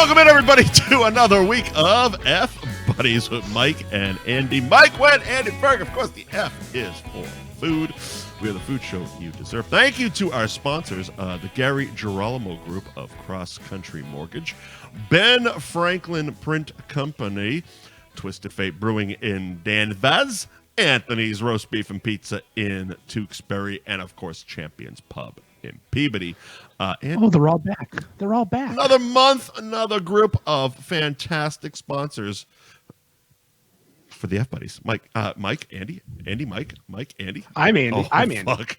Welcome in, everybody, to another week of F Buddies with Mike and Andy. Mike went, Andy Berg. Of course, the F is for food. We are the food show you deserve. Thank you to our sponsors, the Gary Girolamo Group of Cross Country Mortgage, Ben Franklin Print Company, Twisted Fate Brewing in Danvers, Anthony's Roast Beef and Pizza in Tewksbury, and, of course, Champions Pub in Peabody. They're all back. They're all back. Another month, another group of fantastic sponsors for the F Buddies. Mike, Andy, Mike, Andy. I'm Andy. Oh, I'm Andy. Fuck.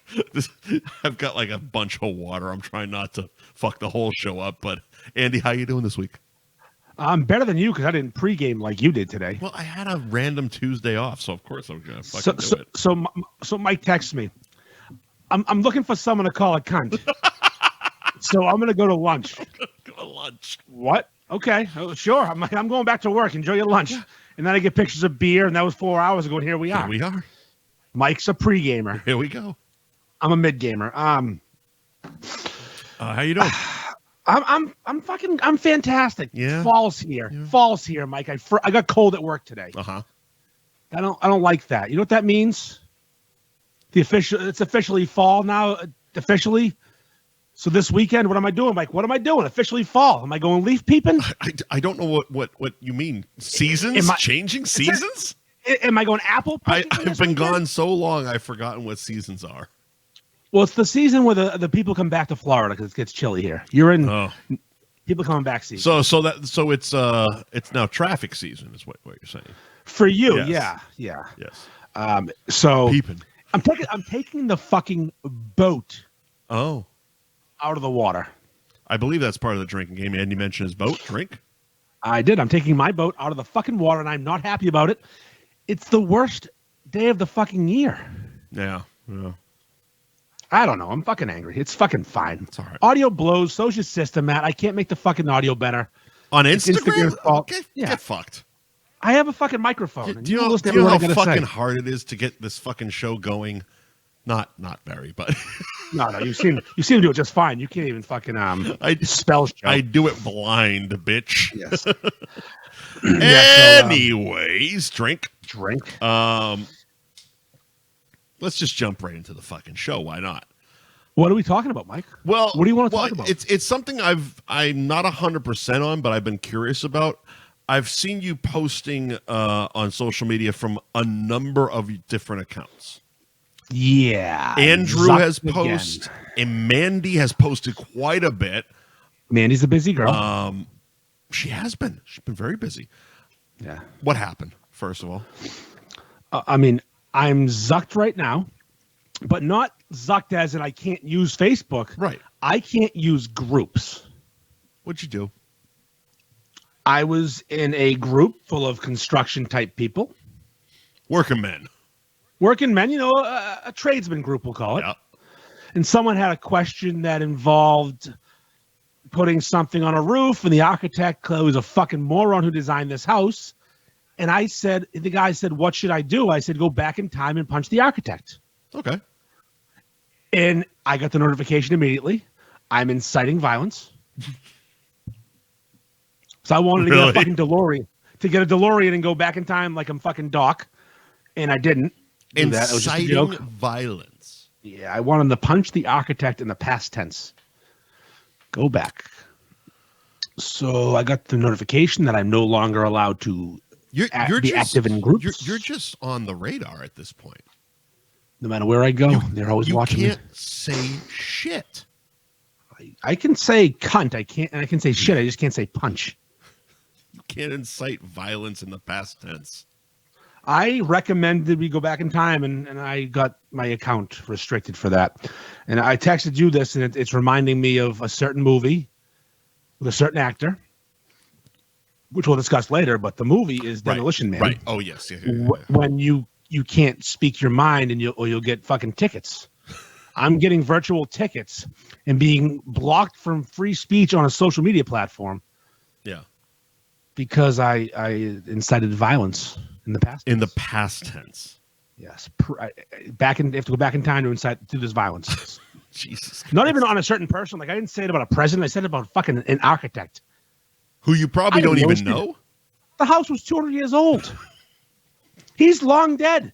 I've got like a bunch of water. I'm trying not to fuck the whole show up. But Andy, how you doing this week? I'm better than you because I didn't pregame like you did today. Well, I had a random Tuesday off, so of course I'm gonna fucking do it. So Mike texts me. I'm looking for someone to call a cunt. So I'm gonna go to lunch. Go to lunch. What? Okay. Oh, sure. I'm going back to work. Enjoy your lunch. Yeah. And then I get pictures of beer, and that was 4 hours ago. And here we are. Here we are. Mike's a pre-gamer. Here we go. I'm a mid-gamer. How you doing? I'm fantastic. Yeah. Fall's here. Yeah. Fall's here, Mike. I got cold at work today. Uh-huh. I don't like that. You know what that means? It's officially fall now. Officially. So this weekend, what am I doing, Mike? What am I doing? Officially fall. Am I going leaf peeping? I don't know what you mean. Seasons? Changing seasons? Am I going apple picking? I've been gone so long, I've forgotten what seasons are. Well, it's the season where the people come back to Florida because it gets chilly here. You're in people coming back season. So it's now traffic season is what you're saying. For you, yes. Yeah. Yes. So peeping. I'm taking the fucking boat. Oh. Out of the water. I believe that's part of the drinking game. Andy mentioned his boat. Drink. I did. I'm taking my boat out of the fucking water, and I'm not happy about it. It's the worst day of the fucking year. Yeah. I don't know. I'm fucking angry. It's fucking fine. It's all right. Audio blows. So's your system, Matt. I can't make the fucking audio better. On Instagram? Get fucked. I have a fucking microphone. Do you know how fucking hard it is to get this fucking show going? Not very, but no. You seem to do it just fine. You can't even fucking spell show. I do it blind, bitch. Yes. Anyways, drink. Let's just jump right into the fucking show. Why not? What are we talking about, Mike? Well, what do you want to talk about? It's something I'm not 100% on, but I've been curious about. I've seen you posting on social media from a number of different accounts. Yeah. Andrew has posted, and Mandy has posted quite a bit. Mandy's a busy girl. She's been very busy. Yeah. What happened, first of all? I'm zucked right now, but not zucked as in I can't use Facebook. Right. I can't use groups. What'd you do? I was in a group full of construction type people. Working men, a tradesman group, we'll call it. Yeah. And someone had a question that involved putting something on a roof, and the architect, who was a fucking moron who designed this house. And the guy said, what should I do? I said, go back in time and punch the architect. Okay. And I got the notification immediately. I'm inciting violence. So I wanted to get a fucking DeLorean and go back in time like I'm fucking Doc. And I didn't. Inciting violence. Yeah, I wanted to punch the architect in the past tense. Go back. So I got the notification that I'm no longer allowed to be active in groups. You're just on the radar at this point. No matter where I go, they're always watching me. You can't say shit. I can say cunt. I can say shit. I just can't say punch. You can't incite violence in the past tense. I recommended we go back in time, and I got my account restricted for that. And I texted you this, and it's reminding me of a certain movie with a certain actor, which we'll discuss later. But the movie is Demolition Man. Right. Oh, yes. Yeah. When you can't speak your mind, and you'll get fucking tickets. I'm getting virtual tickets and being blocked from free speech on a social media platform. Yeah. Because I incited violence in the past tense. In the past tense. Yes. They have to go back in time to do this violence. Jesus Christ. Not even on a certain person. Like, I didn't say it about a president. I said it about fucking an architect. Who you probably don't even know? The house was 200 years old. He's long dead.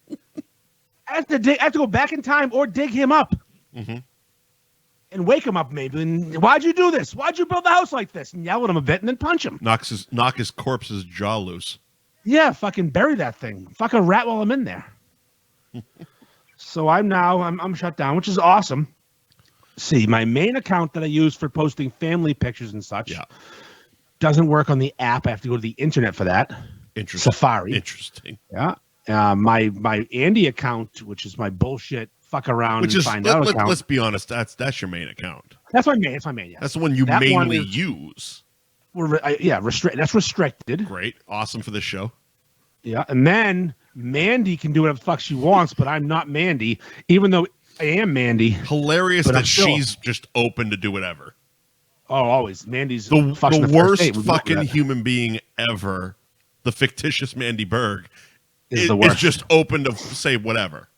I have to go back in time or dig him up and wake him up maybe. And why'd you do this? Why'd you build the house like this? And yell at him a bit and then punch him. Knock his corpse's jaw loose. Yeah, fucking bury that thing. Fuck a rat while I'm in there. So I'm shut down, which is awesome. See, my main account that I use for posting family pictures and such doesn't work on the app. I have to go to the internet for that. Interesting. Safari. Interesting. Yeah. My Andy account, which is my bullshit fuck around and find out account. Let's be honest. That's your main account. That's my main. It's my main. Yeah. That's the one you mainly use. That's restricted. Great. Awesome for this show. Yeah. And then Mandy can do whatever the fuck she wants, but I'm not Mandy, even though I am Mandy. Hilarious that she's just open to do whatever. Oh, always. Mandy's the worst fucking human being ever. The fictitious Mandy Berg is just open to say whatever.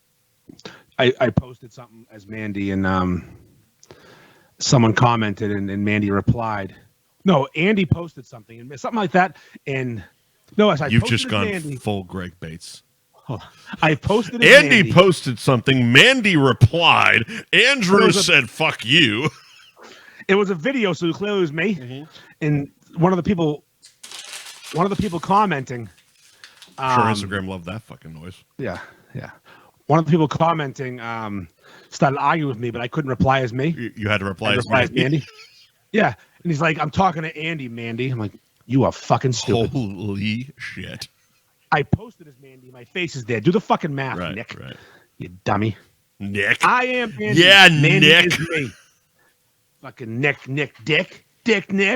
I posted something as Mandy and someone commented and Mandy replied. No, Andy posted something and something like that. And no, I you've just gone Mandy. Full Greg Bates. I posted Andy posted something. Mandy replied. Andrew said, "Fuck you." It was a video, so clearly it was me. And one of the people commenting. Sure, Instagram loved that fucking noise. Yeah. One of the people commenting started arguing with me, but I couldn't reply as me. You had to reply as Mandy. Yeah, and he's like, "I'm talking to Andy, Mandy." I'm like, "You are fucking stupid." Holy shit. I posted as Mandy. My face is there. Do the fucking math, Nick. Right. You dummy. Nick. I am Mandy. Yeah, Mandy Nick. Is me. Fucking Nick, Dick.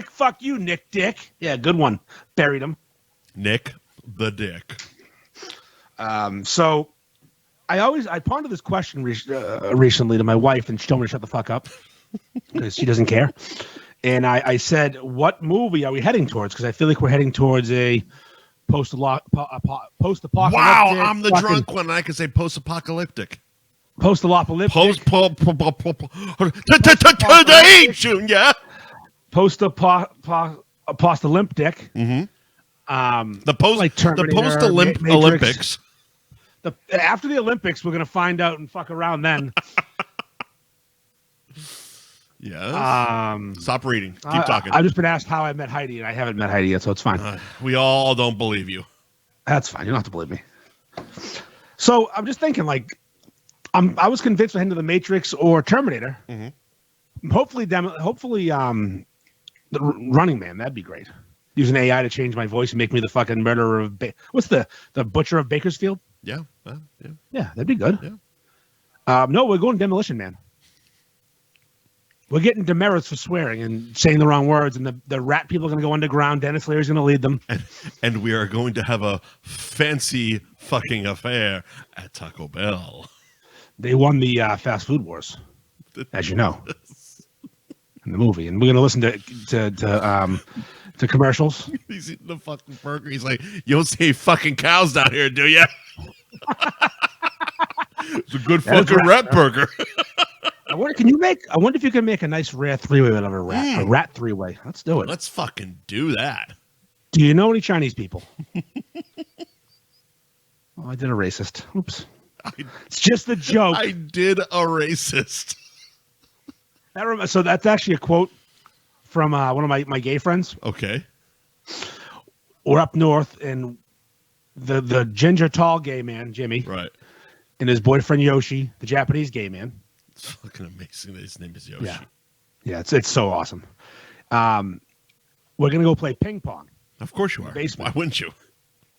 Fuck you, Dick. Yeah, good one. Buried him. Nick the Dick. So I pondered this question recently to my wife, and she told me to shut the fuck up because she doesn't care. And I said, what movie are we heading towards? Because I feel like we're heading towards a post-apocalyptic. Wow, I'm the drunk one. I can say post-apocalyptic. Post-apocalyptic. Junior. Post-apocalyptic. The post-Olympics. After the Olympics, we're gonna find out and fuck around then. Yes. Stop reading. Keep talking. I've just been asked how I met Heidi, and I haven't met Heidi yet, so it's fine. We all don't believe you. That's fine. You don't have to believe me. So I'm just thinking, like, I was convinced we're heading to the Matrix or Terminator. Hopefully, the Running Man. That'd be great. Using AI to change my voice and make me the fucking murderer of what's the butcher of Bakersfield? Yeah. Yeah, that'd be good. Yeah. No, we're going Demolition Man. We're getting demerits for swearing and saying the wrong words, and the rat people are going to go underground. Dennis Leary's going to lead them. And we are going to have a fancy fucking affair at Taco Bell. They won the fast food wars, as you know, in the movie. And we're going to listen to commercials. He's eating the fucking burger. He's like, you don't see fucking cows down here, do you? It's a good fucking rat burger. I wonder if you can make a nice rare three-way out of a rat. A rat three-way. Let's do it. Let's fucking do that. Do you know any Chinese people? I did a racist. Oops. It's just a joke. I did a racist. So that's actually a quote from one of my gay friends. Okay. We're up north, and the ginger tall gay man, Jimmy. Right. And his boyfriend, Yoshi, the Japanese gay man. It's fucking amazing that his name is Yoshi. Yeah, it's so awesome. We're going to go play ping pong. Of course you are. Why wouldn't you?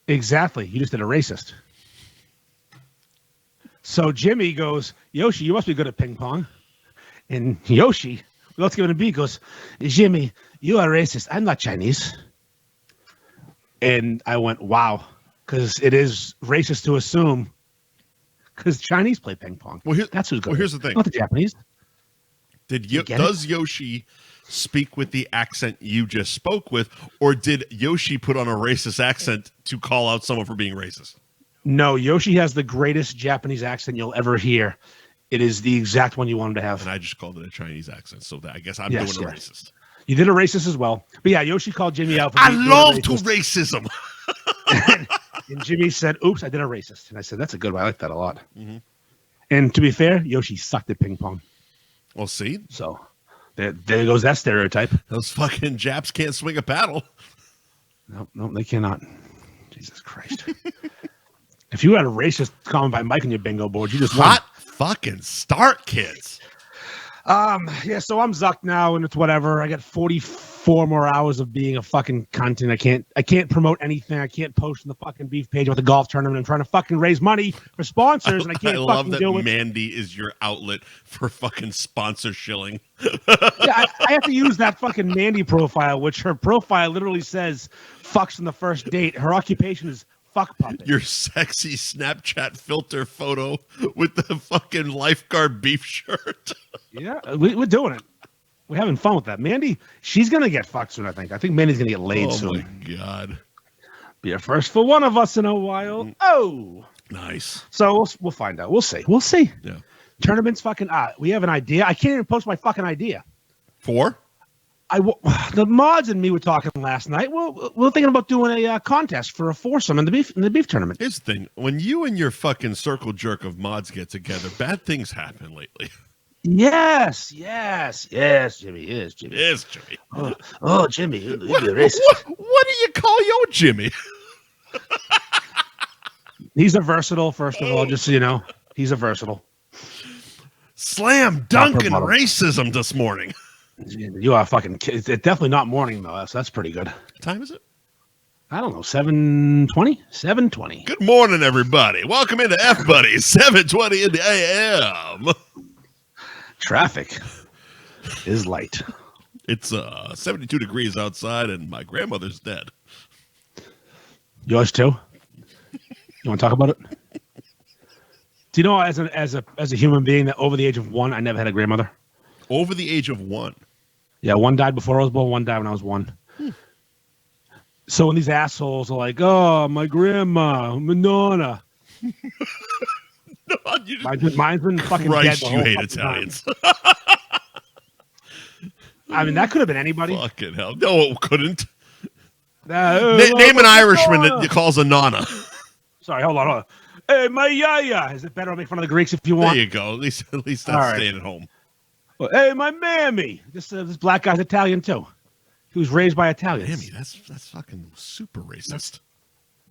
Exactly. You just did a racist. So Jimmy goes, Yoshi, you must be good at ping pong. And Yoshi, let's give it a beat, goes, Jimmy, you are racist. I'm not Chinese. And I went, wow, because it is racist to assume. Because Chinese play ping pong. That's who's good. Well, here's the thing. Not the Japanese. Does Yoshi speak with the accent you just spoke with, or did Yoshi put on a racist accent to call out someone for being racist? No, Yoshi has the greatest Japanese accent you'll ever hear. It is the exact one you want him to have. And I just called it a Chinese accent, so I guess I'm doing a racist. You did a racist as well. But yeah, Yoshi called Jimmy out. I love to racism. And Jimmy said, oops, I did a racist. And I said, that's a good one. I like that a lot. Mm-hmm. And to be fair, Yoshi sucked at ping pong. Well, see? So there goes that stereotype. Those fucking Japs can't swing a paddle. No, they cannot. Jesus Christ. If you had a racist comment by Mike on your bingo board, you just won. Hot fucking start, kids. Yeah, so I'm zucked now, and it's whatever. I got 44 more hours of being a fucking cunt, and I can't promote anything. I can't post on the fucking beef page about the golf tournament. I'm trying to fucking raise money for sponsors, and I can't love fucking that do it. Mandy is your outlet for fucking sponsor shilling. Yeah, I have to use that fucking Mandy profile, which her profile literally says fucks on the first date. Her occupation is fuck puppet. Your sexy Snapchat filter photo with the fucking lifeguard beef shirt. Yeah, we're doing it. We're having fun with that. Mandy, she's going to get fucked soon, I think. I think Mandy's going to get laid soon. Oh, my God. Be a first for one of us in a while. Oh. Nice. So we'll find out. We'll see. Yeah. Tournament's fucking we have an idea. I can't even post my fucking idea. For? The mods and me were talking last night. We're thinking about doing a contest for a foursome in the beef tournament. Here's the thing. When you and your fucking circle jerk of mods get together, bad things happen lately. Yes, Jimmy. Yes, Jimmy. Oh, Jimmy. What do you call your Jimmy? He's a versatile, first of all, just so you know. He's a versatile. Slam dunking racism this morning. You are fucking kidding. It's definitely not morning, though. So that's pretty good. What time is it? I don't know. 7:20? 7:20. Good morning, everybody. Welcome into F Buddies, 7:20 in the AM. Traffic is light. It's 72 degrees outside, and my grandmother's dead. Yours too? You want to talk about it? Do you know, as a human being, that over the age of 1, I never had a grandmother? Over the age of 1? Yeah, one died before I was born, one died when I was 1. So when these assholes are like, oh, my grandma, my nonna. No, mine's been fucking Christ, dead the you whole hate fucking Italians. I mean, that could have been anybody. Fucking hell. No, it couldn't. Name an Irishman that calls a nonna. Sorry, hold on. Hey, my yaya. Is it better? I'll make fun of the Greeks if you want. There you go. At least that's right. Staying at home. Well, hey, my mammy. This black guy's Italian too. He was raised by Italians. Mammy, that's fucking super racist.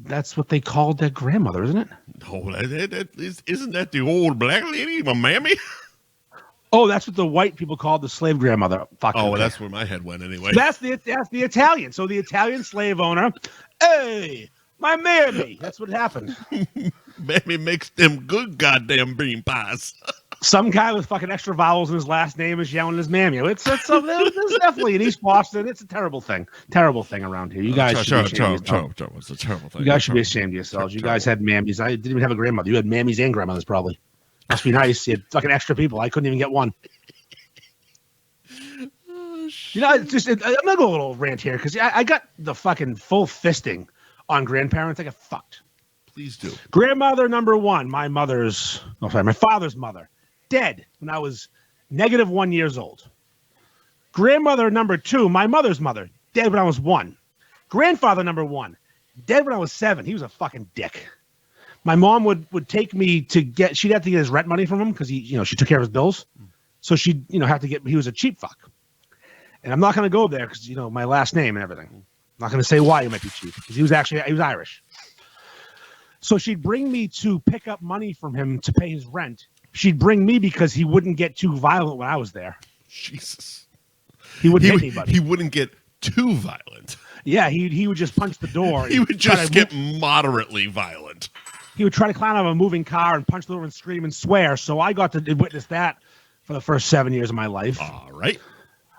That's what they called their grandmother, isn't it? No, isn't that the old black lady, my mammy? Oh, that's what the white people called the slave grandmother. Well, that's where my head went anyway. That's the Italian. So the Italian slave owner, hey, my mammy. That's what happened. Mammy makes them good goddamn bean pies. Some guy with fucking extra vowels in his last name is yelling his mammy. It's definitely in East Boston. It's a terrible thing. Terrible thing around here. You guys should be ashamed of yourselves. It's a terrible thing. You guys should be ashamed of yourselves. You guys had mammies. I didn't even have a grandmother. You had mammies and grandmothers probably. Must be nice. You had fucking extra people. I couldn't even get one. You know, I'm gonna go a little rant here because I got the fucking full fisting on grandparents. I got fucked. Please do. Grandmother number 1, my father's mother, dead when I was -1 years old. Grandmother number 2, my mother's mother, dead when I was 1. Grandfather number 1, dead when I was 7. He was a fucking dick. My mom would take me she'd have to get his rent money from him because she took care of his bills. So she'd, have to he was a cheap fuck. And I'm not going to go there because, my last name and everything. I'm not going to say why he might be cheap because he was Irish. So she'd bring me to pick up money from him to pay his rent. She'd bring me because he wouldn't get too violent when I was there. Jesus. He wouldn't hit anybody. He wouldn't get too violent. Yeah, he would just punch the door. He would just get moderately violent. He would try to climb out of a moving car and punch the door and scream and swear. So I got to witness that for the first 7 years of my life. All right.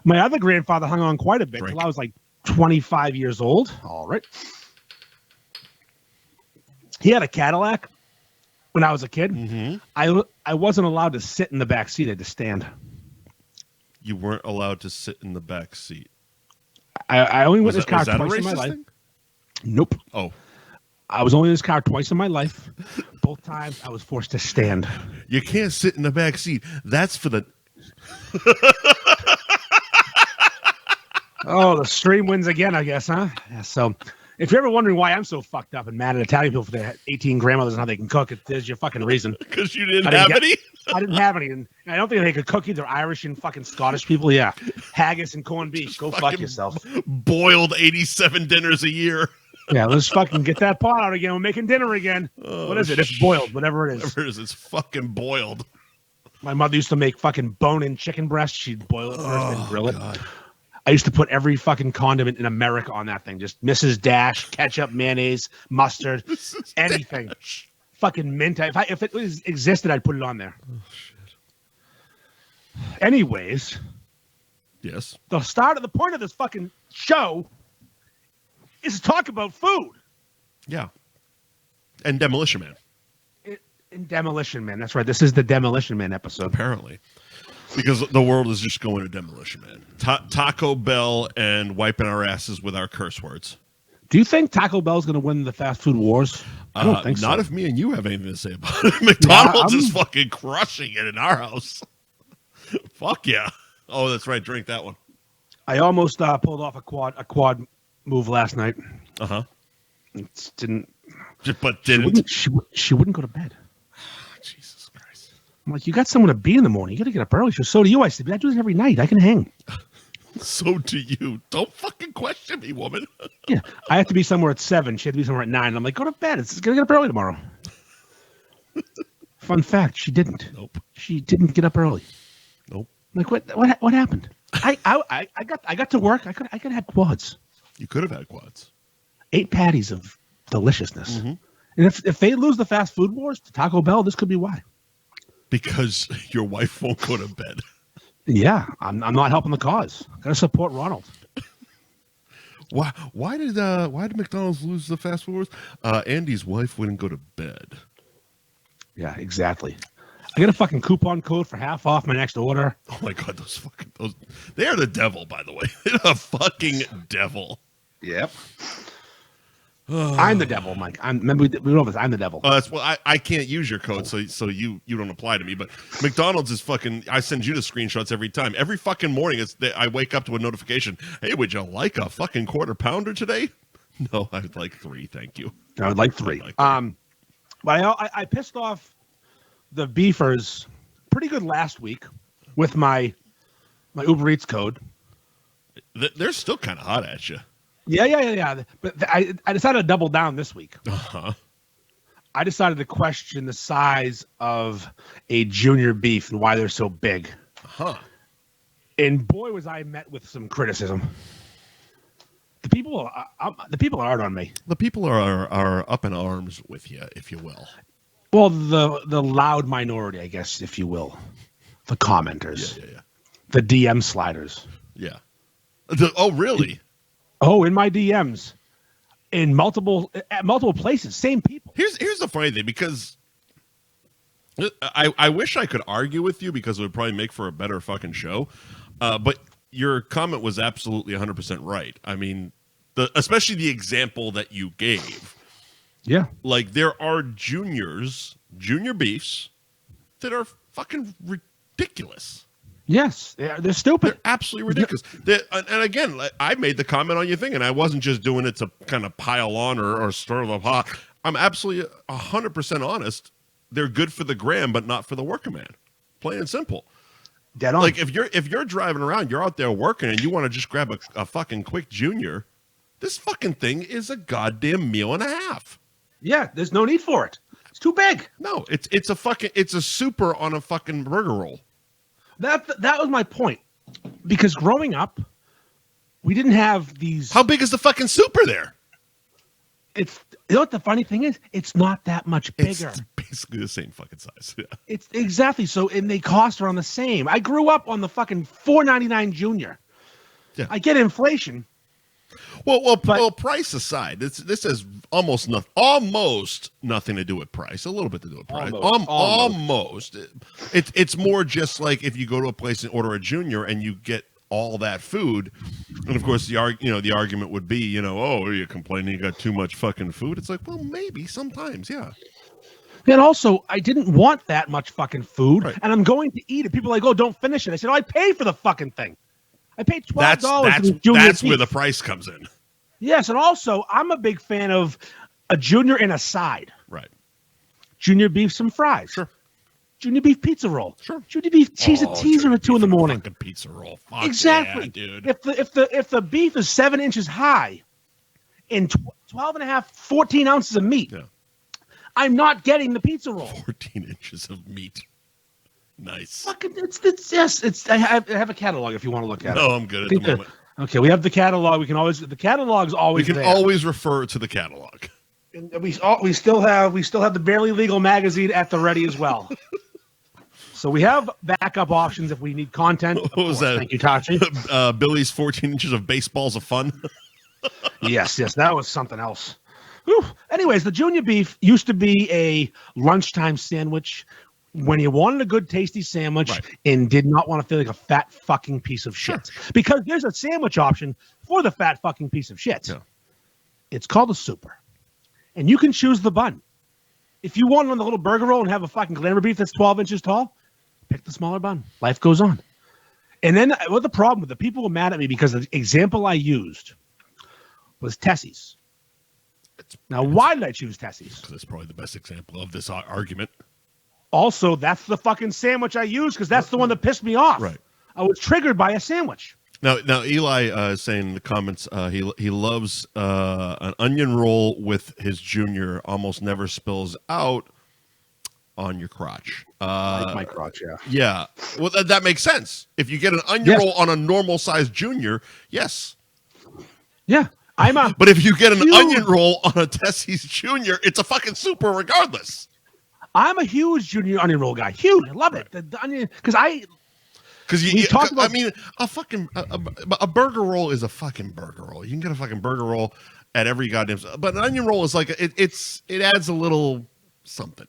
My other grandfather hung on quite a bit until I was like 25 years old. All right. He had a Cadillac when I was a kid. Mm-hmm. I wasn't allowed to sit in the back seat. I had to stand. You weren't allowed to sit in the back seat. I only went in his car twice in my life. Thing? Nope. Oh. I was only in his car twice in my life. Both times I was forced to stand. You can't sit in the back seat. That's for the... Oh, the stream wins again, I guess, huh? Yeah, so if you're ever wondering why I'm so fucked up and mad at Italian people for their 18 grandmothers and how they can cook, there's your fucking reason. Because you didn't have any? I didn't have any. And I don't think they could cook either. Irish and fucking Scottish people, yeah. Haggis and corned beef. Go fuck yourself. Boiled 87 dinners a year. Yeah, let's fucking get that pot out again. We're making dinner again. Oh, what is it? It's boiled, whatever it is. Whatever it is, it's fucking boiled. My mother used to make fucking bone-in chicken breast. She'd boil it first and grill God. it. I used to put every fucking condiment in America on that thing. Just Mrs. Dash, ketchup, mayonnaise, mustard, anything. Dash. Fucking mint. If it existed, I'd put it on there. Oh, shit. Anyways. Yes. The point of this fucking show is to talk about food. Yeah. And Demolition Man. In Demolition Man. That's right. This is the Demolition Man episode. Apparently. Because the world is just going to Demolition Man. Taco Bell and wiping our asses with our curse words. Do you think Taco Bell's going to win the fast food wars? I don't think so. Not if me and you have anything to say about it. McDonald's is fucking crushing it in our house. Fuck yeah. Oh, that's right. Drink that one. I almost pulled off a quad move last night. Uh-huh. It didn't. But didn't. She wouldn't go to bed. Jesus Christ. I'm like, you got someone to be in the morning. You got to get up early. So do you. I said, I do this every night. I can hang. So do you. Don't fucking question me, woman. Yeah. I have to be somewhere at 7. She had to be somewhere at 9. I'm like, go to bed. It's going to get up early tomorrow. Fun fact, she didn't. Nope. She didn't get up early. Nope. I'm like, what happened? I got to work. I could have had quads. You could have had quads. 8 patties of deliciousness. Mm-hmm. And if they lose the fast food wars to Taco Bell, this could be why. Because your wife won't go to bed. Yeah, I'm not helping the cause. Gotta support Ronald. Why did McDonald's lose the fast food wars? Andy's wife wouldn't go to bed. Yeah, exactly. I got a fucking coupon code for half off my next order. Oh my God, those they are the devil, by the way. They're the fucking devil. Yep. I'm the devil, Mike. Remember we know this. I'm the devil. That's well. I can't use your code, so you don't apply to me. But McDonald's is fucking. I send you the screenshots every time. Every fucking morning, I wake up to a notification. Hey, would you like a fucking quarter pounder today? No, I'd like 3, thank you. I would like 3. But I pissed off the beefers pretty good last week with my Uber Eats code. They're still kind of hot at you. Yeah. But I decided to double down this week. Uh-huh. I decided to question the size of a junior beef and why they're so big. Huh. And boy, was I met with some criticism. The people are hard on me. The people are up in arms with you, if you will. Well, the loud minority, I guess, if you will. The commenters. Yeah. The DM sliders. Yeah. Oh, really? In my DMs, at multiple places, same people. Here's the funny thing, because I wish I could argue with you because it would probably make for a better fucking show. But your comment was absolutely 100% right. I mean, especially the example that you gave. Yeah. Like, there are junior beefs that are fucking ridiculous. Yes, they're stupid. They're absolutely ridiculous. And again, I made the comment on your thing, and I wasn't just doing it to kind of pile on or stir the pot. I'm absolutely 100% honest. They're good for the gram, but not for the working man. Plain and simple. Dead on. Like, if you're driving around, you're out there working, and you want to just grab a fucking quick junior, this fucking thing is a goddamn meal and a half. Yeah, there's no need for it. It's too big. No, it's a super on a fucking burger roll. That was my point. Because growing up, we didn't have these. How big is the fucking super there? You know what the funny thing is? It's not that much bigger. It's basically the same fucking size. Yeah. It's exactly so, and they cost around the same. I grew up on the fucking $4.99 junior. Yeah. I get inflation. Well, price aside, this has almost nothing to do with price. A little bit to do with price. Almost. It's more just like if you go to a place and order a junior and you get all that food, and of course the argument would be, oh, are you complaining you got too much fucking food? It's like, well, maybe sometimes, yeah. And also, I didn't want that much fucking food, right. And I'm going to eat it. People are like, oh, don't finish it. I said, I paid for the fucking thing. I paid $12 That's for the junior that's beef. where the price comes in. Yes, and also I'm a big fan of a junior and a side. Right. Junior beef, some fries. Sure. Junior beef pizza roll. Sure. Junior beef cheese and teaser at 2 in the morning. Fucking pizza roll. Fuck Exactly, yeah, dude. If the beef is 7 inches high and 12 and a half, 14 ounces of meat, Yeah. I'm not getting the pizza roll. 14 inches of meat. Nice. Fucking, it's. I have a catalog if you want to look at it. No, I'm good at the moment. Okay, we have the catalog. We can always the catalog's always. We can there. always refer to the catalog. And we still have the Barely Legal magazine at the ready as well. So we have backup options if we need content. What was that? Thank you, Tachi. Billy's 14 inches of baseballs of fun. yes, that was something else. Whew. Anyways, the junior beef used to be a lunchtime sandwich when you wanted a good, tasty sandwich and did not want to feel like a fat fucking piece of shit. Because there's a sandwich option for the fat fucking piece of shit. Yeah. It's called a super. And you can choose the bun. If you want it on the little burger roll and have a fucking glamour beef that's 12 inches tall, pick the smaller bun. Life goes on. And then what the problem with the people were mad at me because the example I used was Tessie's. Now, why did I choose Tessie's? Because it's probably the best example of this argument. Also, that's the fucking sandwich I used because that's the one that pissed me off. Right. I was triggered by a sandwich. Now Eli is saying in the comments he loves an onion roll with his junior. Almost never spills out on your crotch. Like my crotch, yeah. Yeah. Well, that makes sense. If you get an onion roll on a normal sized junior, yes. Yeah. But if you get an onion roll on a Tessie's Junior, it's a fucking super regardless. I'm a huge junior onion roll guy. Huge. I love it. The onion, because I mean, a fucking a burger roll is a fucking burger roll. You can get a fucking burger roll at every goddamn. But an onion roll is like it adds a little something.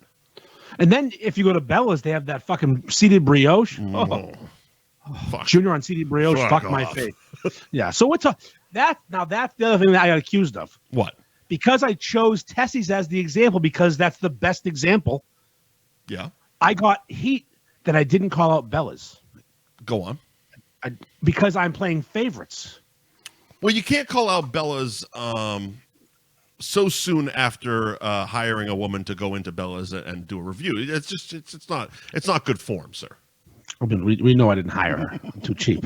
And then if you go to Bella's, they have that fucking seeded brioche. Fuck. Junior on seeded brioche. Fuck my face. Yeah. So what's that's the other thing that I got accused of. What? Because I chose Tessie's as the example because that's the best example. Yeah. I got heat that I didn't call out Bella's. Go on. Because I'm playing favorites. Well, you can't call out Bella's so soon after hiring a woman to go into Bella's and do a review. It's just it's not good form, sir. I mean, we know I didn't hire her. I'm too cheap.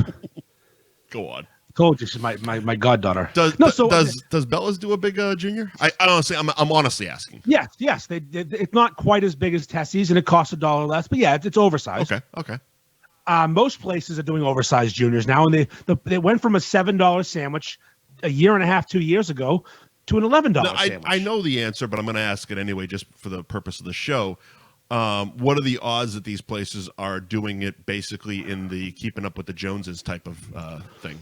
Go on. Told you she's my goddaughter. Does Bella's do a big junior? I honestly, I'm honestly asking. Yes. It's not quite as big as Tessie's, and it costs $1 less. But yeah, it's oversized. Okay. Most places are doing oversized juniors now, and they went from a $7 sandwich a year and a half, 2 years ago, to an $11 sandwich. I know the answer, but I'm going to ask it anyway, just for the purpose of the show. What are the odds that these places are doing it basically in the keeping up with the Joneses type of thing?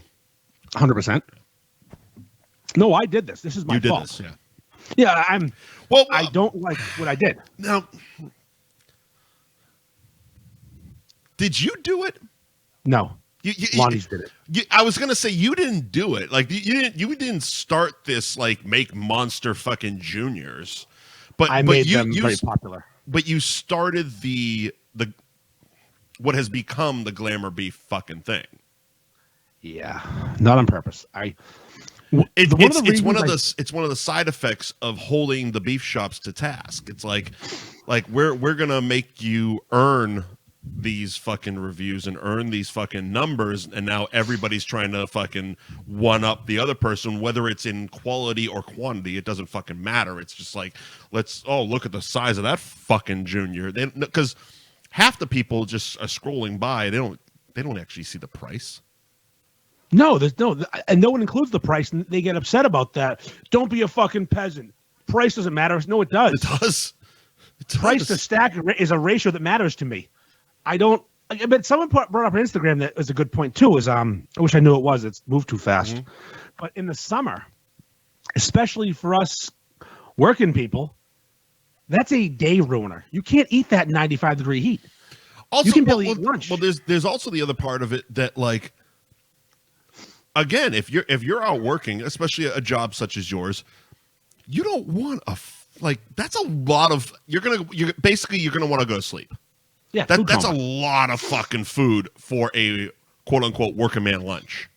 100%. No, I did this. This is my fault. You did this, yeah. Yeah, I don't like what I did. Now, did you do it? No. Lonnie's did it. I was gonna say you didn't do it. Like you didn't start this like make monster fucking juniors. But I made them very popular. But you started the what has become the glamour beef fucking thing. Yeah, not on purpose. It's one of the side effects of holding the beef shops to task. It's like we're gonna make you earn these fucking reviews and earn these fucking numbers, and now everybody's trying to fucking one up the other person, whether it's in quality or quantity. It doesn't fucking matter. It's just like look at the size of that fucking junior. Because half the people just are scrolling by. They don't actually see the price. No, and no one includes the price, and they get upset about that. Don't be a fucking peasant. Price doesn't matter. No, it does. It does. Price to stack is a ratio that matters to me. I don't. But someone brought up on Instagram that was a good point too. I wish I knew it was. It's moved too fast. Mm-hmm. But in the summer, especially for us working people, that's a day ruiner. You can't eat that in 95-degree heat. Also, you can barely eat lunch. Well, there's also the other part of it that like. Again, if you're out working, especially a job such as yours, you don't want that's a lot of you're gonna want to go to sleep. Yeah, that's a lot of fucking food for a quote unquote working man lunch.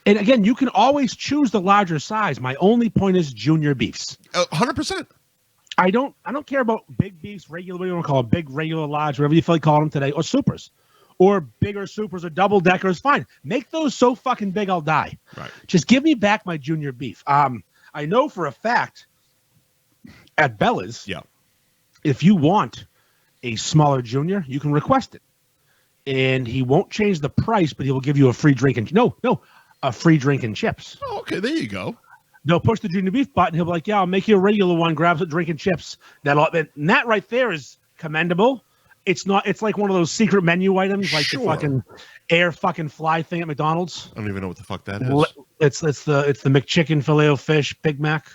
And again, you can always choose the larger size. My only point is junior beefs. 100%. I don't care about big beefs, regular, what do you want to call them, big, regular, large, whatever you feel like calling them today, or supers. Or bigger supers or double deckers, fine. Make those so fucking big I'll die. Right. Just give me back my junior beef. I know for a fact at Bella's, if you want a smaller junior, you can request it. And he won't change the price, but he will give you a free drink and a free drink and chips. Oh, okay, there you go. They'll push the junior beef button. He'll be like, "Yeah, I'll make you a regular one. Grab some drink and chips." And that right there is commendable. It's not. It's like one of those secret menu items, like the fucking air fucking fly thing at McDonald's. I don't even know what the fuck that is. It's the McChicken Filet-O-Fish Big Mac.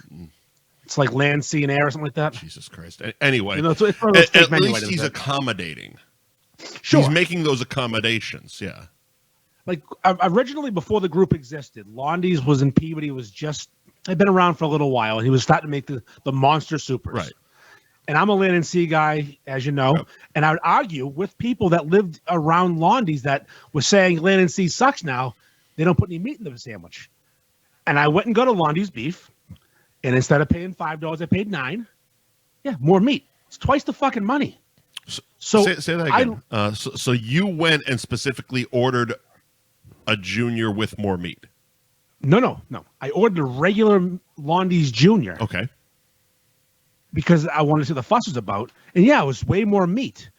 It's like land, sea, and air or something like that. Jesus Christ. Anyway, it's one of those at menu least items he's that, accommodating. Sure. He's making those accommodations. Yeah. Like originally, before the group existed, Londy's was in Peabody. Had been around for a little while, and he was starting to make the monster supers. Right. And I'm a land and sea guy, as you know, and I would argue with people that lived around Londy's that were saying land and sea sucks now. They don't put any meat in the sandwich. And I went and got a Londy's beef, and instead of paying $5, I paid $9. Yeah, more meat. It's twice the fucking money. So say that again. So you went and specifically ordered a junior with more meat. No. I ordered a regular Londy's Junior. Okay. Because I wanted to see what the fuss was about. And yeah, it was way more meat.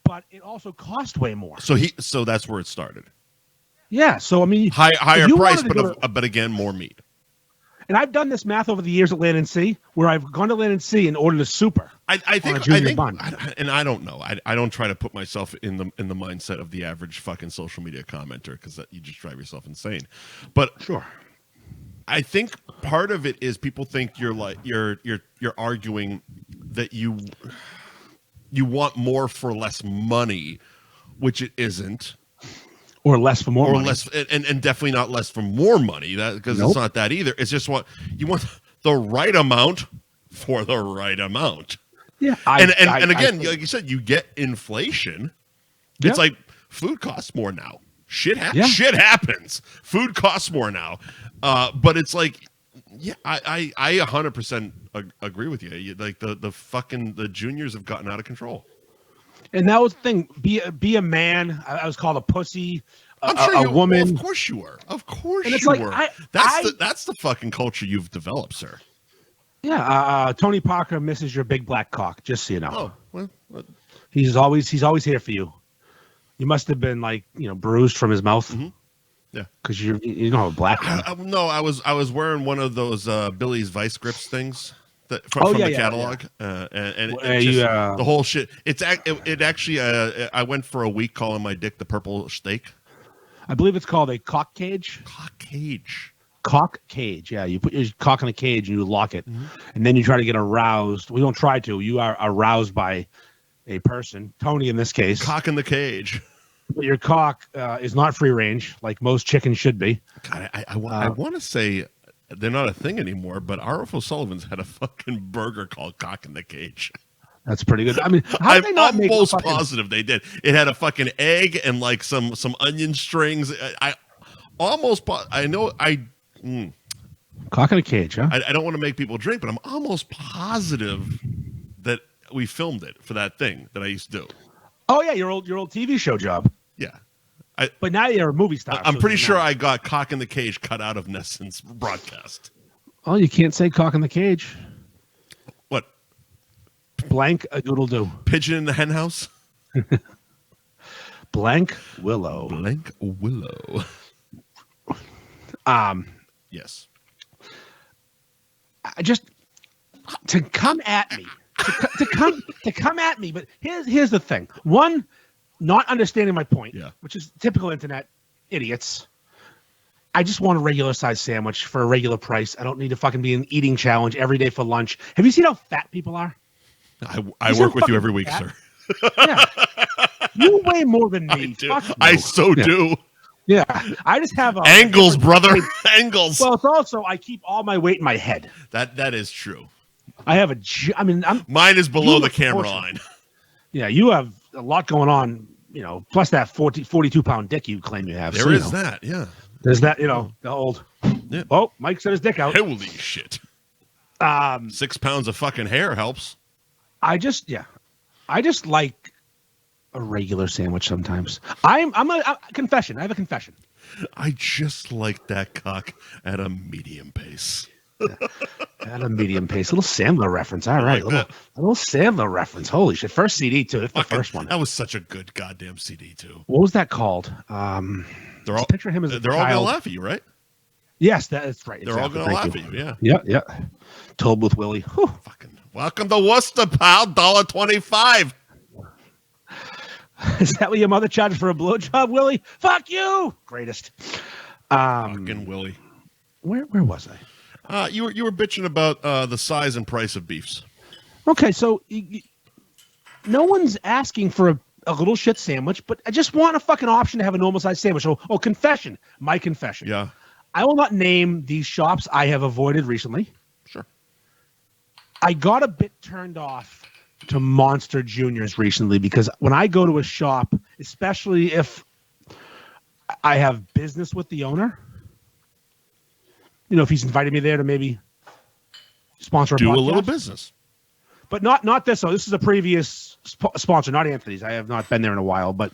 But it also cost way more. So that's where it started. Yeah. So I mean higher price, but again, more meat. And I've done this math over the years at Land and Sea, where I've gone to Land and Sea and ordered a super. I think, and I don't know. I don't try to put myself in the mindset of the average fucking social media commenter, because you just drive yourself insane. But sure, I think part of it is people think you're arguing that you want more for less money, which it isn't. Or less for more money. Less, and definitely not less for more money, because it's not that either. It's just you want the right amount for the right amount. Yeah, and again, like you said, you get inflation. Yeah. It's like food costs more now. Shit happens. Food costs more now. But it's like, yeah, I 100% agree with you. Like the juniors have gotten out of control. And that was the thing. Be a man. I was called a pussy. I'm sure a woman. Well, of course you were. Of course and it's you like, were. That's the fucking culture you've developed, sir. Yeah. Tony Parker misses your big black cock. Just so you know. Oh well. He's always here for you. You must have been bruised from his mouth. Mm-hmm. Yeah. Because you don't have a black one. No, I was wearing one of those Billy's Vice Grips things. From the catalog, the whole shit. It actually. I went for a week calling my dick the purple steak. I believe it's called a cock cage. Cock cage. Yeah, you put your cock in a cage and you lock it, and then you try to get aroused. We don't try to. You are aroused by a person, Tony in this case. Cock in the cage. But your cock is not free range like most chickens should be. God, I want to say. They're not a thing anymore, but R.F. O'Sullivan's had a fucking burger called Cock in the Cage. That's pretty good. I mean, how did they not make almost positive they did. It had a fucking egg and like some onion strings. Cock in a Cage, huh? I don't want to make people drink, but I'm almost positive that we filmed it for that thing that I used to do. Oh yeah, your old TV show job. Yeah. But now you're a movie star. I'm pretty sure I got Cock in the Cage cut out of Nesson's broadcast. Oh, you can't say Cock in the Cage. What? Blank a doodle do. Pigeon in the hen house? Blank Willow. Blank Willow. Yes. I just to come at me. To come at me, but here's the thing. One, not understanding my point, which is typical internet idiots. I just want a regular size sandwich for a regular price. I don't need to fucking be an eating challenge every day for lunch. Have you seen how fat people are? I work with you every week, sir. Yeah. You weigh more than me. I so do. Yeah. I just have angles, brother. Angles. Well, it's also I keep all my weight in my head. That is true. I have mine is below the camera line. Yeah, you have a lot going on, plus that 42-pound dick you claim you have. There is that, yeah. There's that, the old. Yeah. Oh, Mike set his dick out. Holy shit. 6 pounds of fucking hair helps. I just like a regular sandwich sometimes. I'm a confession. I have a confession. I just like that cock at a medium pace. At a medium pace. A little Sandler reference. All right. A little Sandler reference. Holy shit. First CD, too. That's the first one. That was such a good goddamn CD, too. What was that called? Picture him as a They're all going to laugh at you, right? Yes, that's right. They're all going to laugh at you, yeah. Yeah. Toll Booth Willie. Whew. Fucking welcome to Worcester, pal. $1.25. Is that what your mother charged for a blowjob, Willie? Fuck you. Greatest. Fucking Willie. Where was I? You were bitching about the size and price of beefs. Okay, so no one's asking for a little shit sandwich, but I just want a fucking option to have a normal size sandwich. Oh, confession. My confession. Yeah. I will not name these shops I have avoided recently. Sure. I got a bit turned off to Monster Juniors recently because when I go to a shop, especially if I have business with the owner, if he's invited me there to maybe sponsor a podcast. A podcast, little business. But not this. So this is a previous sponsor, not Anthony's. I have not been there in a while, but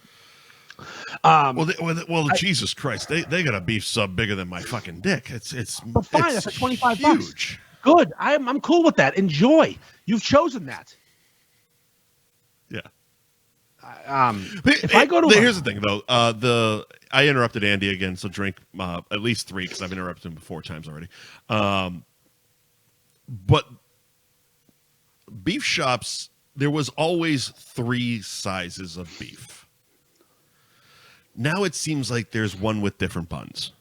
Jesus Christ, they got a beef sub bigger than my fucking dick. It's but fine. That's like $25. Good. I'm cool with that. Enjoy. You've chosen that. Yeah. If I go to here's the thing though. I interrupted Andy again, so drink at least 3 because I've interrupted him 4 times already. But beef shops, there was always 3 sizes of beef. Now it seems like there's one with different buns.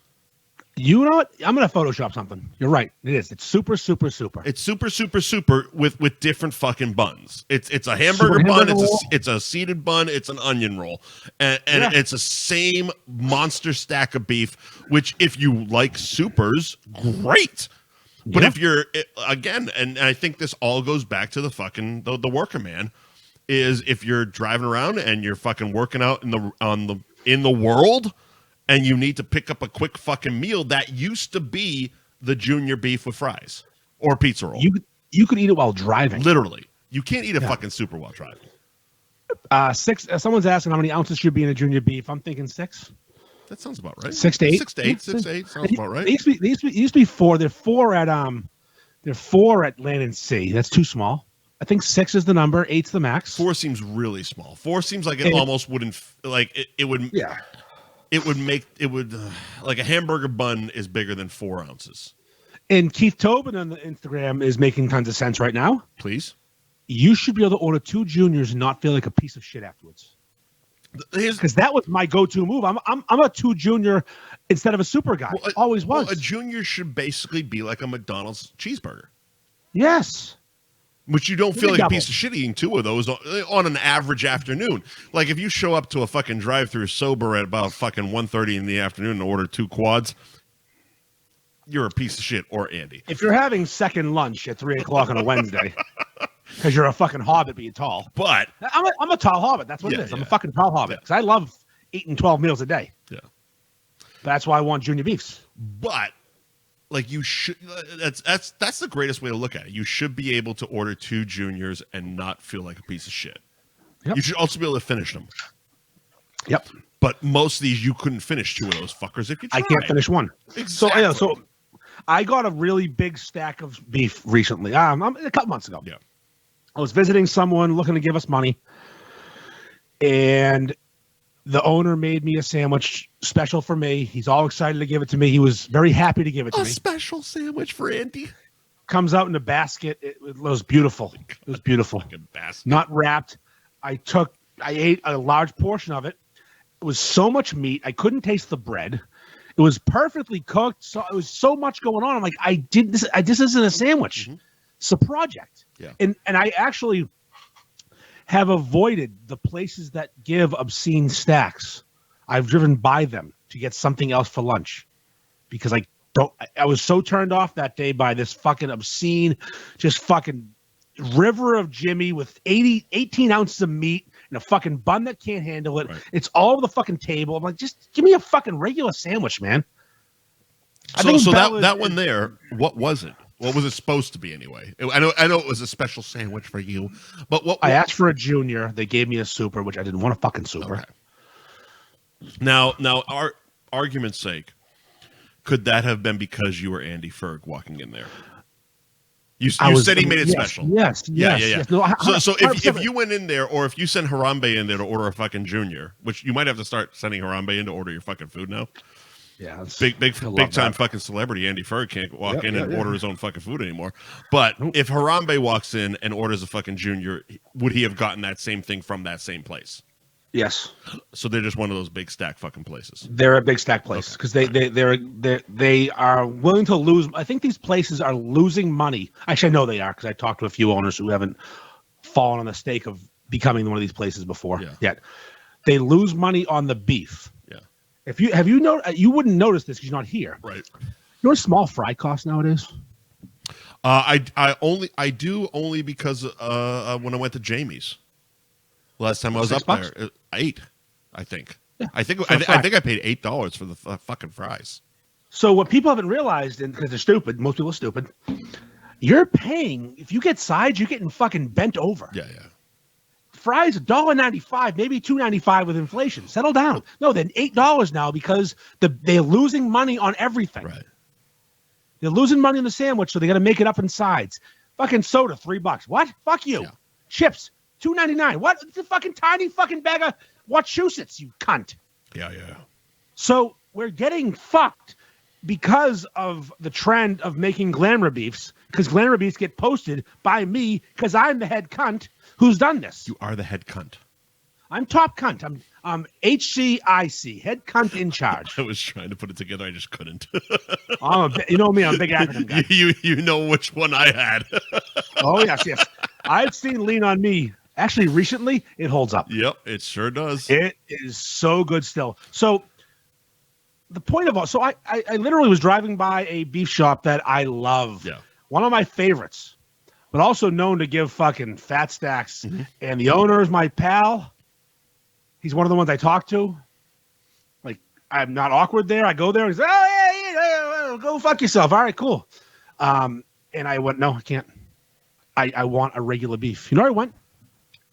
You know what? I'm going to Photoshop something. You're right. It is. It's super, super, super. It's super, super, super with different fucking buns. It's a hamburger bun. It's a seeded bun. It's an onion roll. And it's a same monster stack of beef, which if you like supers, great. But if you're, again, and I think this all goes back to the fucking, the worker man, is if you're driving around and you're fucking working out in the world, and you need to pick up a quick fucking meal, that used to be the junior beef with fries or pizza roll. You could eat it while driving. Literally. You can't eat a fucking super while driving. 6. Someone's asking how many ounces should be in a junior beef. I'm thinking 6. That sounds about right. 6 to 8. 6 to 8. 6 to 8 sounds about right. These used to be 4. They're 4 at Land and Sea. That's too small. I think 6 is the number. 8's the max. 4 seems really small. 4 seems like it almost wouldn't like it would. Yeah. It would like a hamburger bun is bigger than 4 ounces. And Keith Tobin on the Instagram is making tons of sense right now. Please. You should be able to order 2 juniors and not feel like a piece of shit afterwards. Because that was my go-to move. I'm a 2 junior instead of a super guy. Always was. Well, a junior should basically be like a McDonald's cheeseburger. Yes. Which you don't feel like a piece of shit eating 2 of those on an average afternoon. Like if you show up to a fucking drive-through sober at about fucking 1:30 in the afternoon and order 2 quads, you're a piece of shit, or Andy. If you're having second lunch at 3 o'clock on a Wednesday, because you're a fucking hobbit being tall. But I'm a tall hobbit. That's what it is. I'm a fucking tall hobbit because I love eating 12 meals a day. Yeah. That's why I want junior beefs. But like you should, that's the greatest way to look at it. You should be able to order 2 juniors and not feel like a piece of shit. Yep. You should also be able to finish them. Yep. But most of these, you couldn't finish 2 of those fuckers if you tried. I can't finish 1. Exactly. So I got a really big stack of beef recently. A couple months ago. Yeah. I was visiting someone looking to give us money, and the owner made me a sandwich special for me. He's all excited to give it to me. He was very happy to give it to me. A special sandwich for Andy. Comes out in a basket. It was beautiful. It was beautiful. Not wrapped. I ate a large portion of it. It was so much meat. I couldn't taste the bread. It was perfectly cooked. So it was so much going on. I'm like, this isn't a sandwich. Mm-hmm. It's a project. Yeah. And I actually have avoided the places that give obscene stacks. I've driven by them to get something else for lunch because I was so turned off that day by this fucking obscene, just fucking river of Jimmy with 18 ounces of meat and a fucking bun that can't handle it. Right. It's all over the fucking table. I'm like, just give me a fucking regular sandwich, man. So that one there, what was it? What was it supposed to be anyway? I know it was a special sandwich for you, but what I asked for a junior. They gave me a super, which I didn't want a fucking super. Okay. Now, our argument's sake, could that have been because you were Andy Ferg walking in there? You said he made it special. Yes. No, so if you went in there, or if you sent Harambe in there to order a fucking junior, which you might have to start sending Harambe in to order your fucking food now. Yeah, big time fucking celebrity Andy Ferg can't walk in and order his own fucking food anymore. But if Harambe walks in and orders a fucking junior, would he have gotten that same thing from that same place? Yes. So they're just one of those big stack fucking places. They're a big stack place because they are willing to lose. I think these places are losing money. Actually, I know they are because I talked to a few owners who haven't fallen on the stake of becoming one of these places before yet. They lose money on the beef. Yeah. If you you wouldn't notice this because you're not here. Right. You know what small fry costs nowadays? I do only because when I went to Jamie's last time I was up there, $8, I think. Yeah. I think I paid $8 for the fucking fries. So what people haven't realized, and because they're stupid, most people are stupid, you're paying. If you get sides, you're getting fucking bent over. Yeah. Fries $1.95, maybe $2.95 with inflation. Settle down. No, then $8 now because they're losing money on everything. Right. They're losing money on the sandwich, so they got to make it up in sides. Fucking soda, $3. What? Fuck you. Yeah. Chips, $2.99. What? It's a fucking tiny fucking bag of Wachusett, you cunt. Yeah. So we're getting fucked because of the trend of making glamour beefs, because glamour beefs get posted by me because I'm the head cunt who's done this. You are the head cunt. I'm top cunt. I'm HCIC, head cunt in charge. I was trying to put it together. I just couldn't. You know me. I'm a big acronym guy. You know which one I had. Oh, yes. I've seen Lean on Me. Actually, recently, it holds up. Yep, it sure does. It is so good still. So the point of all, so I literally was driving by a beef shop that I love. Yeah. One of my favorites, but also known to give fucking fat stacks. Mm-hmm. And the owner is my pal. He's one of the ones I talk to. Like, I'm not awkward there. I go there. He's like, oh, yeah, go fuck yourself. All right, cool. And I went, no, I can't. I want a regular beef. You know where I went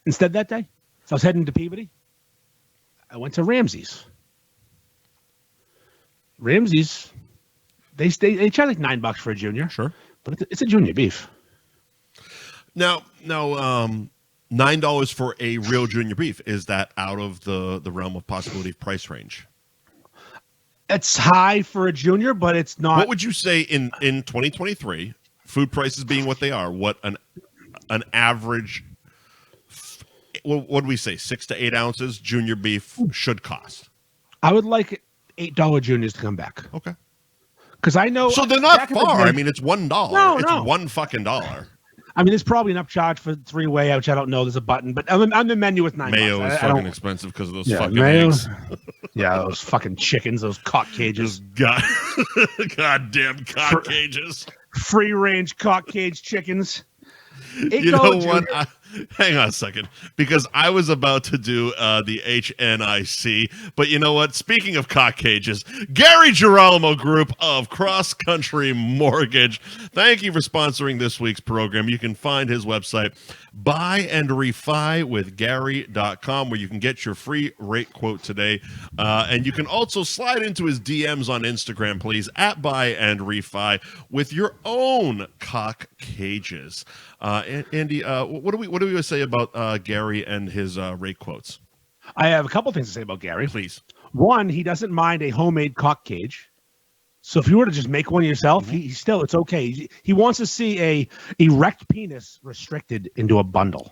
instead that day? So I was heading to Peabody. I went to Ramsey's. Ramsey's, they charge like $9 for a junior. Sure. But it's a junior beef. Now, $9 for a real junior beef, is that out of the realm of possibility of price range? It's high for a junior, but it's not. What would you say in 2023, food prices being what they are, what an average, what do we say, 6 to 8 ounces junior beef should cost? I would like $8 juniors to come back. Okay. Because I know. So they're not far. I mean, it's $1. No. It's one fucking dollar. I mean, there's probably an upcharge for three-way, which I don't know. There's a button, but on the menu with $9. Mayo is fucking expensive because of those fucking mayo, eggs. Yeah, those fucking chickens, those cock cages. Goddamn cock cages. Free-range cock cage chickens. You know what? Hang on a second, because I was about to do the HNIC, but you know what? Speaking of cock cages, Gary Girolamo Group of Cross Country Mortgage, thank you for sponsoring this week's program. You can find his website, buyandrefywithgary.com, where you can get your free rate quote today. And you can also slide into his DMs on Instagram, please, at buyandrefi, with your own cock cages. Andy, what do we say about Gary and his rate quotes? I have a couple things to say about Gary. Please. One, he doesn't mind a homemade cock cage. So if you were to just make one yourself, it's okay. He wants to see a erect penis restricted into a bundle.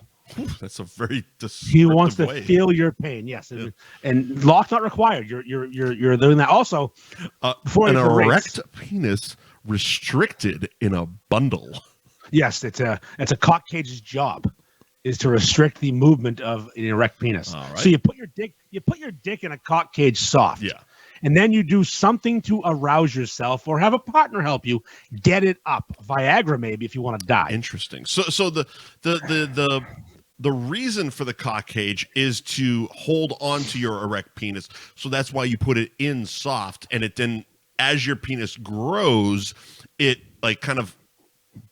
That's a very descriptive He wants to way. Feel your pain, yes, and lock not required. You're doing that also. An erect penis restricted in a bundle. Yes, it's a cock cage's job is to restrict the movement of an erect penis. All right. So you put your dick in a cock cage soft. Yeah. And then you do something to arouse yourself or have a partner help you get it up. Viagra maybe if you want to die. Interesting. So the reason for the cock cage is to hold on to your erect penis. So that's why you put it in soft and it then as your penis grows, it like kind of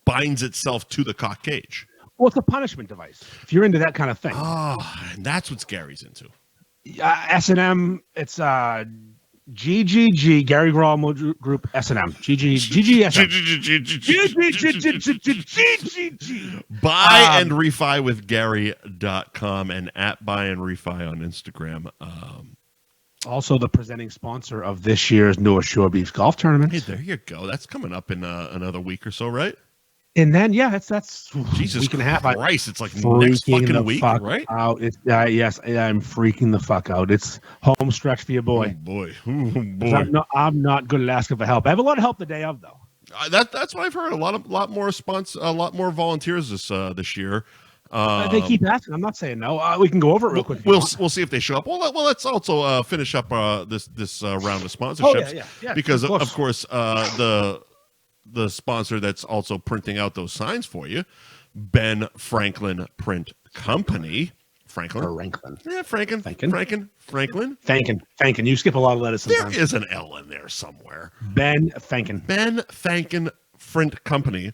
binds itself to the cock cage. Well, it's a punishment device. If you're into that kind of thing. Oh, and that's what Gary's into. S&M, it's GGG, Gary Grawl Group S&M. GGSM. Buyandrefi.com and at buyandrefi on Instagram. Also the presenting sponsor of this year's North Shore Beach Golf Tournament. Hey, there you go. That's coming up in another week or so, right? And then, that's Jesus week and a half. Christ, it's like next fucking week, right? Out. It's, yes, I'm freaking the fuck out. It's home stretch for your boy. Oh, boy. I'm not good at asking for help. I have a lot of help the day of, though. That's what I've heard. A lot more volunteers this year. They keep asking. I'm not saying no. We can go over it real quick. We'll see if they show up. Well, let's also finish up this round of sponsorships. Yeah, because of course the sponsor that's also printing out those signs for you, Ben Franklin Print Company. Franklin. Yeah, Franklin. You skip a lot of letters sometimes. There is an L in there somewhere. Ben Franklin Print Company.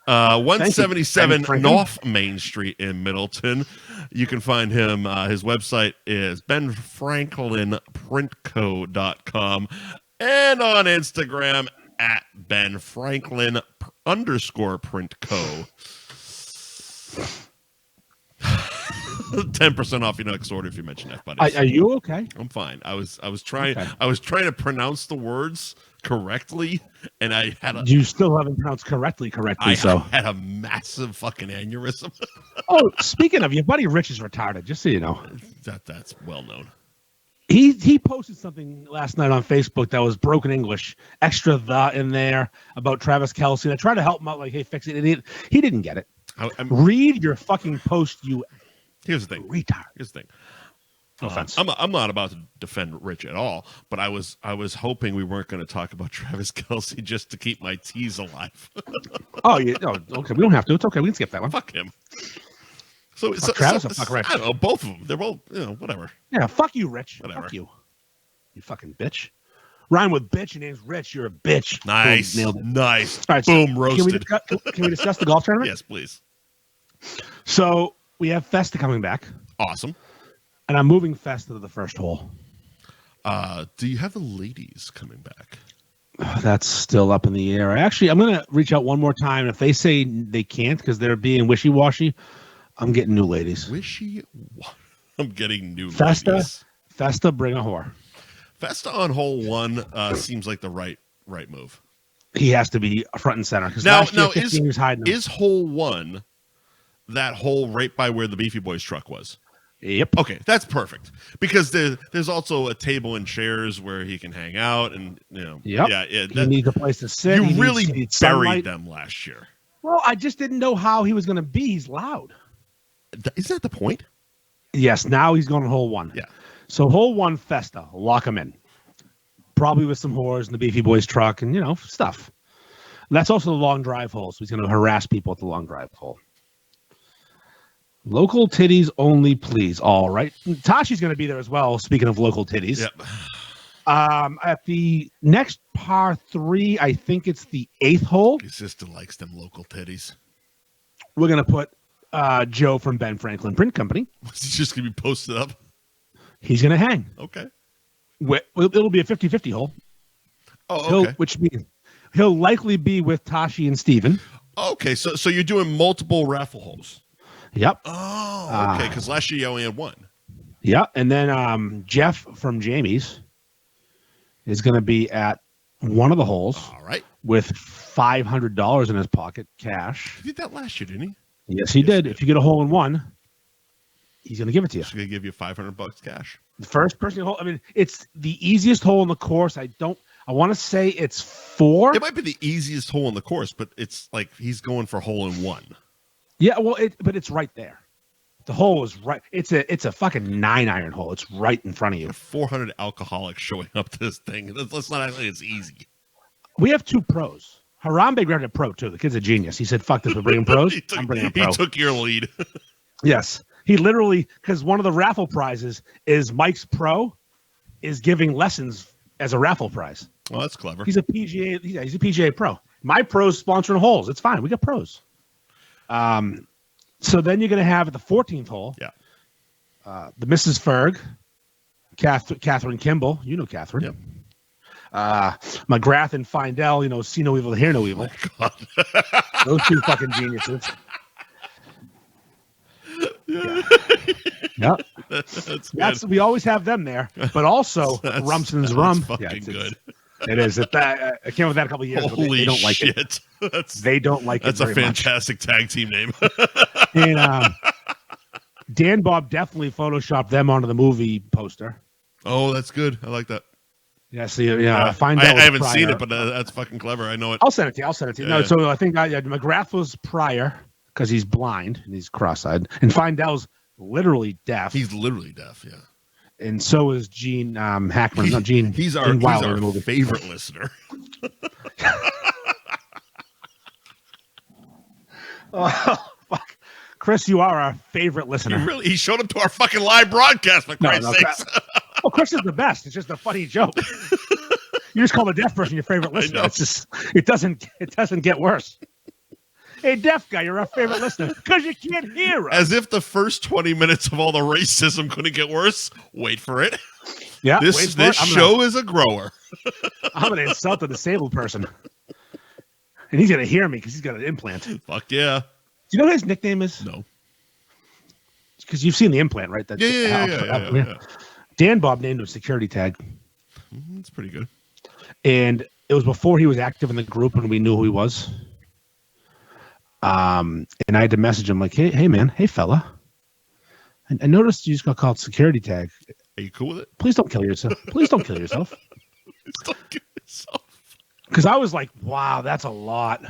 177 North Main Street in Middleton. You can find him. His website is benfranklinprintco.com and on Instagram at benfranklin_printco. 10% off your next order if you mention F Buddies. Are you okay? I'm fine. I was trying to pronounce the words correctly, and I had you still haven't pronounced correctly. I had a massive fucking aneurysm. Oh, speaking of, your buddy Rich is retarded. Just so you know, that's well known. He posted something last night on Facebook that was broken English, extra the in there about Travis Kelce. And I tried to help him out, like, hey, fix it. And he didn't get it. Read your fucking post, you. Here's the thing. Retard. Here's the thing. No offense. I'm not about to defend Rich at all, but I was hoping we weren't going to talk about Travis Kelce just to keep my tease alive. Oh, yeah. No, okay. We don't have to. It's okay. We can skip that one. Fuck him. So Travis or fuck Rich? I don't know. Both of them. They're both, whatever. Yeah, fuck you, Rich. Whatever. Fuck you. You fucking bitch. Rhyme with bitch. Your name's Rich. You're a bitch. Nice. Boom, nailed it. Nice. All right, boom, roasted. Can we discuss the golf tournament? Yes, please. So we have Festa coming back. Awesome. And I'm moving Festa to the first hole. Do you have the ladies coming back? That's still up in the air. Actually, I'm going to reach out one more time. If they say they can't because they're being wishy-washy, I'm getting new ladies. I'm getting new ladies. Festa, bring a whore. Festa on hole one seems like the right move. He has to be front and center. Now, is hole one that hole right by where the Beefy Boys truck was? Yep. Okay, that's perfect because there's also a table and chairs where he can hang out, and Yep. Yeah. He needs a place to sit. You really buried them last year. Well, I just didn't know how he was going to be. He's loud. Isn't that the point? Yes. Now he's going to hole one. Yeah. So hole one, Festa, lock him in. Probably with some whores in the Beefy Boys truck and stuff. And that's also the long drive hole. So he's going to harass people at the long drive hole. Local titties only, please. All right. Tashi's going to be there as well. Speaking of local titties. Yep. At the next par 3, I think it's the 8th hole. His sister likes them local titties. We're going to put Joe from Ben Franklin Print Company. Is he just going to be posted up? He's going to hang. Okay. It'll be a 50-50 hole. Oh, okay. Which means he'll likely be with Tashi and Steven. Okay, so you're doing multiple raffle holes. Yep. Oh, okay, because last year you only had one. Yeah, and then Jeff from Jamie's is going to be at one of the holes. All right. With $500 in his pocket, cash. He did that last year, didn't he? Yes, he did. If you get a hole in one, he's going to give it to you. He's going to give you $500 cash. The first person hole. I mean, it's the easiest hole in the course. I want to say it's 4. It might be the easiest hole in the course, but it's like he's going for hole in one. Yeah, well, but it's right there. The hole is right. It's a fucking 9-iron hole. It's right in front of you. 400 alcoholics showing up to this thing. Let's not act like it's easy. We have 2 pros. Harambe grabbed a pro too. The kid's a genius. He said, "Fuck this, we're bringing pros." I'm bringing a pro. He took your lead. Yes, he literally, because one of the raffle prizes is Mike's pro is giving lessons as a raffle prize. Well, that's clever. He's a PGA. He's a PGA pro. My pro's sponsoring holes. It's fine. We got pros. So then you're going to have at the 14th hole. Yeah. The Mrs. Ferg, Catherine Kimball. You know Catherine. Yep. McGrath and Findell. See no evil, hear no evil. Oh, Those two fucking geniuses. Yeah. Yep. That's we always have them there, but also Rumson's Rum. Fucking good. It is. I came up with that a couple of years ago. Holy they don't like shit. it. They don't like it. That's a fantastic tag team name. And Dan Bob definitely photoshopped them onto the movie poster. Oh, that's good. I like that. Yeah, see, I haven't seen it, but that's fucking clever. I know it. I'll send it to you. Yeah. No, so I think McGrath was prior because he's blind and he's cross-eyed, and Findell's literally deaf. He's literally deaf, yeah. And so is Gene Hackman. Not Gene. He's our favorite listener. Oh, fuck. Chris, you are our favorite listener. He showed up to our fucking live broadcast, for Christ's sakes. Well, Chris is the best. It's just a funny joke. You just call the deaf person your favorite listener. It's just it doesn't get worse. Hey, deaf guy, you're our favorite listener because you can't hear us. As if the first 20 minutes of all the racism couldn't get worse. Wait for it. Yeah, this show is a grower. I'm going to insult a disabled person. And he's going to hear me because he's got an implant. Fuck yeah. Do you know what his nickname is? No. Because you've seen the implant, right? Yeah. Dan Bob named him Security Tag. That's pretty good. And it was before he was active in the group and we knew who he was. And I had to message him like, hey man, hey fella. I noticed you just got called Security Tag. Are you cool with it? Please don't kill yourself. Please don't kill yourself. Because I was like, wow, that's a lot.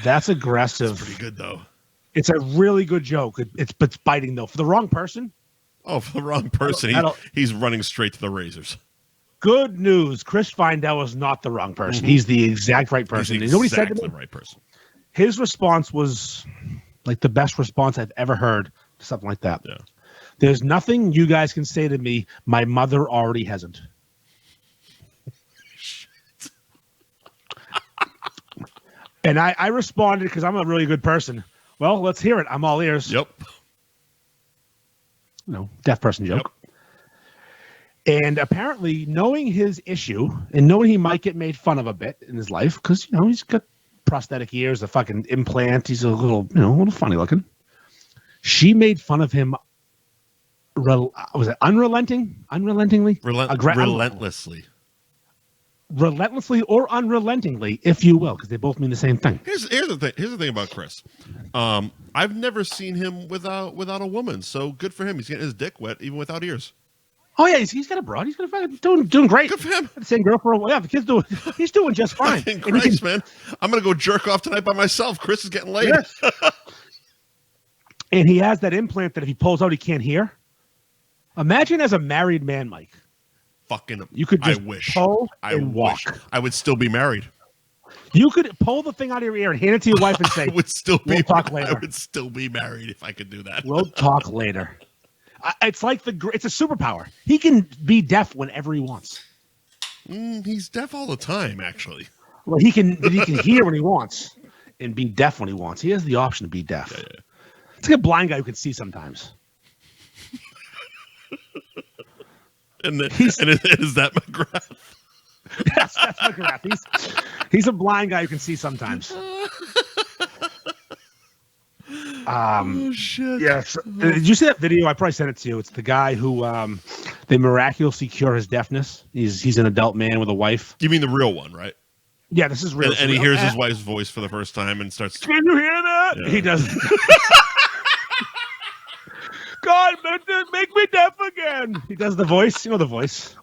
That's aggressive. That's pretty good though. It's a really good joke. It's biting though. For the wrong person. Oh, for the wrong person. He's running straight to the razors. Good news. Chris Findell is not the wrong person. Mm-hmm. He's the exact right person. He's exactly the right person. His response was like the best response I've ever heard to something like that. Yeah. There's nothing you guys can say to me my mother already hasn't. And I responded because I'm a really good person. Well, let's hear it. I'm all ears. Yep. Deaf person joke. Yep. And apparently knowing his issue and knowing he might get made fun of a bit in his life because, he's got prosthetic ears, a fucking implant. He's a little funny looking. She made fun of him. Was it unrelentingly? Relentlessly or unrelentingly, if you will, because they both mean the same thing. Here's the thing about Chris. I've never seen him without a woman. So good for him. He's getting his dick wet even without ears. Oh yeah, he's got a broad. He's gonna fucking doing great. Good for him. The same girl for a while. Yeah, the kid's he's doing just fine. Christ, man. I'm gonna go jerk off tonight by myself. Chris is getting laid. Yes. And he has that implant that if he pulls out, he can't hear. Imagine as a married man, Mike. Fucking, you could just pull and walk. I would still be married. You could pull the thing out of your ear and hand it to your wife and say, we'll talk later. I would still be married if I could do that. We'll talk later. It's like it's a superpower. He can be deaf whenever he wants. He's deaf all the time, actually. Well, he can hear when he wants and be deaf when he wants. He has the option to be deaf. Yeah. It's like a blind guy who can see sometimes. And is that McGrath? Yes, that's McGrath. He's a blind guy who can see sometimes. Oh shit! Yes. Did you see that video? I probably sent it to you. It's the guy who they miraculously cure his deafness. He's an adult man with a wife. You mean the real one, right? Yeah, this is real. And he hears his wife's voice for the first time and starts. Can you hear that? Yeah. He does. God, make me deaf again. He does the voice. You know the voice.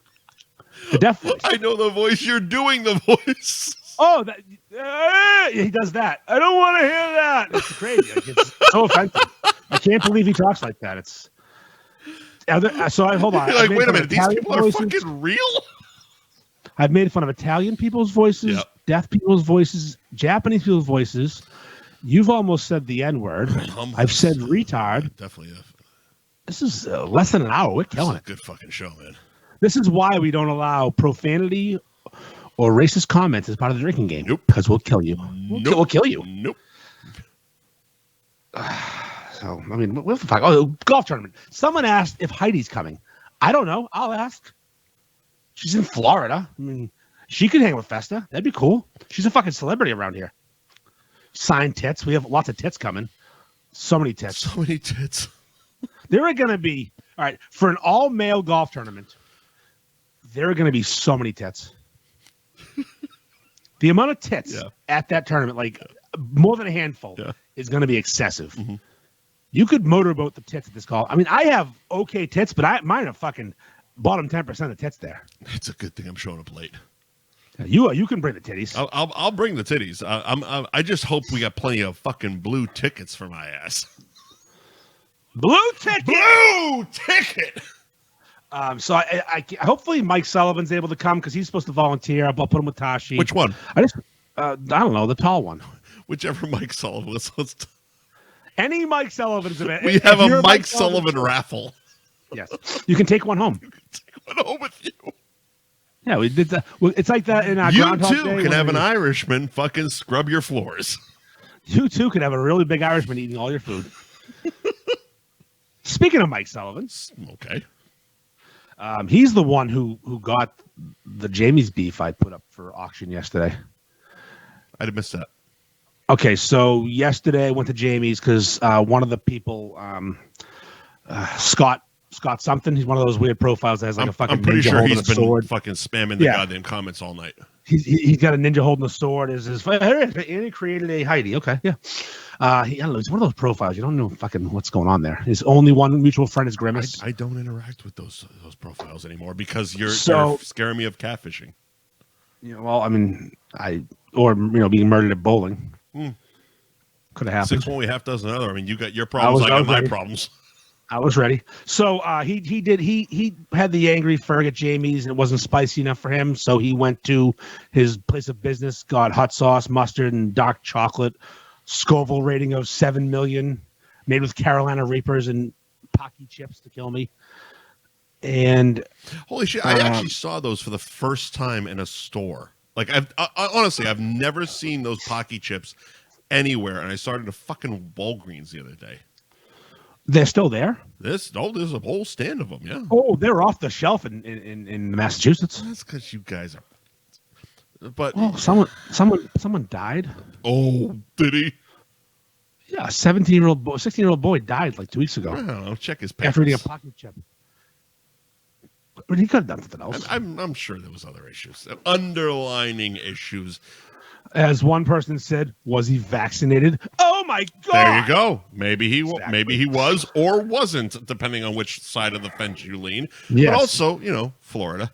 The deaf voice. I know the voice. You're doing the voice. Oh, he does that. I don't want to hear that. It's crazy. It's so offensive. I can't believe he talks like that. It's so. Hold on. You're like, wait a minute. These people are fucking real. I've made fun of Italian people's voices, deaf people's voices, Japanese people's voices. You've almost said the N-word. I've said retard. Definitely. This is less than an hour. We're killing it. Good fucking show, man. This is why we don't allow profanity or racist comments as part of the drinking game. Nope. Because we'll kill you. We'll kill you. Nope. So, I mean, what the fuck? Oh, golf tournament. Someone asked if Heidi's coming. I don't know. I'll ask. She's in Florida. I mean, she could hang with Festa. That'd be cool. She's a fucking celebrity around here. Signed tits. We have lots of tits coming. So many tits. So many tits. There are going to be, all right, for an all-male golf tournament, there are going to be so many tits. The amount of tits at that tournament, like more than a handful, is going to be excessive. Mm-hmm. You could motorboat the tits at this call. I mean, I have okay tits, but mine are fucking bottom 10% of tits there. It's a good thing I'm showing up late. You can bring the titties. I'll bring the titties. I just hope we got plenty of fucking blue tickets for my ass. Blue ticket. Blue ticket. So I hopefully Mike Sullivan's able to come because he's supposed to volunteer. I'll put him with Tashi. Which one? I don't know, the tall one. Whichever Mike Sullivan. Any Mike Sullivan's event. We have a Mike Sullivan raffle. Yes, you can take one home. You can take one home with you. Yeah, we did that. Well, it's like that in our You Groundhog too Day can have an Irishman fucking scrub your floors. You too can have a really big Irishman eating all your food. Speaking of Mike Sullivan, okay, he's the one who got the Jamie's beef I put up for auction yesterday. I did miss that. Okay, so yesterday I went to Jamie's because one of the people, Scott something. He's one of those weird profiles that has like a fucking. I'm pretty ninja sure holding he's a been sword. fucking spamming the goddamn comments all night. He's got a ninja holding a sword. And he created a Heidi. Okay, yeah. I don't know. It's one of those profiles. You don't know fucking what's going on there. His only one mutual friend is Grimace. I don't interact with those profiles anymore because you're scaring me of catfishing. Yeah, well, I mean, being murdered at bowling. Could have happened. 6 1, we half dozen other. I mean, you got your problems. I got my problems. I was ready. So he had the angry Ferg at Jamie's and it wasn't spicy enough for him. So he went to his place of business, got hot sauce, mustard, and dark chocolate. Scoville rating of 7 million, made with Carolina Reapers and Pocky chips to kill me. And holy shit, I actually saw those for the first time in a store. Like honestly, I've never seen those Pocky chips anywhere, and I started a fucking Walgreens the other day. They're still there? There's a whole stand of them, yeah. Oh, they're off the shelf in Massachusetts. That's because you guys are. But someone died. Oh, did he? Yeah, a 16-year-old boy died like 2 weeks ago. I don't know. Check his papers. After eating a pocket chip. But he could have done something else. I'm sure there was other issues, underlining issues. As one person said, was he vaccinated? Oh my God! There you go. Maybe he was or wasn't, depending on which side of the fence you lean. Yes. But also, Florida.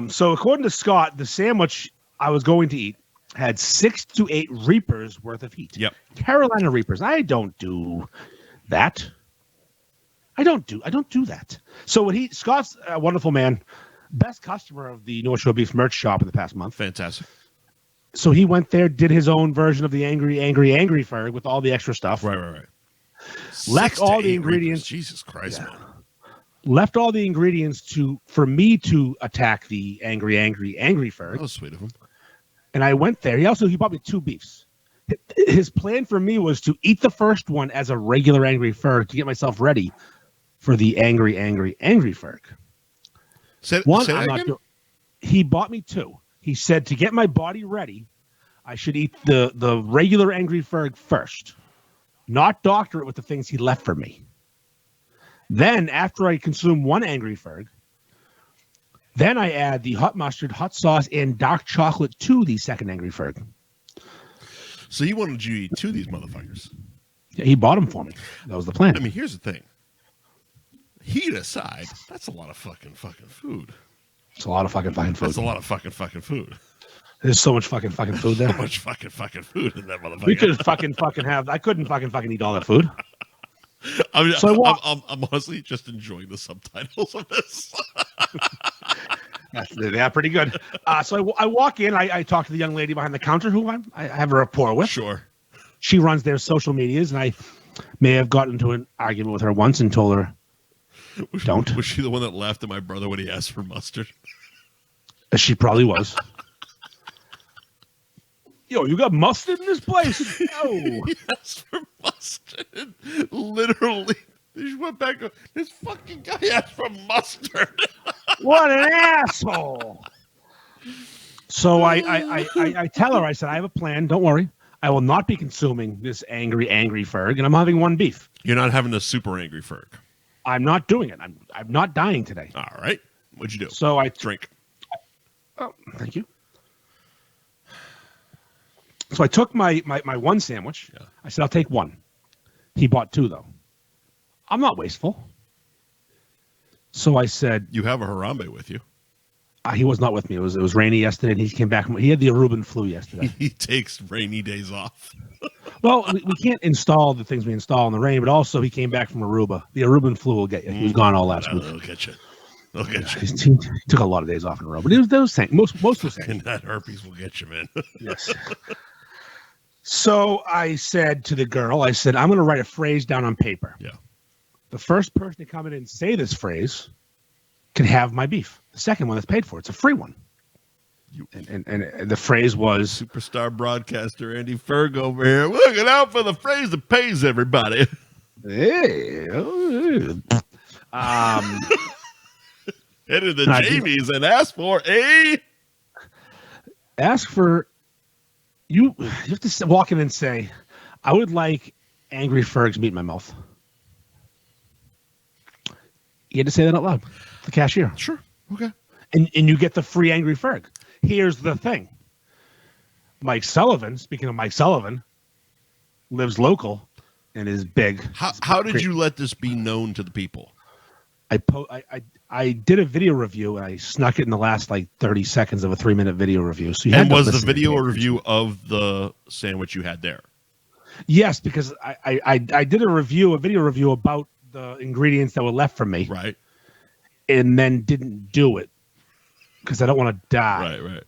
So according to Scott, the sandwich I was going to eat had 6 to 8 Reapers worth of heat. Yep. Carolina Reapers. I don't do that. I don't do that. So Scott's a wonderful man, best customer of the North Shore Beef merch shop in the past month. Fantastic. So he went there, did his own version of the angry Ferg with all the extra stuff. Right. Left all the ingredients. Reapers. Jesus Christ, man. Left all the ingredients for me to attack the angry Ferg. That was sweet of him. And I went there. He bought me 2 beefs. His plan for me was to eat the first one as a regular angry Ferg to get myself ready for the angry Ferg. Say that again? He bought me 2. He said to get my body ready, I should eat the regular angry Ferg first, not doctor it with the things he left for me. Then, after I consume one angry Ferg, then I add the hot mustard, hot sauce, and dark chocolate to the second angry Ferg. So he wanted you to eat 2 of these motherfuckers. Yeah, he bought them for me. That was the plan. I mean, here's the thing. Heat aside, that's a lot of fucking food. It's a lot of fucking food. That's a lot of fucking food. There's so much fucking food there. So much fucking food in that motherfucker. We could fucking have. I couldn't fucking eat all that food. I'm honestly just enjoying the subtitles of this. They're pretty good. So I walk in. I talk to the young lady behind the counter who I have a rapport with. Sure. She runs their social medias, and I may have gotten into an argument with her once and told her, don't. Was she the one that laughed at my brother when he asked for mustard? She probably was. Yo, you got mustard in this place? No. Yes, for mustard. Literally. She went back. This fucking guy asked for mustard. What an asshole. So I tell her, I said, I have a plan. Don't worry. I will not be consuming this angry Ferg, and I'm having one beef. You're not having a super angry Ferg. I'm not doing it. I'm not dying today. All right. What'd you do? So I drink. Oh, thank you. So I took my one sandwich. Yeah. I said, I'll take one. He bought two, though. I'm not wasteful. So I said... You have a Harambe with you. He was not with me. It was rainy yesterday, and he came back. He had the Aruban flu yesterday. He takes rainy days off. Well, we can't install the things we install in the rain, but also he came back from Aruba. The Aruban flu will get you. He was gone all last week. They'll get you. They'll get you. He took a lot of days off in a row, but it was same. Most was same. And that herpes will get you, man. Yes. So I said to the girl, I said, I'm going to write a phrase down on paper. Yeah. The first person to come in and say this phrase can have my beef. The second one that's paid for. It's a free one. And the phrase was... Superstar broadcaster Andy Ferg over here. Looking out for the phrase that pays everybody. Hey. Head to the Jamies and ask for a... Ask for... You have to walk in and say, I would like angry Ferg's meat in my mouth. You had to say that out loud. The cashier. Sure. Okay. And you get the free angry Ferg. Here's the thing. Mike Sullivan, speaking of Mike Sullivan, lives local and is big. How did you let this be known to the people? I did a video review and I snuck it in the last 30 seconds of a 3-minute video review. So and was the video review of the sandwich you had there? Yes, because I did a video review about the ingredients that were left from me. Right. And then didn't do it because I don't want to die. Right.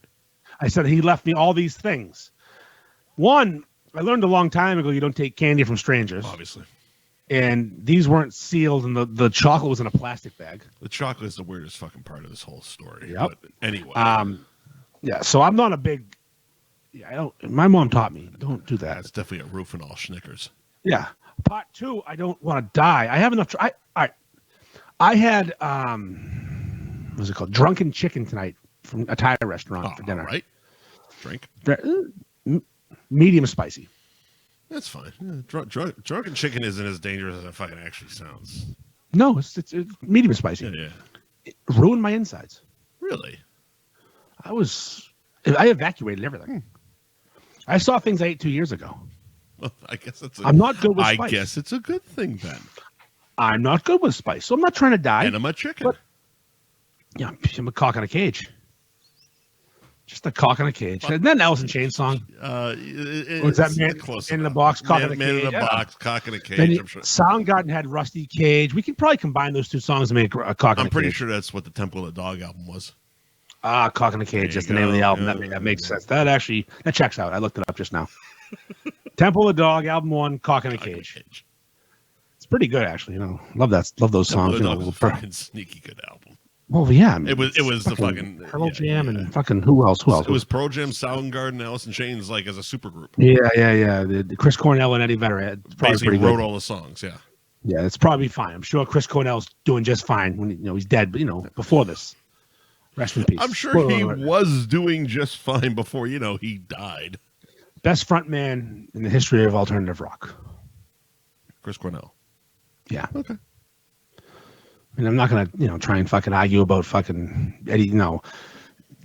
I said he left me all these things. One, I learned a long time ago you don't take candy from strangers. Obviously. And these weren't sealed, and the chocolate was in a plastic bag. The chocolate is the weirdest fucking part of this whole story. Yep. But anyway. Yeah, so I'm not a big... Yeah, I don't... My mom taught me, don't do that. That's definitely a roof and all Snickers. Yeah. Part two, I don't want to die. I have enough... I had... what's it called? Drunken chicken tonight from a Thai restaurant for dinner. All right. Drink. Medium spicy. That's fine. Yeah, drunken chicken isn't as dangerous as it fucking actually sounds. No, it's medium spicy. Yeah. It ruined my insides. Really? I evacuated everything. I saw things I ate 2 years ago. Well, I guess that's. I'm not good with spice. I guess it's a good thing then. I'm not good with spice, so I'm not trying to die. Enema chicken. But, yeah, I'm a cock in a cage. Just a cock in a cage. Isn't that an Alice in Chains song? Was that Man in the Box, Cock in a Cage? Man in the Box, Cock in a Cage. I'm sure. Soundgarden had Rusty Cage. We could probably combine those two songs and make a Cock in a Cage. I'm pretty sure that's what the Temple of the Dog album was. Cock in a Cage. That's the name of the album. That makes sense. That checks out. I looked it up just now. Temple of the Dog, album 1, Cock in a Cage. It's pretty good, actually. Love that. Love those songs. Temple of the Dog was a fucking sneaky good album. Well, yeah, it was the fucking Pearl Jam and fucking who else? It was Pearl Jam, Soundgarden, Alice in Chains, as a supergroup. Yeah. The Chris Cornell and Eddie Vedder basically wrote all the songs. Yeah. Yeah, it's probably fine. I'm sure Chris Cornell's doing just fine when he's dead. But before this, rest in peace. I'm sure he was doing just fine before he died. Best frontman in the history of alternative rock. Chris Cornell. Yeah. Okay. And I'm not gonna, try and fucking argue about fucking Eddie,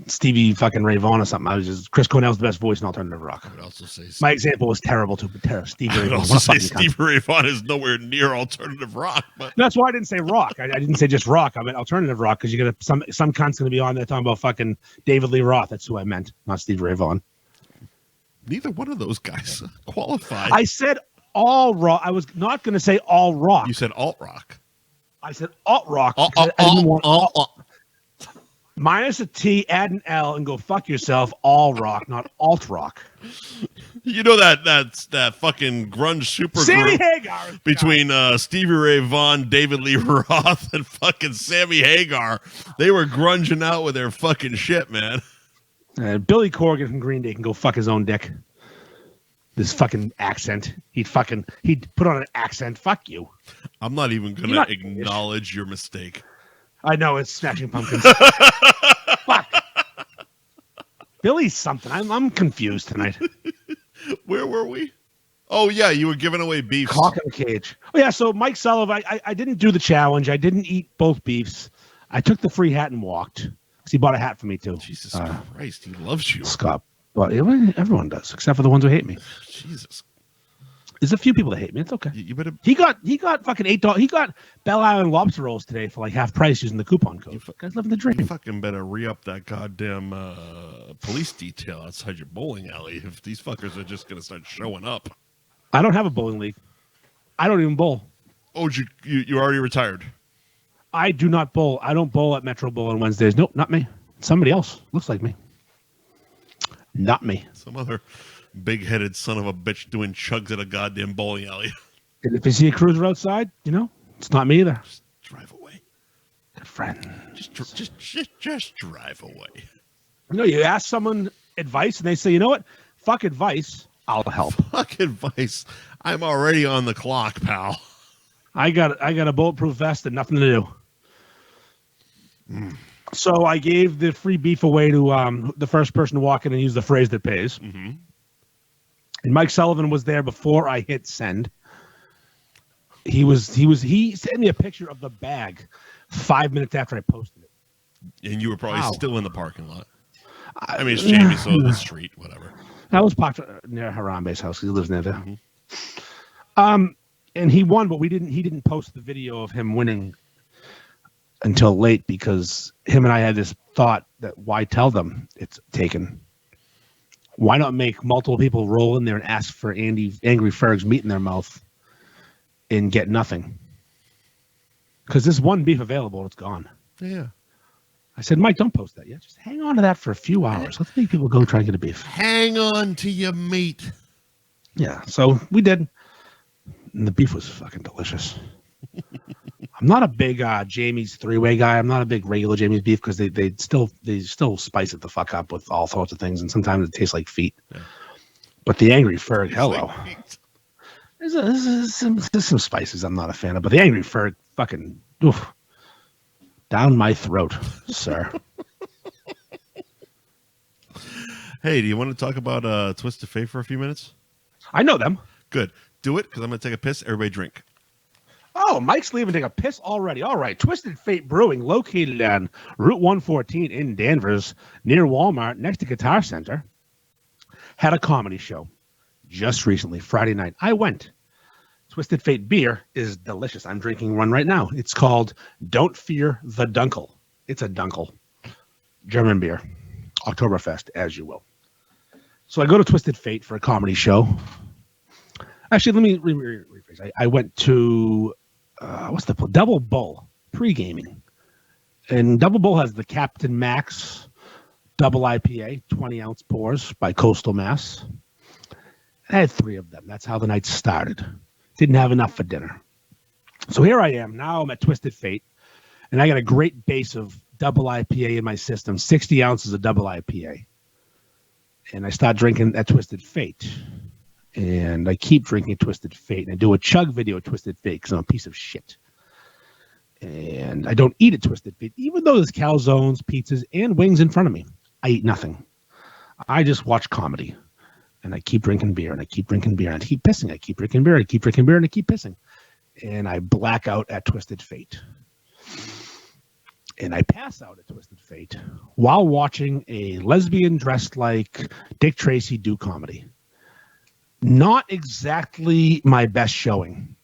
Stevie fucking Ray Vaughan or something. Chris Cornell's the best voice in alternative rock. I would also say my example was terrible too, but Stevie Ray Vaughan. I would also say Stevie Ray Vaughan is nowhere near alternative rock. But that's why I didn't say rock. I didn't say just rock. I meant alternative rock because you got some cunt's gonna be on there talking about fucking David Lee Roth. That's who I meant, not Stevie Ray Vaughan. Neither one of those guys qualified. I said all rock. I was not going to say all rock. You said alt rock. I said alt rock. Minus a T, add an L, and go fuck yourself. All rock, not alt rock. You know that fucking grunge super Sammy group Hagar. between Stevie Ray Vaughan, David Lee Roth, and fucking Sammy Hagar. They were grunging out with their fucking shit, man. Billy Corgan from Green Day can go fuck his own dick. This fucking accent. He'd put on an accent. Fuck you. I'm not even gonna acknowledge your mistake. I know it's Smashing Pumpkins. Fuck. Billy's something. I'm confused tonight. Where were we? Oh yeah, you were giving away beef. Cock in the cage. Oh yeah, so Mike Sullivan, I didn't do the challenge. I didn't eat both beefs. I took the free hat and walked. Because he bought a hat for me too. Jesus Christ, he loves you. Scott. Well, everyone does, except for the ones who hate me. Jesus. There's a few people that hate me. It's okay. You better. He got fucking $8. He got Belle Island lobster rolls today for like half price using the coupon code. You guys living the dream. You fucking better re-up that goddamn police detail outside your bowling alley if these fuckers are just gonna start showing up. I don't have a bowling league. I don't even bowl. Oh, you already retired? I do not bowl. I don't bowl at Metro Bowl on Wednesdays. Nope, not me. Somebody else. Looks like me. Not me. Some other big-headed son of a bitch doing chugs at a goddamn bowling alley. And if you see a cruiser outside, it's not me either. Just drive away. Good friend. Just drive away. You ask someone advice and they say, you know what? Fuck advice. I'll help. Fuck advice. I'm already on the clock, pal. I got a bulletproof vest and nothing to do. So I gave the free beef away to the first person to walk in and use the phrase that pays. Mm-hmm. And Mike Sullivan was there before I hit send. He sent me a picture of the bag 5 minutes after I posted it. And you were probably still in the parking lot. I mean, it's Jamie, so the street, whatever. I was parked near Harambe's house. He lives near there. Mm-hmm. And he won, but he didn't post the video of him winning until late because him and I had this thought that why tell them it's taken? Why not make multiple people roll in there and ask for Angry Ferg's meat in their mouth and get nothing? Because there's one beef available, it's gone. Yeah. I said, Mike, don't post that yet. Just hang on to that for a few hours. Let's make people go try and get a beef. Hang on to your meat. Yeah, so we did. And the beef was fucking delicious. I'm not a big Jamie's three-way guy. I'm not a big regular Jamie's beef because they still spice it the fuck up with all sorts of things, and sometimes it tastes like feet. Yeah. But the Angry Ferg, hello. Like there's some spices I'm not a fan of, but the Angry Ferg fucking down my throat, sir. Hey, do you want to talk about Twisted Fate for a few minutes? I know them. Good. Do it, because I'm going to take a piss. Everybody drink. Oh, Mike's leaving to take a piss already. All right. Twisted Fate Brewing, located on Route 114 in Danvers, near Walmart, next to Guitar Center, had a comedy show just recently, Friday night. I went. Twisted Fate beer is delicious. I'm drinking one right now. It's called Don't Fear the Dunkel. It's a Dunkel. German beer. Oktoberfest, as you will. So I go to Twisted Fate for a comedy show. Actually, let me rephrase. I went to Double Bull pre-gaming, and Double Bull has the Captain Max Double IPA, 20-ounce pours by Coastal Mass. I had 3 of them. That's how the night started. Didn't have enough for dinner, so here I am. Now I'm at Twisted Fate, and I got a great base of Double IPA in my system. 60 ounces of Double IPA, and I start drinking at Twisted Fate. And I keep drinking Twisted Fate. And I do a chug video of Twisted Fate because I'm a piece of shit. And I don't eat at Twisted Fate. Even though there's calzones, pizzas, and wings in front of me, I eat nothing. I just watch comedy. And I keep drinking beer. And I keep drinking beer. And I keep pissing. I keep drinking beer. I keep drinking beer. And I keep pissing. And I black out at Twisted Fate. And I pass out at Twisted Fate while watching a lesbian dressed like Dick Tracy do comedy. Not exactly my best showing.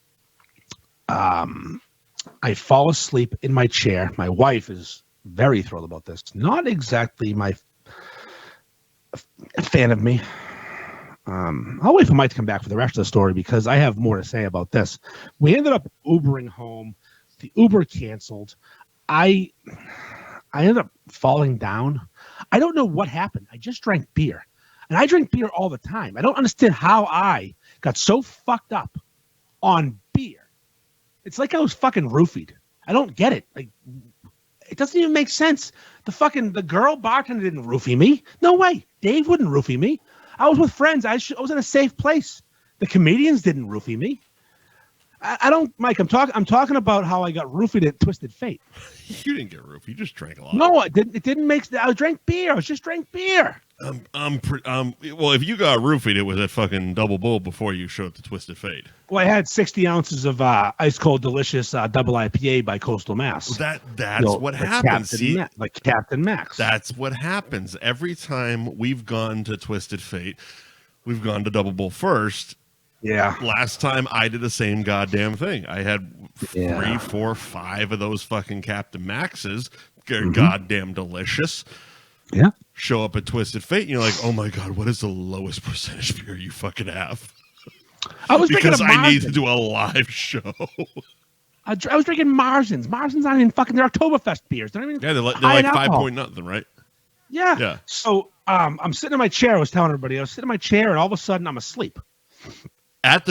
I fall asleep in my chair. My wife is very thrilled about this. Not exactly my fan of me. I'll wait for Mike to come back for the rest of the story because I have more to say about this. We ended up Ubering home. The Uber canceled. I ended up falling down. I don't know what happened. I just drank beer. And I drink beer all the time. I don't understand how I got so fucked up on beer. It's like I was fucking roofied. I don't get it. Like, it doesn't even make sense. The girl bartender didn't roofie me. No way. Dave wouldn't roofie me. I was with friends. I was in a safe place. The comedians didn't roofie me. I don't, Mike. I'm talking about how I got roofied at Twisted Fate. You didn't get roofied. You just drank a lot. No, I didn't. It didn't make. I drank beer. I just drank beer. Well, if you got roofied, it was at fucking Double Bull before you showed up to Twisted Fate. Well, I had 60 ounces of ice cold delicious double IPA by Coastal Mass. That's what happens. Like Captain Max. That's what happens every time we've gone to Twisted Fate. We've gone to Double Bull first. Yeah. Last time I did the same goddamn thing. I had 3, 4, 5 of those fucking Captain Maxes. They're goddamn delicious. Yeah. Show up at Twisted Fate and you're like, oh my God, what is the lowest percentage beer you fucking have? I was because I need to do a live show. I was drinking Marzens. Marzens aren't even fucking, they're Oktoberfest beers. They're not even they're like 5 point nothing, right? Yeah. So I'm sitting in my chair. I was telling everybody, I was sitting in my chair and all of a sudden I'm asleep. At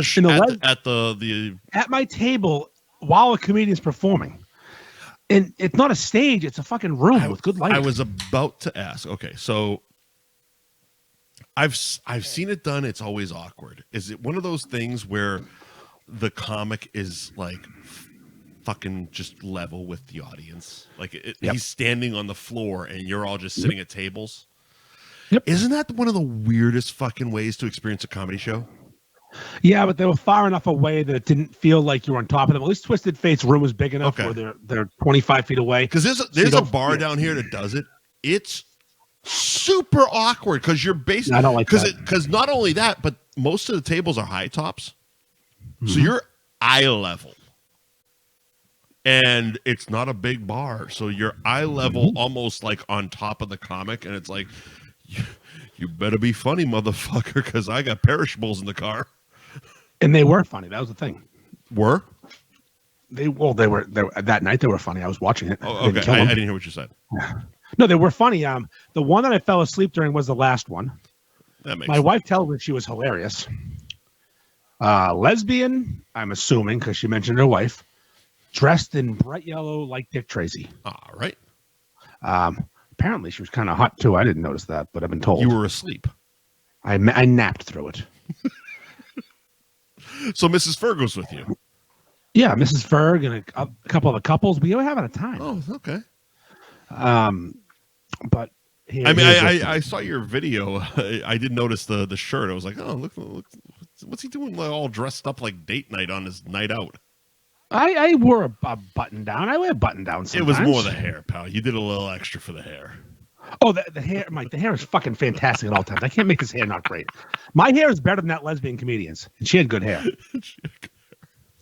my table while a comedian's performing. And it's not a stage, it's a fucking room with good lighting. I was about to ask. Okay, so I've seen it done. It's always awkward. Is it one of those things where the comic is like fucking just level with the audience? Like he's standing on the floor and you're all just sitting at tables? Yep. Isn't that one of the weirdest fucking ways to experience a comedy show? Yeah, but they were far enough away that it didn't feel like you were on top of them. At least Twisted Fate's room was big enough where they're 25 feet away. Because there's a bar down here that does it. It's super awkward because you're basically I don't like that. Because not only that, but most of the tables are high tops, so you're eye level, and it's not a big bar, so you're eye level almost like on top of the comic, and it's like you better be funny, motherfucker, because I got perishables in the car. And they were funny. That was the thing. Were? They were that night. They were funny. I was watching it. Oh, okay. I didn't hear what you said. No, they were funny. The one that I fell asleep during was the last one. That makes My sense. wife told me she was hilarious. Lesbian, I'm assuming, because she mentioned her wife, dressed in bright yellow like Dick Tracy. All right. Apparently, she was kind of hot too. I didn't notice that, but I've been told. You were asleep. I napped through it. So Mrs. Ferg was with you. Yeah, Mrs. Ferg and a couple of the couples. We were having a time. Oh, okay. But I saw your video. I did notice the shirt. I was like, oh, look, what's he doing all dressed up like date night on his night out? I wore a button down. I wear a button down sometimes. It was more the hair, pal. You did a little extra for the hair. Oh, the hair, Mike. The hair is fucking fantastic at all times. I can't make his hair not great. My hair is better than that lesbian comedian's, and she had good hair.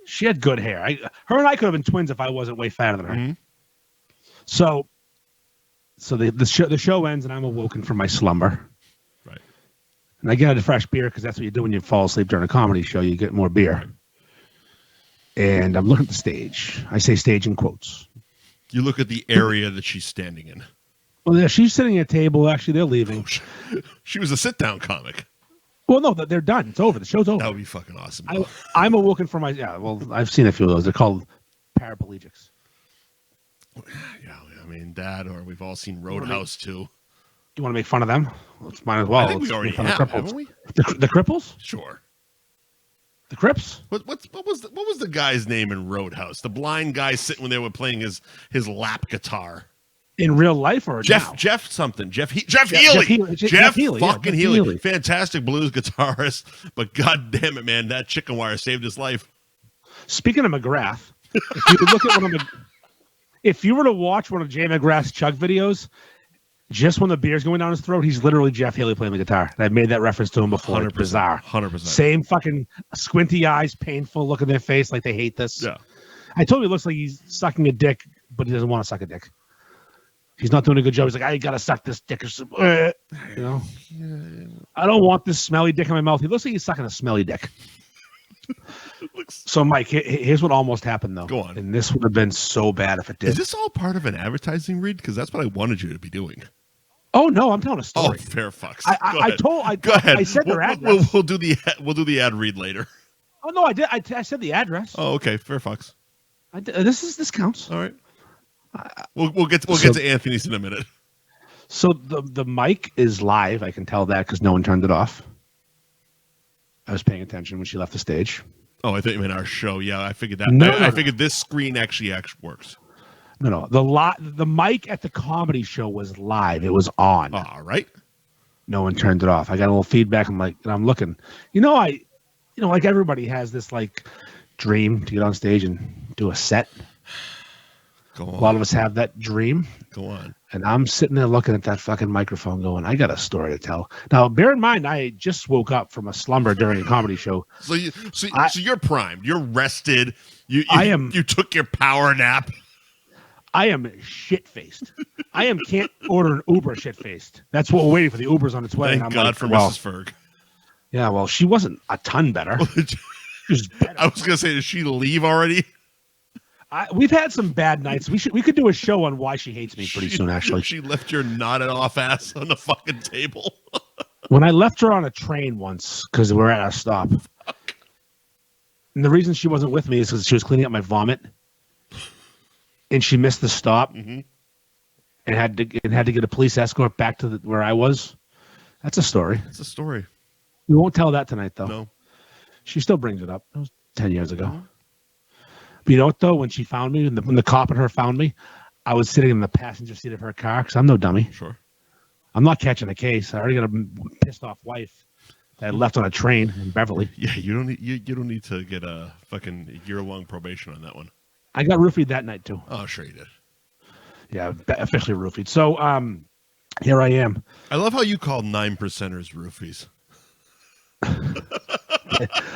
She had good hair. Her and I could have been twins if I wasn't way fatter than her. Mm-hmm. So the show ends, and I'm awoken from my slumber. Right. And I get a fresh beer because that's what you do when you fall asleep during a comedy show. You get more beer. And I'm looking at the stage. I say stage in quotes. You look at the area that she's standing in. Well, yeah, she's sitting at a table. Actually, they're leaving. She was a sit-down comic. Well, no, they're done. It's over. The show's over. That would be fucking awesome. I'm awoken from my... Yeah, well, I've seen a few of those. They're called paraplegics. Yeah, I mean, that, or we've all seen Roadhouse, too. You want to make fun of them? Let's might as well. I think we already have, haven't we? The Cripples? Sure. The Crips? What was the guy's name in Roadhouse? The blind guy sitting when they were playing his lap guitar. In real life or now? Jeff something. Jeff Healy. Jeff fucking Healy. Fantastic blues guitarist, but god damn it, man, that chicken wire saved his life. Speaking of McGrath, if you were to watch one of Jay McGrath's Chug videos, just when the beer's going down his throat, he's literally Jeff Healy playing the guitar. And I've made that reference to him before. 100%, Bizarre. 100%. Same fucking squinty eyes, painful look in their face like they hate this. Yeah. I told you it looks like he's sucking a dick, but he doesn't want to suck a dick. He's not doing a good job. He's like, I gotta suck this dick or something. You know? I don't want this smelly dick in my mouth. He looks like he's sucking a smelly dick. So, Mike, here's what almost happened, though. Go on. And this would have been so bad if it did. Is this all part of an advertising read? Because that's what I wanted you to be doing. Oh no, I'm telling a Oh, story. fair fucks. Go ahead. I said their address. We'll do the ad read later. Oh no, I did. I said the address. Oh, okay, fair fucks. This counts. All right. We'll get to Anthony's in a minute. So the mic is live. I can tell that because no one turned it off. I was paying attention when she left the stage. Oh, I thought you meant our show. Yeah, I figured that. No, I figured this screen actually works. No. The mic at the comedy show was live. It was on. All right. No one turned it off. I got a little feedback. I'm looking. Like everybody has this like dream to get on stage and do a set. Go on. A lot of us have that dream. Go on. And I'm sitting there looking at that fucking microphone going, I got a story to tell. Now, bear in mind, I just woke up from a slumber during a comedy show. So you're primed. You're rested. You took your power nap. I am shit-faced. I can't order an Uber shit-faced. That's what we're waiting for. The Uber's on its way. Thank God for Mrs. Ferg. Yeah, well, she wasn't a ton better. She was better. I was going to say, did she leave already? We've had some bad nights. We could do a show on why she hates me pretty soon, actually. She left your knotted off ass on the fucking table. When I left her on a train once, because we're at our stop. Fuck. And the reason she wasn't with me is because she was cleaning up my vomit. And she missed the stop. Mm-hmm. And had to get a police escort back to where I was. That's a story. It's a story. We won't tell that tonight, though. No. She still brings it up. It was 10 years ago. Mm-hmm. But you know what, though? When she found me, when the cop and her found me, I was sitting in the passenger seat of her car because I'm no dummy. Sure. I'm not catching a case. I already got a pissed off wife that I left on a train in Beverly. Yeah, you don't need to get a fucking year-long probation on that one. I got roofied that night, too. Oh, sure you did. Yeah, officially roofied. So, here I am. I love how you call 9%ers roofies.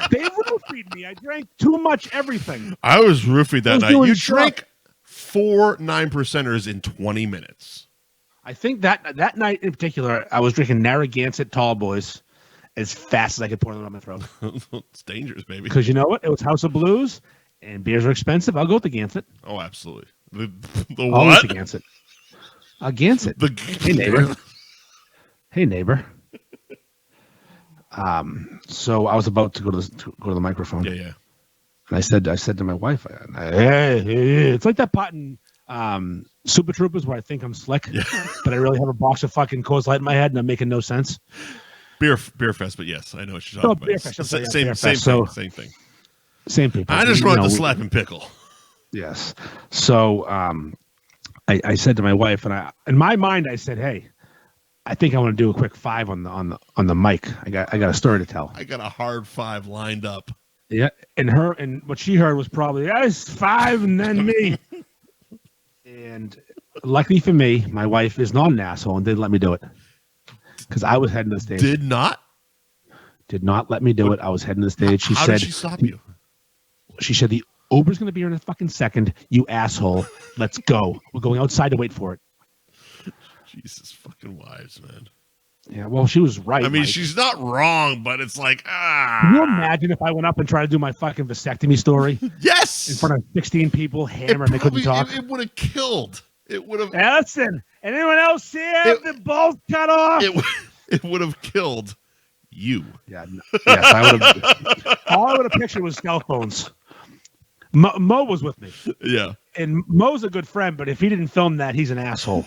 They roofied me. I drank too much everything. I was roofied that night. You drank 4 9%ers in 20 minutes. I think that night in particular, I was drinking Narragansett Tall Boys as fast as I could pour them down my throat. It's dangerous, baby. Because you know what? It was House of Blues, and beers are expensive. I'll go with the Gansett. Oh, absolutely. The Always what? the Gansett. A Gansett. Hey, neighbor. Hey, neighbor. So I was about to go to the microphone. Yeah. And I said to my wife, hey, it's like that pot in Super Troopers where I think I'm slick, but I really have a box of fucking Coors Light in my head and I'm making no sense. Beer fest, but yes, I know what you're talking about. Beer fest. Same thing. Same people. I just wanted to slap and pickle. Yes. So I said to my wife, and in my mind, I said, hey, I think I want to do a quick 5 on the mic. I got a story to tell. I got a hard 5 lined up. Yeah, and what she heard was probably 5 and then me. And luckily for me, my wife is not an asshole and didn't let me do it because I was heading to the stage. Did not let me do it. I was heading to the stage. She How said, did she stop you? She said the Uber's going to be here in a fucking second. You asshole. Let's go. We're going outside to wait for it. Jesus fucking wives, man. Yeah, well, she was right. I mean, Mike. She's not wrong, but it's like, Can you imagine if I went up and tried to do my fucking vasectomy story? Yes! In front of 16 people, hammer, and they couldn't talk? It would have killed. It would have... Hey, listen, anyone else here the balls cut off? It would have killed you. Yeah, yes, I would have... All I would have pictured was cell phones. Mo was with me. Yeah. And Mo's a good friend, but if he didn't film that, he's an asshole.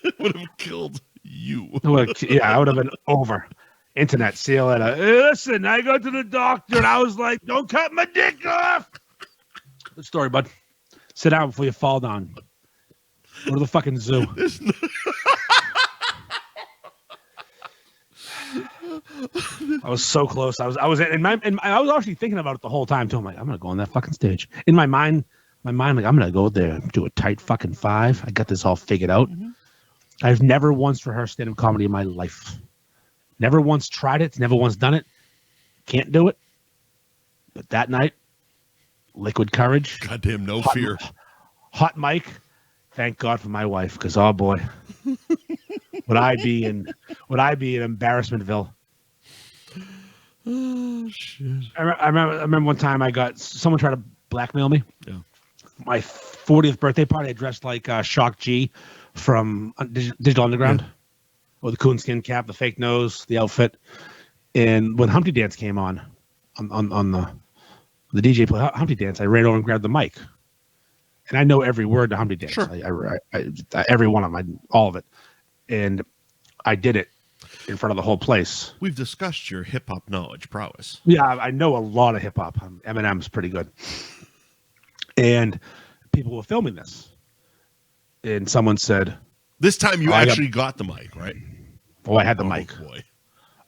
It would have killed you. I would have been over. Internet, see you later. Hey, listen, I go to the doctor, and I was like, don't cut my dick off. Good story, bud. Sit down before you fall down. Go to the fucking zoo. I was so close. I was actually thinking about it the whole time too. I'm like, I'm gonna go on that fucking stage. In my mind, like I'm gonna go there, do a tight fucking 5. I got this all figured out. Mm-hmm. I've never once rehearsed stand-up comedy in my life. Never once tried it. Never once done it. Can't do it. But that night, liquid courage. Goddamn, no fear. Hot mic. Thank God for my wife, because oh boy, would I be in Embarrassmentville. Oh shit! I remember one time someone tried to blackmail me. Yeah. My 40th birthday party, I dressed like Shock G from Digital Underground. with the coonskin cap, the fake nose, the outfit. And when Humpty Dance came on the DJ play Humpty Dance, I ran over and grabbed the mic. And I know every word to Humpty Dance. Sure. I every one of them, all of it. And I did it in front of the whole place. We've discussed your hip hop knowledge prowess. Yeah, I know a lot of hip hop. Eminem's pretty good. And people were filming this. And someone said, this time you actually got the mic, right? Oh, I had the mic. Boy.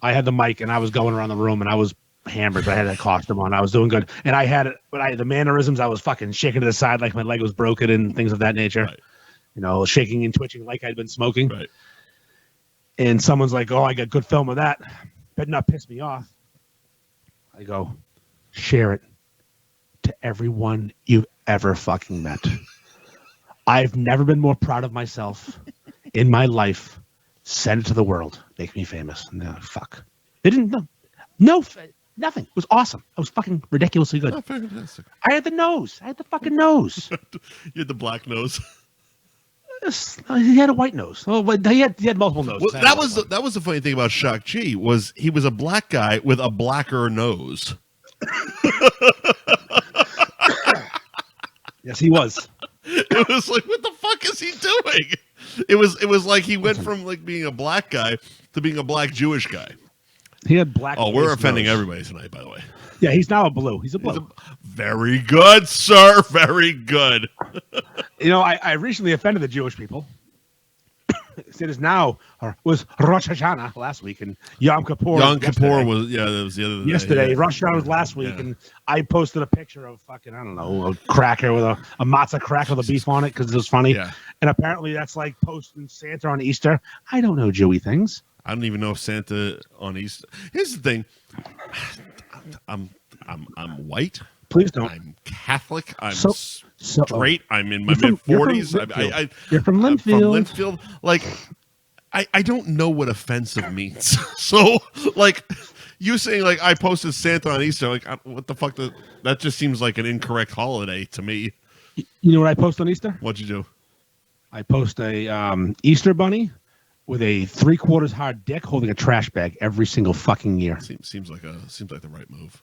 I had the mic, and I was going around the room, and I was hammered. I had a costume on. I was doing good. And I had it, but I had the mannerisms. I was fucking shaking to the side like my leg was broken and things of that nature. Right. You know, shaking and twitching like I'd been smoking. Right. And someone's like, oh, I got good film of that. Better not piss me off. I go, share it to everyone you've ever fucking met. I've never been more proud of myself in my life. Send it to the world. Make me famous. No, fuck. They didn't know. No, nothing. It was awesome. I was fucking ridiculously good. Oh, fantastic. I had the nose. I had the fucking nose. You had the black nose. He had a white nose. Oh, but he had multiple noses. Well, that was the funny thing about Shang-Chi was he was a black guy with a blacker nose. Yes, he was. It was like, what the fuck is he doing? It was like he went from like being a black guy to being a black Jewish guy. He had black. Oh, we're offending everybody tonight, by the way. Yeah, he's now a blue. He's a blue. Very good, sir. Very good. You know, I recently offended the Jewish people. It is now, or was Rosh Hashanah last week, and Yom Kippur. Yom Kippur was, that was the other day. Yesterday, Yeah. Rosh Hashanah was last week, and I posted a picture of fucking, I don't know, a cracker with a matzah cracker with a beef on it because it was funny. Yeah. And apparently that's like posting Santa on Easter. I don't know Jewy things. I don't even know if Santa on Easter. Here's the thing. I'm white. Please don't. I'm Catholic. I'm So- straight. I'm in my mid 40s. You're from I'm Linfield. from Linfield. Like, I don't know what offensive means. So, like, you saying, like, I posted Santa on Easter, like, what the fuck? That just seems like an incorrect holiday to me. You know what I post on Easter? What'd you do? I post a Easter bunny with a 3/4 hard dick holding a trash bag every single fucking year. Seems like the right move.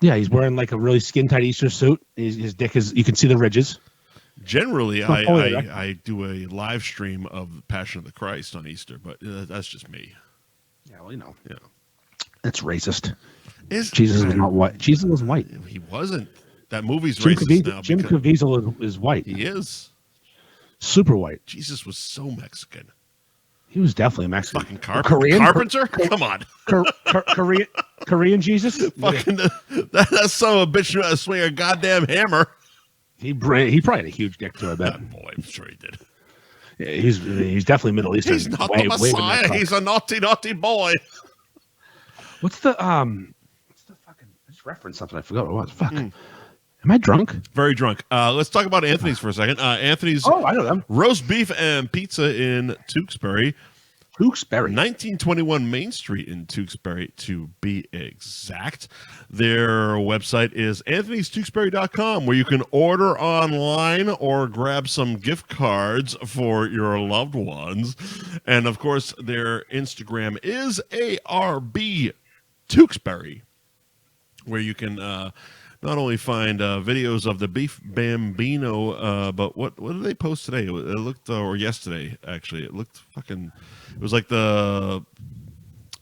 Yeah, he's wearing like a really skin tight Easter suit. His dick is, you can see the ridges. Generally, I do a live stream of Passion of the Christ on Easter, but that's just me. Yeah, well, you know. Yeah. That's racist. Jesus was not white. Jesus was white. He wasn't. That movie's Jim racist now. Jim Caviezel is white. He is. Super white. Jesus was so Mexican. He was definitely Mexican. Fucking carpenter? Come on. Korean Jesus? Fucking that son of a bitch knew how to swing a goddamn hammer. He probably had a huge dick too, I bet. Boy, I'm sure he did. Yeah, he's definitely Middle Eastern. He's not the Messiah. He's a naughty, naughty boy. What's the fucking? I just referenced something. I forgot what it was. Fuck. Am I drunk? Very drunk. Let's talk about Anthony's for a second. Anthony's. Oh, I know them. Roast beef and pizza in Tewksbury. 1921 Main Street in Tewksbury, to be exact. Their website is anthonystewksbury.com, where you can order online or grab some gift cards for your loved ones. And, of course, their Instagram is ARB Tewksbury, where you can not only find videos of the beef bambino, but what did they post today? It looked, or yesterday, actually. It looked fucking... It was like the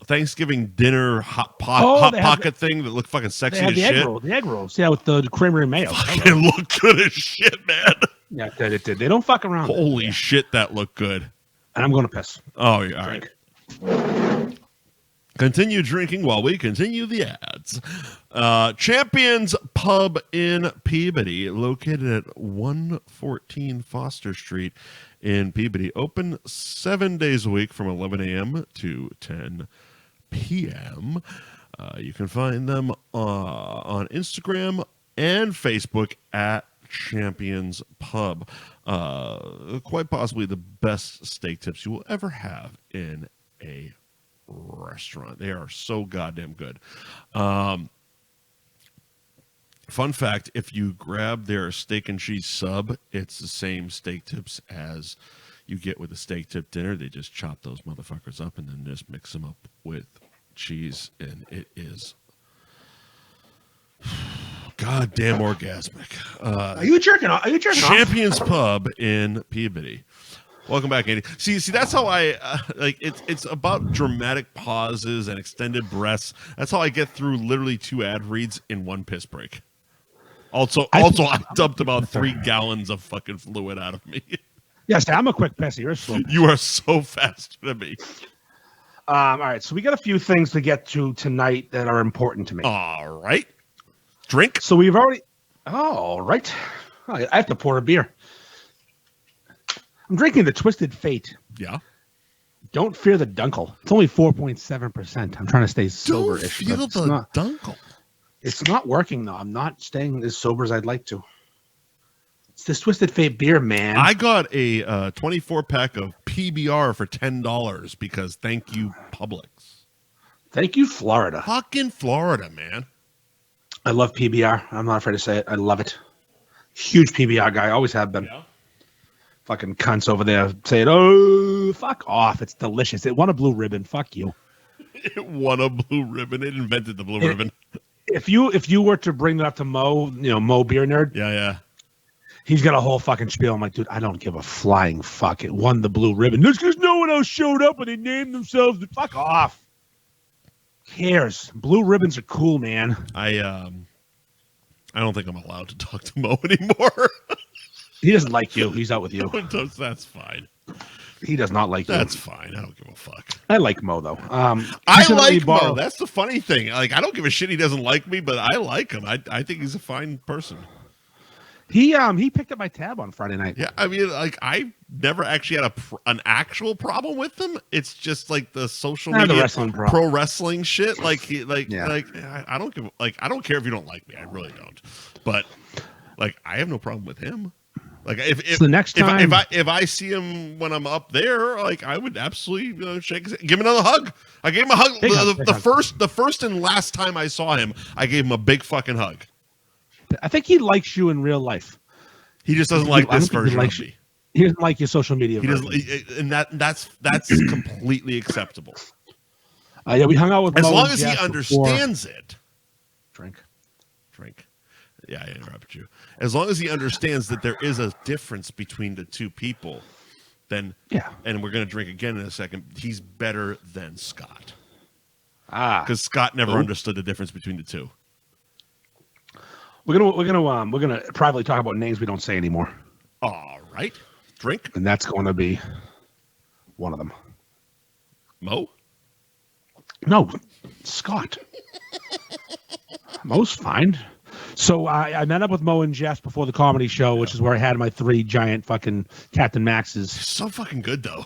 Thanksgiving dinner hot pocket thing that looked fucking sexy as shit. The egg rolls, yeah, with the creamery and mayo. Fucking looked good as shit, man. Yeah, it did. They don't fuck around. Holy shit, that looked good. And I'm going to piss. Oh, yeah, all right. Continue drinking while we continue the ads. Champions Pub in Peabody, located at 114 Foster Street in Peabody, open 7 days a week from 11 a.m. to 10 p.m. You can find them on Instagram and Facebook at Champions Pub. Quite possibly the best steak tips you will ever have in a restaurant. They are so goddamn good. Fun fact, if you grab their steak and cheese sub, it's the same steak tips as you get with a steak tip dinner. They just chop those motherfuckers up and then just mix them up with cheese, and it is goddamn orgasmic. Are you jerking off? Champions Pub in Peabody. Welcome back, Andy. See, that's how I like. It's about dramatic pauses and extended breaths. That's how I get through literally 2 ad reads in 1 piss break. Also, I dumped about 3 gallons of fucking fluid out of me. Yes, I'm a quick pisser. You're slow. You are so faster than me. All right, so we got a few things to get to tonight that are important to me. All right, drink. So we've already. All right, I have to pour a beer. I'm drinking the Twisted Fate. Yeah. Don't fear the Dunkel. It's only 4.7%. I'm trying to stay sober-ish. Don't feel the Dunkel. It's not working, though. I'm not staying as sober as I'd like to. It's this Twisted Fate beer, man. I got a 24-pack of PBR for $10 because thank you, Publix. Thank you, Florida. Fucking Florida, man. I love PBR. I'm not afraid to say it. I love it. Huge PBR guy. Always have been. Yeah. Fucking cunts over there saying, "Oh, fuck off! It's delicious. It won a blue ribbon. Fuck you." It won a blue ribbon. It invented the blue ribbon. If you were to bring that up to Mo, Mo Beer Nerd, Yeah. he's got a whole fucking spiel. I'm like, dude, I don't give a flying fuck. It won the blue ribbon. That's because no one else showed up and they named themselves. Fuck off. Who cares? Blue ribbons are cool, man. I don't think I'm allowed to talk to Mo anymore. He doesn't like you. He's out with you. That's fine. He does not like you. That's fine. I don't give a fuck. I like Mo, though. I like Mo. That's the funny thing. Like, I don't give a shit he doesn't like me, but I like him. I think he's a fine person. He picked up my tab on Friday night. Yeah, I mean, like, I never actually had an actual problem with him. It's just like the social media, the wrestling pro wrestling shit. Like, I don't give, like, I don't care if you don't like me. I really don't. But like, I have no problem with him. Like, if the next time if I see him when I'm up there, like, I would absolutely shake his hand, give him another hug. I gave him a hug. The first and last time I saw him, I gave him a big fucking hug. I think he likes you in real life. He just doesn't like this version of me. He doesn't like your social media. He doesn't, and that's completely acceptable. Yeah, we hung out with as Mo long and as Jeff he understands before. it. Drink. Yeah, I interrupted you. As long as he understands that there is a difference between the two people, then and we're going to drink again in a second. He's better than Scott. Because Scott never understood the difference between the two. We're gonna privately talk about names we don't say anymore. All right, drink, and that's going to be one of them. Mo? No, Scott. Mo's fine. So I met up with Mo and Jeff before the comedy show, which is where I had my 3 giant fucking Captain Maxes. So fucking good though.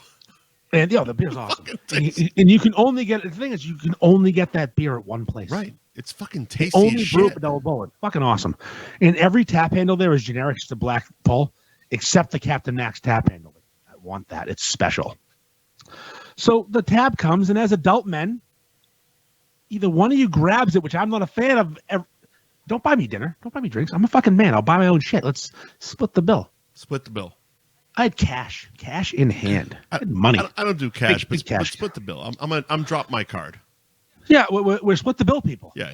And the beer's awesome. And you can only get, the thing is, you can only get that beer at one place. Right. It's fucking tasty only as brew shit. Double Bullet. Fucking awesome. And every tap handle there is generic, just a black pull, except the Captain Max tap handle. I want that. It's special. So the tab comes, and as adult men, either one of you grabs it, which I'm not a fan of. Don't buy me dinner. Don't buy me drinks. I'm a fucking man. I'll buy my own shit. Let's split the bill. Split the bill. I had cash in hand. I had money. I don't do cash, big cash. But split the bill. I'm drop my card. Yeah, we're split the bill, people. Yeah.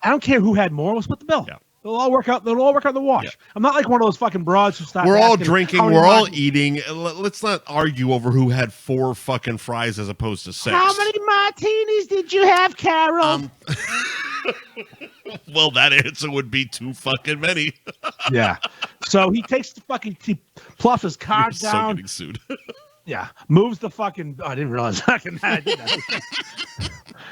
I don't care who had more. We'll split the bill. Yeah. They'll all work out. They'll all work out in the wash. Yeah. I'm not like one of those fucking broads who stop. We're all drinking. We're all eating. Let's not argue over who had 4 fucking fries as opposed to 6. How many martinis did you have, Carol? Well, that answer would be too fucking many. Yeah. So he takes the fucking pluffs his card You're down. So getting sued. Yeah. Moves the fucking. Oh, I didn't realize I did that.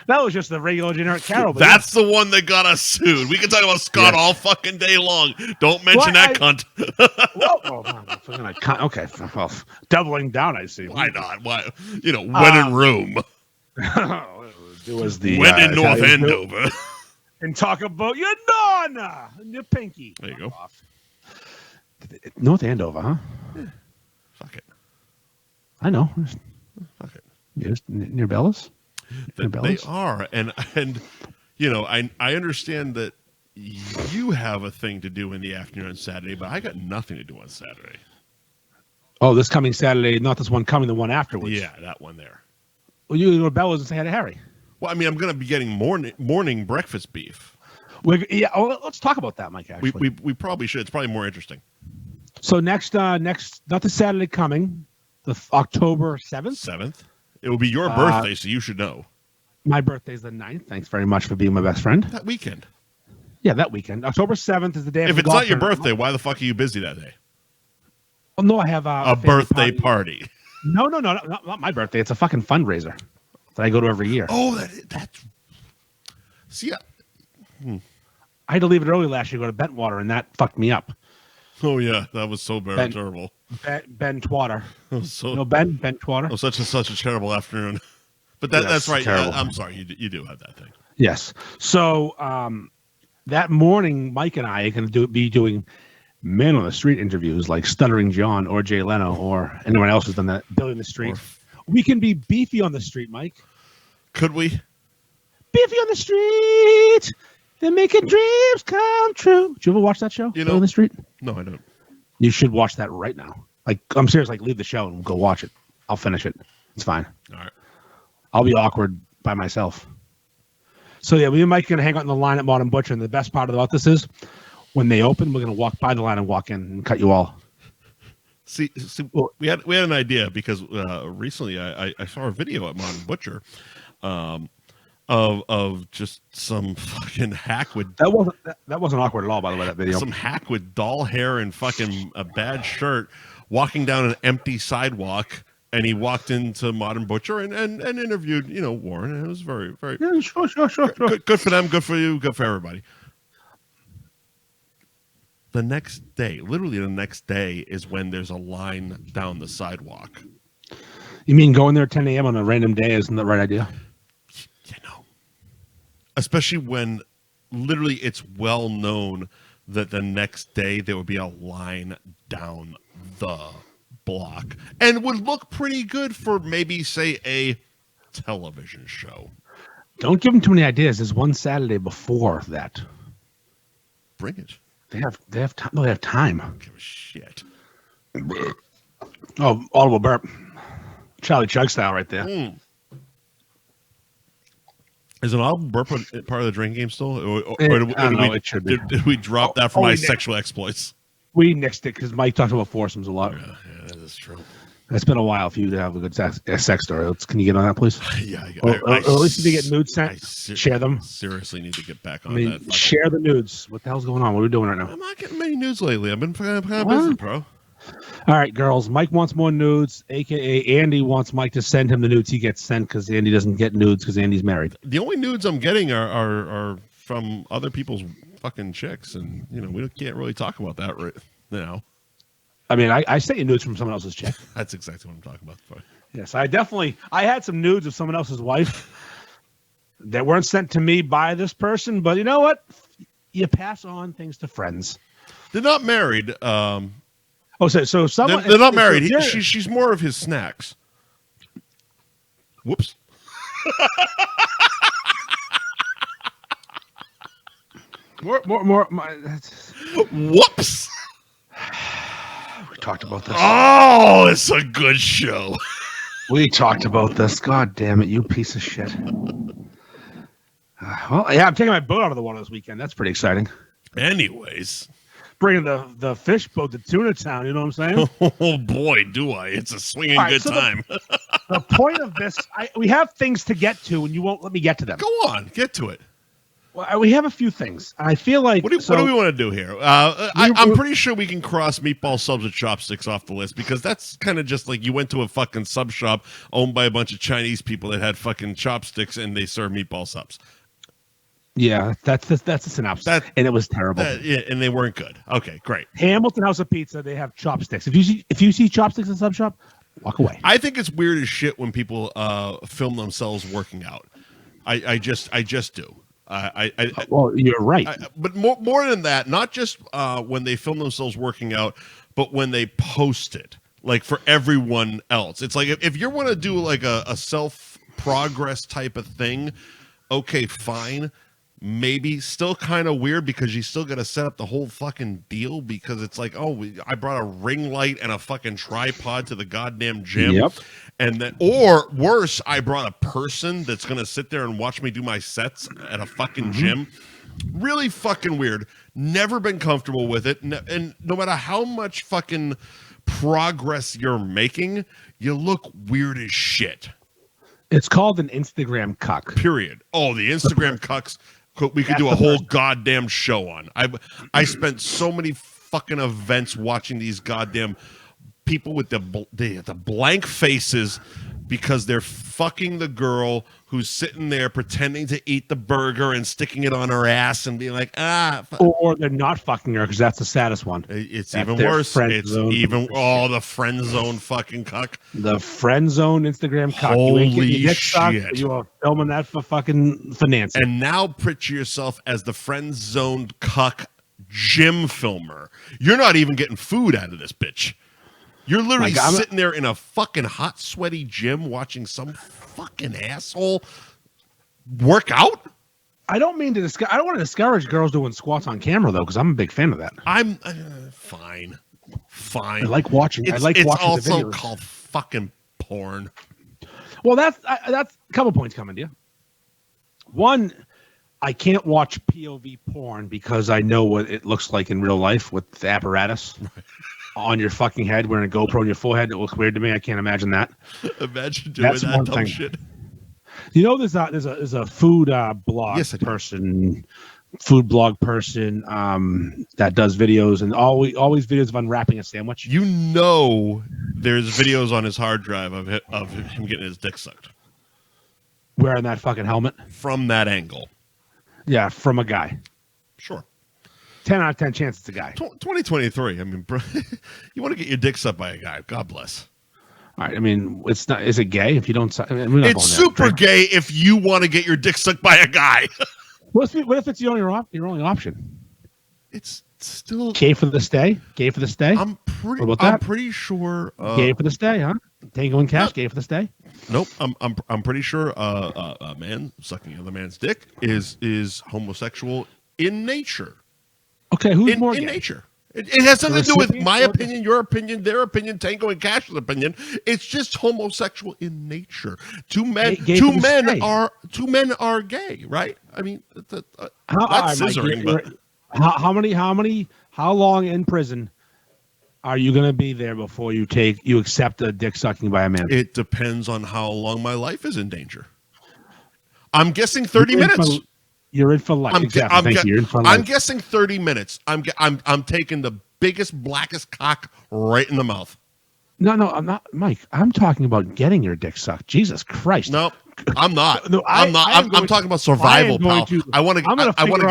That was just the regular generic Carol. That's the one that got us sued. We can talk about Scott all fucking day long. Don't mention that cunt. Okay. Well, doubling down, I see. Why not? Why? When in Rome. It was the when in North Andover. And talk about your nonna and your pinky. There you go. North Andover, huh? Yeah. Fuck it. I know. Fuck it. Yes, near Bellas? They are. And I understand that you have a thing to do in the afternoon on Saturday, but I got nothing to do on Saturday. Oh, this coming Saturday, not this one coming, the one afterwards. Yeah, that one there. Well, you go to Bella's and say hi to Harry. Well, I mean, I'm going to be getting morning breakfast beef. Let's talk about that, Mike. Actually, We probably should. It's probably more interesting. So next, not the Saturday coming, the October 7th. 7th. It will be your birthday, so you should know. My birthday's the 9th. Thanks very much for being my best friend. That weekend. Yeah, that weekend. October 7th is the day. If it's not your birthday, why the fuck are you busy that day? Oh, no, I have a birthday party. No, not my birthday. It's a fucking fundraiser that I go to every year. Oh, that's. See, I had to leave it early last year to go to Bentwater, and that fucked me up. Oh yeah, that was so very terrible. Bentwater. So Bentwater. Oh, such a terrible afternoon. But that's right. Terrible. I'm sorry, you do have that thing. Yes. So that morning, Mike and I are going to be doing men on the street interviews like Stuttering John or Jay Leno or anyone else who's done that. Billy in the street. We can be beefy on the street, Mike. Could we? Beefy on the street. They're making dreams come true. Did you ever watch that show? Billy in the Street? No, I don't. You should watch that right now. Like, I'm serious. Like, leave the show and go watch it. I'll finish it. It's fine. All right. I'll be awkward by myself. So yeah, me and Mike are gonna hang out in the line at Modern Butcher, and the best part about this is when they open, we're gonna walk by the line and walk in and cut you all. See, we had an idea because recently I saw a video at Modern Butcher, of just some fucking hack with that wasn't awkward at all, by the way. That video, some hack with doll hair and fucking a bad shirt walking down an empty sidewalk, and he walked into Modern Butcher and interviewed Warren, and it was very sure. Good for them, good for you, good for everybody. The next day, literally the next day, is when there's a line down the sidewalk. You mean going there at 10 a.m. on a random day isn't the right idea? Especially when literally it's well known that the next day there would be a line down the block and would look pretty good for maybe, say, a television show. Don't give them too many ideas. There's one Saturday before that. Bring it. They have time. No, they have time. I don't give a shit. Oh, audible burp. Charlie Chug style right there. Is an audible burp part of the drinking game still? It should be. Did we drop that for my sexual exploits? We nixed it because Mike talked about foursomes a lot. Yeah, that is true. It's been a while for you to have a good sex story. Can you get on that, please? Yeah. Or at least if you get nudes sent, share them. Seriously need to get back on that. Share the nudes. What the hell's going on? What are we doing right now? I'm not getting many nudes lately. I've been kind of busy, bro. All right, girls. Mike wants more nudes, a.k.a. Andy wants Mike to send him the nudes he gets sent because Andy doesn't get nudes because Andy's married. The only nudes I'm getting are from other people's fucking chicks, and we can't really talk about that right now. I mean, I sent you nudes from someone else's chick. That's exactly what I'm talking about. Yes, I had some nudes of someone else's wife that weren't sent to me by this person, but you know what? You pass on things to friends. They're not married. So someone they're not married. She's more of his snacks. Whoops. More. Whoops. We talked about this. Oh, it's a good show. We talked about this. God damn it, you piece of shit. Well, yeah, I'm taking my boat out of the water this weekend. That's pretty exciting. Anyways. Bringing the fish boat to Tuna Town, you know what I'm saying? Oh, boy, do I. It's a swinging good time. The point of this, we have things to get to, and you won't let me get to them. Go on, get to it. Well, we have a few things. I feel like... What do we want to do here? I'm pretty sure we can cross meatball subs and chopsticks off the list because that's kind of just like you went to a fucking sub shop owned by a bunch of Chinese people that had fucking chopsticks and they serve meatball subs. Yeah, that's a synopsis. And it was terrible. And they weren't good. Okay, great. Hamilton House of Pizza, they have chopsticks. If you see chopsticks in sub shop, walk away. I think it's weird as shit when people film themselves working out. I just do. Well, you're right. But more than that, not just when they film themselves working out, but when they post it, like for everyone else. It's like if you want to do like a self progress type of thing, okay, fine. maybe still kind of weird because you still got to set up the whole fucking deal because it's like, oh, I brought a ring light and a fucking tripod to the goddamn gym. Yep. And then, or worse, I brought a person that's going to sit there and watch me do my sets at a fucking gym. Really fucking weird. Never been comfortable with it. And no matter how much fucking progress you're making, you look weird as shit. It's called an Instagram cuck. Period. Oh, the Instagram cucks. We could do a whole goddamn show on. I spent so many fucking events watching these goddamn people with the blank faces because they're fucking the girl who's sitting there pretending to eat the burger and sticking it on her ass and being like, or they're not fucking her because that's the saddest one. It's even worse. It's even the friend zone fucking cuck. The friend zone Instagram cuck. Holy shit! You are filming that for fucking financing. And now picture yourself as the friend zone cuck gym filmer. You're not even getting food out of this bitch. You're literally sitting there in a fucking hot, sweaty gym watching some fucking asshole work out. I don't mean to I don't want to discourage girls doing squats on camera though, because I'm a big fan of that. I'm fine. I like watching. It's also called fucking porn. Well, that's a couple points coming to you. One, I can't watch POV porn because I know what it looks like in real life with the apparatus. Right. On your fucking head, wearing a GoPro on your forehead. It looks weird to me. I can't imagine that. Imagine doing that dumb shit. You know, there's a food blog person, food blog person that does videos and always videos of unwrapping a sandwich. You know, there's videos on his hard drive of him getting his dick sucked. Wearing that fucking helmet from that angle. Yeah, from a guy. Sure. 10 out of 10 chance it's a guy. 2023. I mean, bro, you want to get your dick sucked by a guy. God bless. All right. I mean, it's not. Is it gay if you don't? It's super gay if you want to get your dick sucked by a guy. What if it's your only option? It's still gay for the stay. Gay for the stay. I'm pretty sure. Gay for the stay, huh? Tango and Cash. Gay for the stay. Nope. I'm pretty sure. A man sucking another man's dick is homosexual in nature. Okay, who's more in nature? It has nothing to do with my opinion, your opinion, their opinion, Tango and Cash's opinion. It's just homosexual in nature. Two men are gay, right? I mean, not scissoring, but how long in prison are you going to be there before you accept a dick sucking by a man? It depends on how long my life is in danger. I'm guessing 30 minutes. You're in for life. You're in for life. I'm guessing 30 minutes. I'm taking the biggest, blackest cock right in the mouth. No, I'm not, Mike. I'm talking about getting your dick sucked. Jesus Christ. No, I'm not. No, I'm not. I'm talking about survival, pal. I want to get out. I want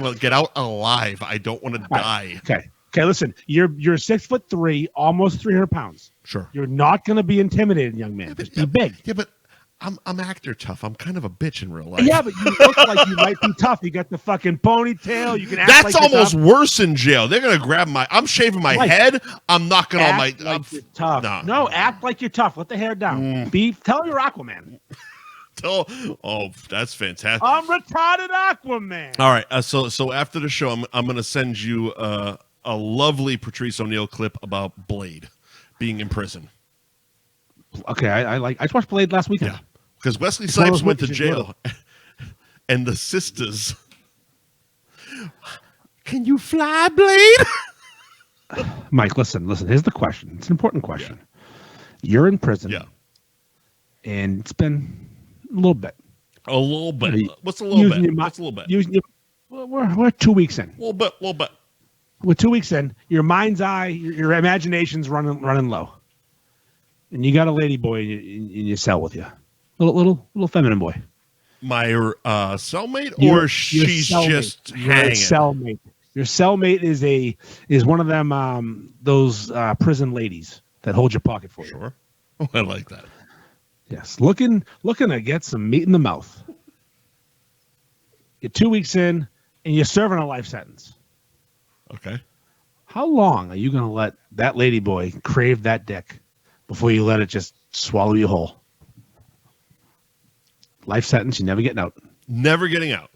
to get out alive. I don't want to die. Okay. Listen, you're 6'3", almost 300 pounds. Sure. You're not going to be intimidated, young man. Just be big. Yeah, but I'm actor tough. I'm kind of a bitch in real life. Yeah, but you look like you might be tough. You got the fucking ponytail. You can act That's like almost worse in jail. They're gonna grab I'm shaving my head. I'm knocking on my. You're tough. No, act like you're tough. Let the hair down. Tell you're Aquaman. That's fantastic. I'm retarded Aquaman. All right. So after the show, I'm gonna send you a lovely Patrice O'Neal clip about Blade being in prison. Okay, I just watched Blade last weekend. Yeah. Because Wesley Snipes went to jail, and the sisters, can you fly, Blade? Mike, listen. Here's the question. It's an important question. Yeah. You're in prison. Yeah. And it's been a little bit. A little bit. What's a little bit? What's a little bit? We're 2 weeks in. A little bit. We're 2 weeks in. Your mind's eye, your imagination's running low. And you got a lady boy in your cell with you. Little feminine boy. My cellmate, or she's just hanging? Cellmate. Your cellmate is one of them those prison ladies that hold your pocket for you. Sure. Oh, I like that. Yes, looking to get some meat in the mouth. You're 2 weeks in, and you're serving a life sentence. Okay. How long are you going to let that lady boy crave that dick before you let it just swallow you whole? Life sentence, you're never getting out. Never getting out.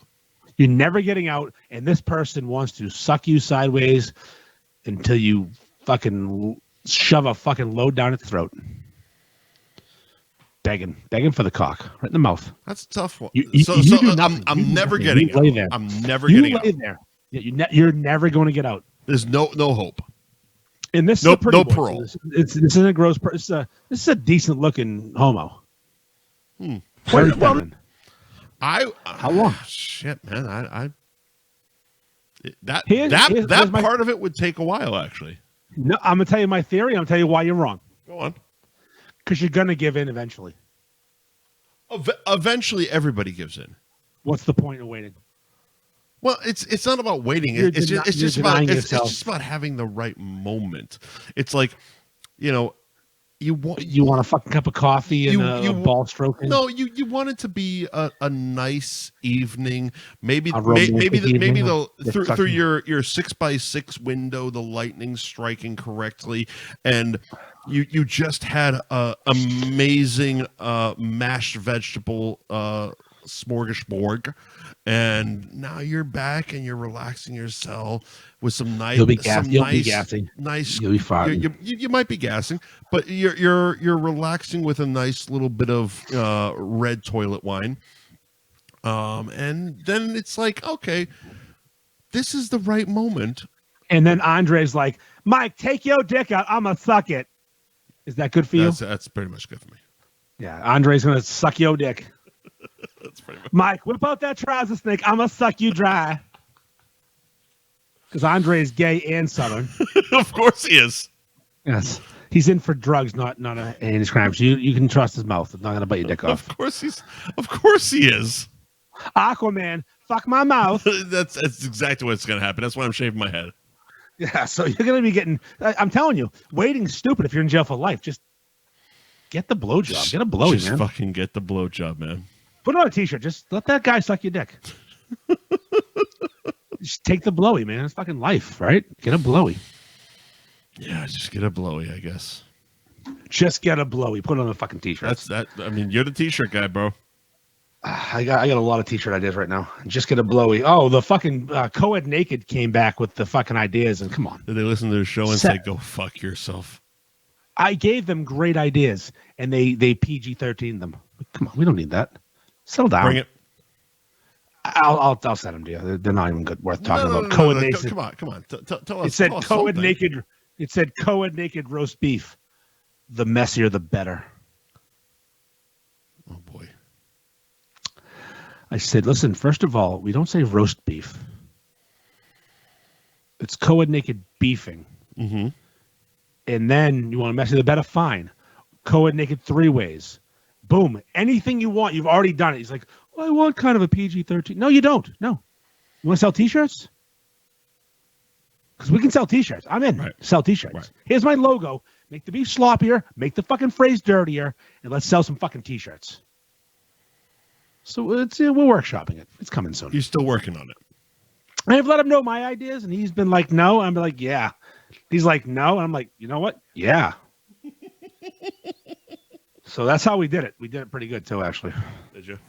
You're never getting out, and this person wants to suck you sideways until you fucking shove a fucking load down its throat. Begging for the cock, right in the mouth. That's a tough one. I'm never getting out. There. I'm never getting out. There. Yeah, you're never going to get out. There's no hope. And this no is no parole. This isn't a gross. This is a decent looking homo. How long? Shit, man. That part of it would take a while, actually. No, I'm gonna tell you my theory. I'm gonna tell you why you're wrong. Go on. Because you're gonna give in eventually. Eventually, everybody gives in. What's the point of waiting? Well, it's not about waiting. It's just about having the right moment. It's like, you want a fucking cup of coffee and a ball stroking. No, you want it to be a nice evening. Maybe through your 6x6 window, the lightning striking correctly, and you just had a amazing mashed vegetable smorgasbord. And now you're back and you're relaxing yourself with some nice. You'll be gassing. Nice. You'll be fine. You might be gassing, but you're relaxing with a nice little bit of red toilet wine. And then it's like, okay, this is the right moment. And then Andre's like, Mike, take your dick out. I'ma suck it. Is that good for you? That's pretty much good for me. Yeah, Andre's gonna suck your dick. That's pretty much. Mike, whip out that trouser snake. I'm going to suck you dry. Because Andre is gay and Southern. Of course he is. Yes. He's in for drugs, not a heinous crime. So you can trust his mouth. It's not going to bite your dick off. Of course he is. Aquaman, fuck my mouth. That's exactly what's going to happen. That's why I'm shaving my head. Yeah, so you're going to be getting... I'm telling you, waiting's stupid if you're in jail for life. Just get the blowjob. Get a blowy, man. Just fucking get the blowjob, man. Put on a t-shirt. Just let that guy suck your dick. Just take the blowy, man. It's fucking life, right? Get a blowy. Yeah, just get a blowy, I guess. Just get a blowy. Put on a fucking t-shirt. That's that. I mean, you're the t-shirt guy, bro. I got a lot of t-shirt ideas right now. Just get a blowy. Oh, the fucking Co-Ed Naked came back with the fucking ideas, and come on. Did they listen to the show and say, "Go fuck yourself"? I gave them great ideas, and they PG-13 them. Come on, we don't need that. Settle down. Bring it. I'll send them to you. They're not even good worth talking about. Co-Ed Naked. Come on. Tell us. It said Co-Ed Naked. It said Co-Ed Naked roast beef. The messier, the better. Oh boy. I said, listen. First of all, we don't say roast beef. It's Co-Ed Naked beefing. Mm-hmm. And then you want to messier, the better. Fine. Co-Ed Naked 3 ways. Boom. Anything you want, you've already done it. He's like, well, I want kind of a PG-13. No, you don't. No. You want to sell T-shirts? Because we can sell T-shirts. I'm in. Right. Sell T-shirts. Right. Here's my logo. Make the beef sloppier. Make the fucking phrase dirtier. And let's sell some fucking T-shirts. So we're workshopping it. It's coming soon. You're still working on it. I've let him know my ideas, and he's been like, no. I'm like, yeah. He's like, no. And I'm like, you know what? Yeah. So that's how we did it. We did it pretty good, too, actually. Did you?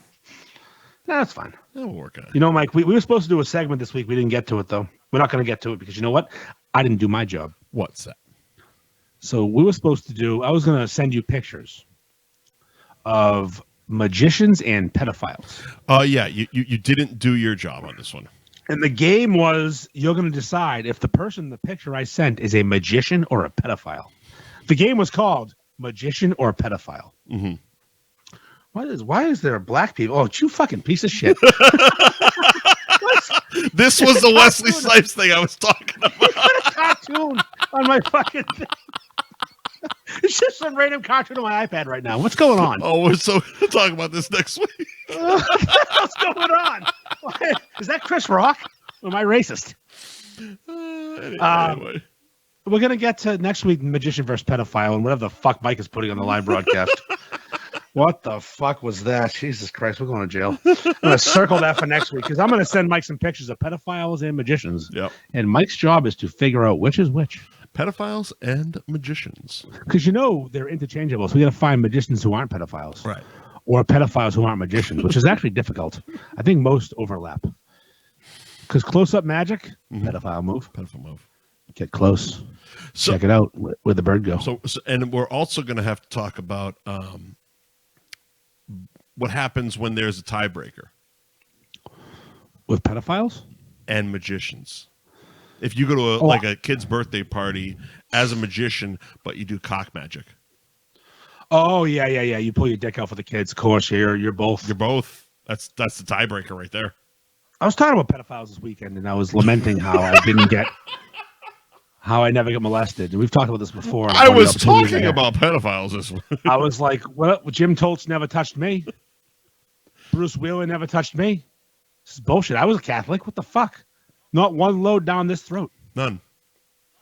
That's fine. We'll work on it. You know, Mike, we were supposed to do a segment this week. We didn't get to it, though. We're not going to get to it because you know what? I didn't do my job. What's that? So we were supposed to do, I was going to send you pictures of magicians and pedophiles. Yeah, you didn't do your job on this one. And the game was, you're going to decide if the person in the picture I sent is a magician or a pedophile. The game was called Magician or Pedophile. Mm-hmm. Why is there black people? Oh, you fucking piece of shit. This was the Wesley Snipes thing I was talking about. You put a cartoon on my fucking thing. It's just some random cartoon on my iPad right now. What's going on? Oh, we're so going to talk about this next week. What's going on? Is that Chris Rock? Or am I racist? Anyway. We're going to get to next week, Magician versus Pedophile, and whatever the fuck Mike is putting on the live broadcast. What the fuck was that? Jesus Christ, we're going to jail. I'm going to circle that for next week, because I'm going to send Mike some pictures of pedophiles and magicians. Yep. And Mike's job is to figure out which is which. Pedophiles and magicians. Because, you know, they're interchangeable, so we got to find magicians who aren't pedophiles. Right. or pedophiles who aren't magicians, which is actually difficult. I think most overlap. Because close-up magic, pedophile move. Pedophile move. Get close. So, check it out. Where'd the bird go? So, and we're also going to have to talk about what happens when there's a tiebreaker. With pedophiles? And magicians. If you go to like a kid's birthday party as a magician, but you do cock magic. Oh, yeah. You pull your dick out for the kids. Of course, you're both. You're both. That's the tiebreaker right there. I was talking about pedophiles this weekend, and I was lamenting how I didn't get... How I never get molested. We've talked about this before. I was talking about pedophiles this week. I was like, well, Jim Toltz never touched me. Bruce Wheeler never touched me. This is bullshit. I was a Catholic. What the fuck? Not one load down this throat. None.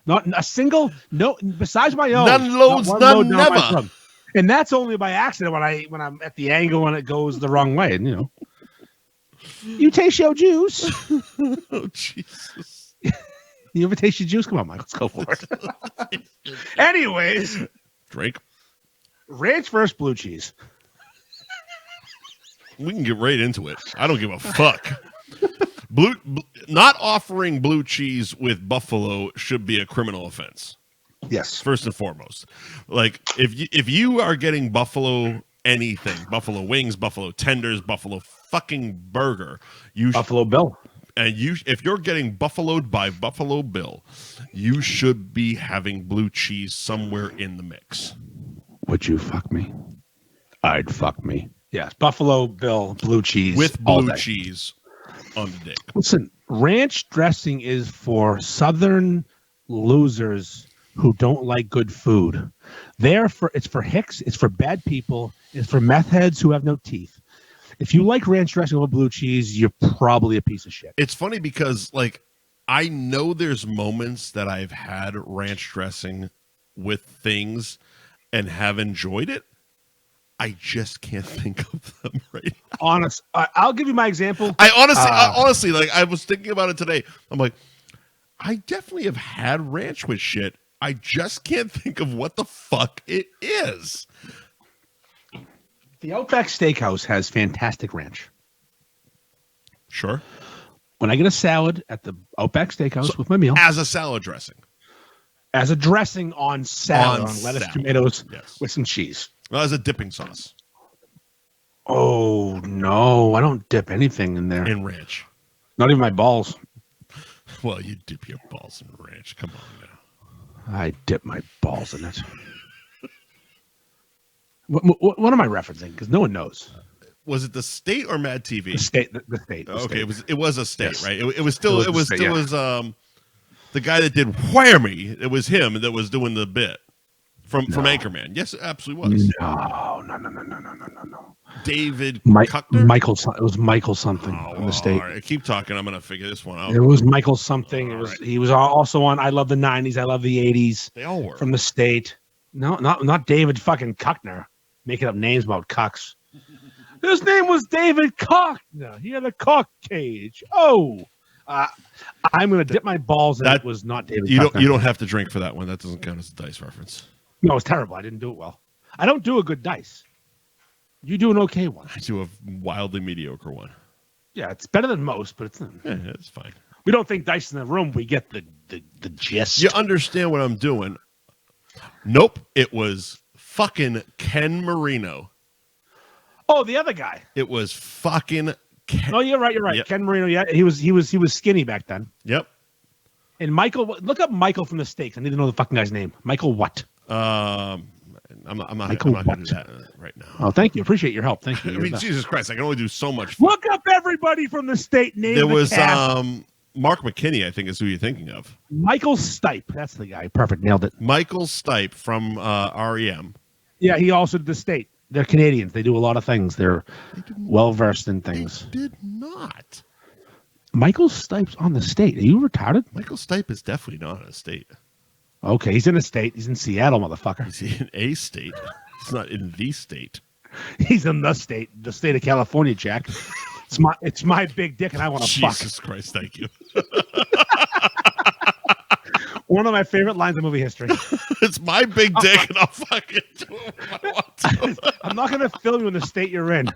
Not a single. No. Besides my own. None loads. None never. And that's only by accident when I'm at the angle when it goes the wrong way. And you taste your juice. Oh Jesus. You ever taste your juice? Come on, Mike. Let's go for it. Anyways. Drake. Ranch versus blue cheese. We can get right into it. I don't give a fuck. Not offering blue cheese with buffalo should be a criminal offense. Yes. First and foremost. Like, if you are getting buffalo anything, buffalo wings, buffalo tenders, buffalo fucking burger, Buffalo Bill. And if you're getting buffaloed by Buffalo Bill, you should be having blue cheese somewhere in the mix. Would you fuck me? I'd fuck me. Yes, Buffalo Bill blue cheese with blue cheese on the dick. Listen, ranch dressing is for Southern losers who don't like good food. It's for hicks. It's for bad people. It's for meth heads who have no teeth. If you like ranch dressing with blue cheese, you're probably a piece of shit. It's funny because, like, I know there's moments that I've had ranch dressing with things and have enjoyed it. I just can't think of them right now. Honest, I'll give you my example. Honestly, like, I was thinking about it today. I'm like, I definitely have had ranch with shit. I just can't think of what the fuck it is. The Outback Steakhouse has fantastic ranch. Sure. When I get a salad at the Outback Steakhouse with my meal. As a salad dressing. As a dressing on salad, on lettuce, tomatoes, with some cheese. Well, as a dipping sauce. Oh, no. I don't dip anything in there. In ranch. Not even my balls. Well, you dip your balls in ranch. Come on now. I dip my balls in it. What am I referencing? Because no one knows. Was it the State or Mad TV? The State. Okay, it was a State, yes. Right? It was the guy that did Whare Me. It was him that was doing the bit from Anchorman. Yes, it absolutely was. No. David Cuckner? Michael. It was Michael something on the State. All right, keep talking. I'm gonna figure this one out. It was Michael something. He was also on I Love the 90s. I Love the 80s. They all were from the State. No, not David fucking Cuckner. Making up names about cucks. His name was David Cockner. He had a cock cage. Oh, I'm going to dip my balls in. That was not David Cockner. You don't have to drink for that one. That doesn't count as a dice reference. No, it's terrible. I didn't do it well. I don't do a good dice. You do an okay one. I do a wildly mediocre one. Yeah, it's better than most, but it's fine. We don't think dice in the room. We get the gist. You understand what I'm doing. Nope. It was fucking Ken Marino. Oh, the other guy. It was fucking Ken. Oh, you're right. Yep. Ken Marino. Yeah, he was skinny back then. Yep. And Michael, look up Michael from the States. I need to know the fucking guy's name. Michael what? I'm not going to do that right now. Oh, thank you. Appreciate your help. Thank you. I mean, Jesus Christ, I can only do so much. Look up everybody from the State. Name there was cast. Mark McKinney, I think, is who you're thinking of. Michael Stipe. That's the guy. Perfect. Nailed it. Michael Stipe from REM. Yeah, he also did the State. They're Canadians. They do a lot of things. They're well-versed in things. They did not. Michael Stipe's on the State. Are you retarded? Michael Stipe is definitely not on a State. Okay, he's in a State. He's in Seattle, motherfucker. He's in a State. He's not in the State. He's in the State of California, Jack. It's my big dick, and I want to fuck. Jesus Christ, thank you. One of my favorite lines of movie history. It's my big dick, and I'll fucking do what I want to. I'm not going to film you in the state you're in.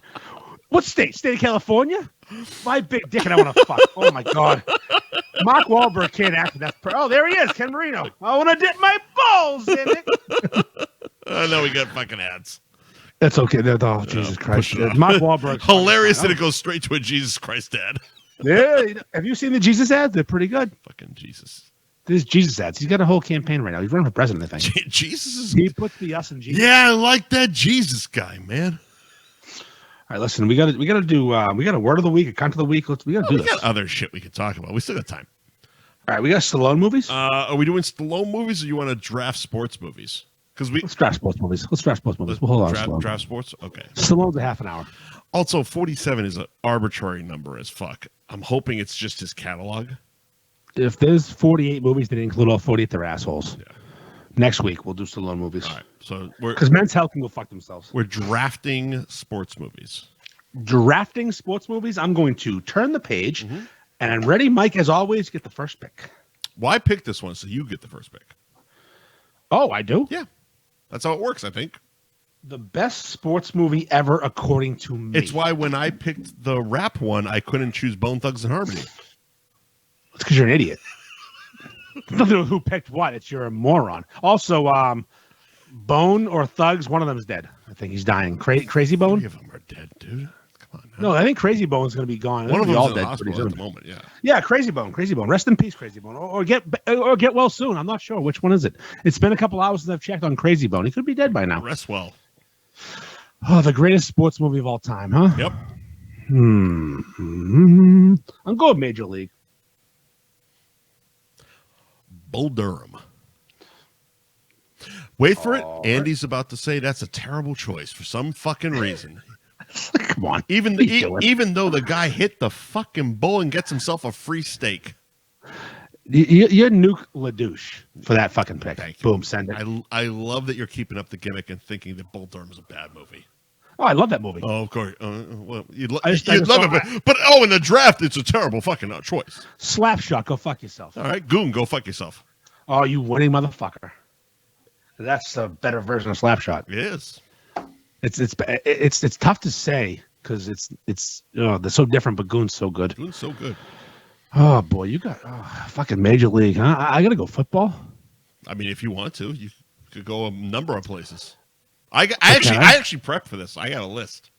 What state? State of California? My big dick, and I want to fuck. Oh, my God. Mark Wahlberg can't act. Oh, there he is, Ken Marino. I want to dip my balls in it. No, we got fucking ads. That's okay. Oh, Jesus Christ. Mark Wahlberg. Hilarious that it goes straight to a Jesus Christ ad. Yeah. Have you seen the Jesus ads? They're pretty good. Fucking Jesus. There's Jesus ads. He's got a whole campaign right now. He's running for president, I think. Jesus is. He puts the us in Jesus. Yeah, I like that Jesus guy, man. All right, listen. We got to do. We got a word of the week, a cunt of the week. We got to do this. We got other shit we could talk about. We still got time. All right, we got Stallone movies. Are we doing Stallone movies, or you want to draft sports movies? Because let's draft sports movies. We'll hold on. Draft sports. Okay. Stallone's a half an hour. Also, 47 is an arbitrary number as fuck. I'm hoping it's just his catalog. If there's 48 movies that include all 48, they're assholes. Yeah. Next week we'll do Stallone movies. All right. So because Men's Health can go fuck themselves. We're drafting sports movies. Drafting sports movies. I'm going to turn the page, and I'm ready, Mike, as always, get the first pick. Well, I picked this one, so you get the first pick. Oh, I do? Yeah. That's how it works, I think. The best sports movie ever, according to me. It's why when I picked the rap one, I couldn't choose Bone Thugs and Harmony. It's because you're an idiot. Nothing to do with who picked what. It's you're a moron. Also, Bone or Thugs, one of them is dead. I think he's dying. Crazy Bone? 3 of them are dead, dude. Come on. No, I think Crazy Bone's going to be gone. One of them's all in dead the hospital at the moment, yeah. Yeah, Crazy Bone. Rest in peace, Crazy Bone. Or get well soon. I'm not sure. Which one is it? It's been a couple hours since I've checked on Crazy Bone. He could be dead by now. Rest well. Oh, the greatest sports movie of all time, huh? Yep. I'm going Major League. Bull Durham. Wait for it. Andy's about to say that's a terrible choice for some fucking reason. Come on. Even though the guy hit the fucking bull and gets himself a free steak. You're Nuke LaDouche for that fucking pick. Thank you. Boom, send it. I love that you're keeping up the gimmick and thinking that Bull Durham's a bad movie. Oh, I love that movie. Oh, of course. Well, you'd love it, but in the draft, it's a terrible fucking choice. Slapshot, go fuck yourself. All right, Goon, go fuck yourself. Oh, you winning motherfucker. That's a better version of Slapshot. It is. It's tough to say because they're so different, but Goon's so good. Goon's so good. Oh boy, you got fucking Major League, huh? I gotta go football. I mean, if you want to, you could go a number of places. I actually prepped for this. I got a list.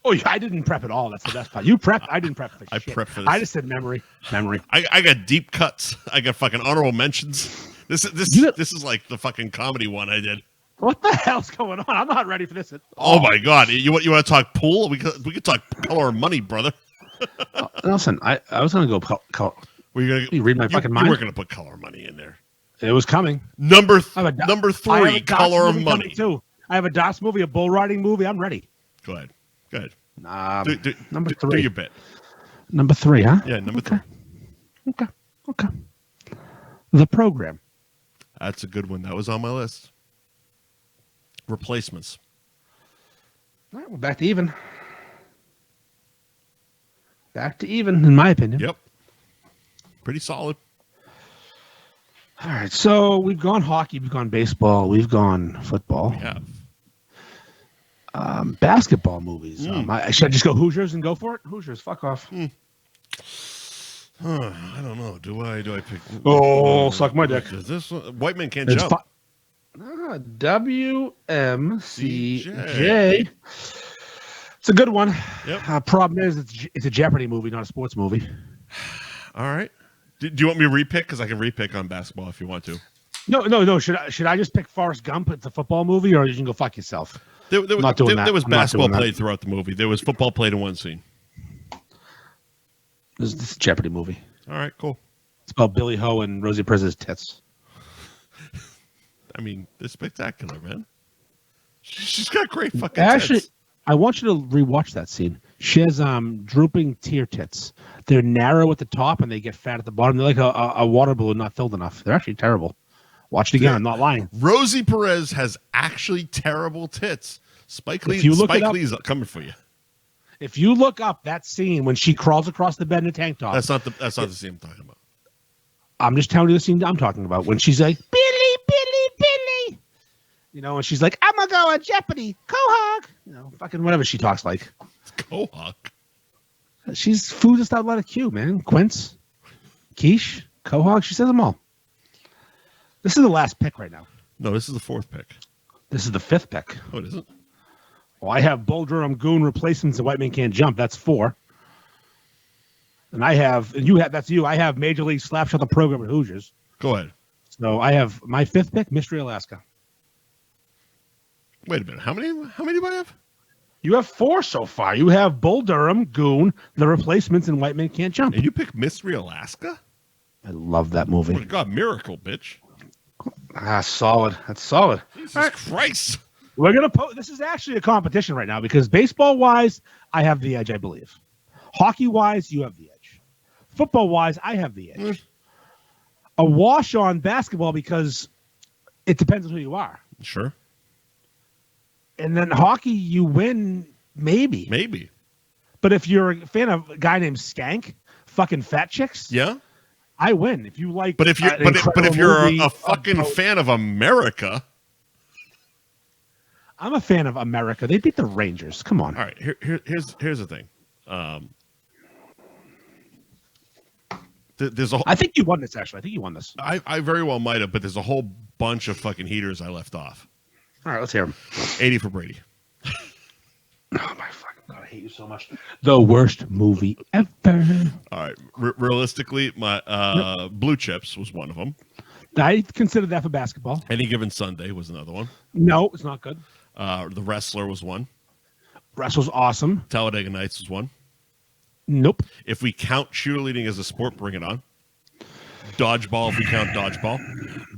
Oh, yeah, I didn't prep at all. That's the best part. You prepped. I didn't prep for shit. I prepped for this. I just said memory. I got deep cuts. I got fucking honorable mentions. This is like the fucking comedy one I did. What the hell's going on? I'm not ready for this at all. Oh my God! You want to talk pool? We could talk color of money, brother. Listen, I was gonna go color. Were you gonna read my fucking mind? You weren't gonna put color of money in there. It was coming. Number 3, color of money. Too. I have a DOS movie, a bull riding movie. I'm ready. Go ahead. Number 3. Do your bit. Number 3, huh? Yeah, number 3. Okay. The Program. That's a good one. That was on my list. Replacements. All right, we're back to even. In my opinion. Yep. Pretty solid. All right, so we've gone hockey, we've gone baseball, we've gone football. We have. Basketball movies. Should I just go Hoosiers and go for it? Hoosiers, fuck off. I don't know. Do I pick? Oh, suck my dick. Is this White Man Can't Jump? WMCJ. It's a good one. Yep. Problem is, it's a Jeopardy movie, not a sports movie. All right. Do you want me to repick? Because I can repick on basketball if you want to. No. Should I just pick Forrest Gump? It's a football movie, or you can go fuck yourself. There was basketball played throughout the movie. There was football played in one scene. This is a Jeopardy movie. All right, cool. It's about Billy Ho and Rosie Perez's tits. I mean, they're spectacular, man. She's got great fucking Actually, tits. I want you to rewatch that scene. She has drooping tear tits. They're narrow at the top and they get fat at the bottom. They're like a water balloon not filled enough. They're actually terrible. Watch it again. I'm not lying. Rosie Perez has actually terrible tits. Spike Lee's coming for you. If you look up that scene when she crawls across the bed in a tank top, that's not the scene I'm talking about. I'm just telling you the scene I'm talking about when she's like, Billy, Billy, Billy. You know, and she's like, I'm gonna go on Jeopardy, Quahog. You know, fucking whatever she talks like. Quahog. She's food just out a lot of Q, man. Quince, quiche, Quahog. She says them all. This is the last pick right now. No, this is the 4th pick. This is the 5th pick. Oh, it isn't? Well, I have Bull Durham Goon replacements and White Man Can't Jump. That's 4. And I have, and you have, that's you. I have Major League Slapshot the Program at Hoosiers. Go ahead. So I have my 5th pick, Mystery Alaska. Wait a minute. How many do I have? You have 4 so far. You have Bull Durham, Goon, The Replacements, and White Man Can't Jump. And you pick Mystery Alaska? I love that movie. Oh my God, Miracle, bitch. Solid. That's solid. Jesus Christ. We're going to this is actually a competition right now because baseball-wise, I have the edge, I believe. Hockey-wise, you have the edge. Football-wise, I have the edge. A wash on basketball because it depends on who you are. Sure. And then hockey, you win, maybe. Maybe. But if you're a fan of a guy named Skank, fucking fat chicks, Yeah. I win. If you like, But if you're a fucking fan of America, I'm a fan of America. They beat the Rangers. Come on. all right. Here's the thing. There's a. I think you won this. Actually, I think you won this. I very well might have, but there's a whole bunch of fucking heaters I left off. All right, let's hear them. 80 for Brady. Oh my fucking God, I hate you so much. The worst movie ever. All right. Realistically, my Blue Chips was one of them. I consider that for basketball. Any Given Sunday was another one. No, it's not good. The Wrestler was one. Wrestle's awesome. Talladega Nights was one. Nope. If we count cheerleading as a sport, bring it on. Dodgeball, if we count dodgeball.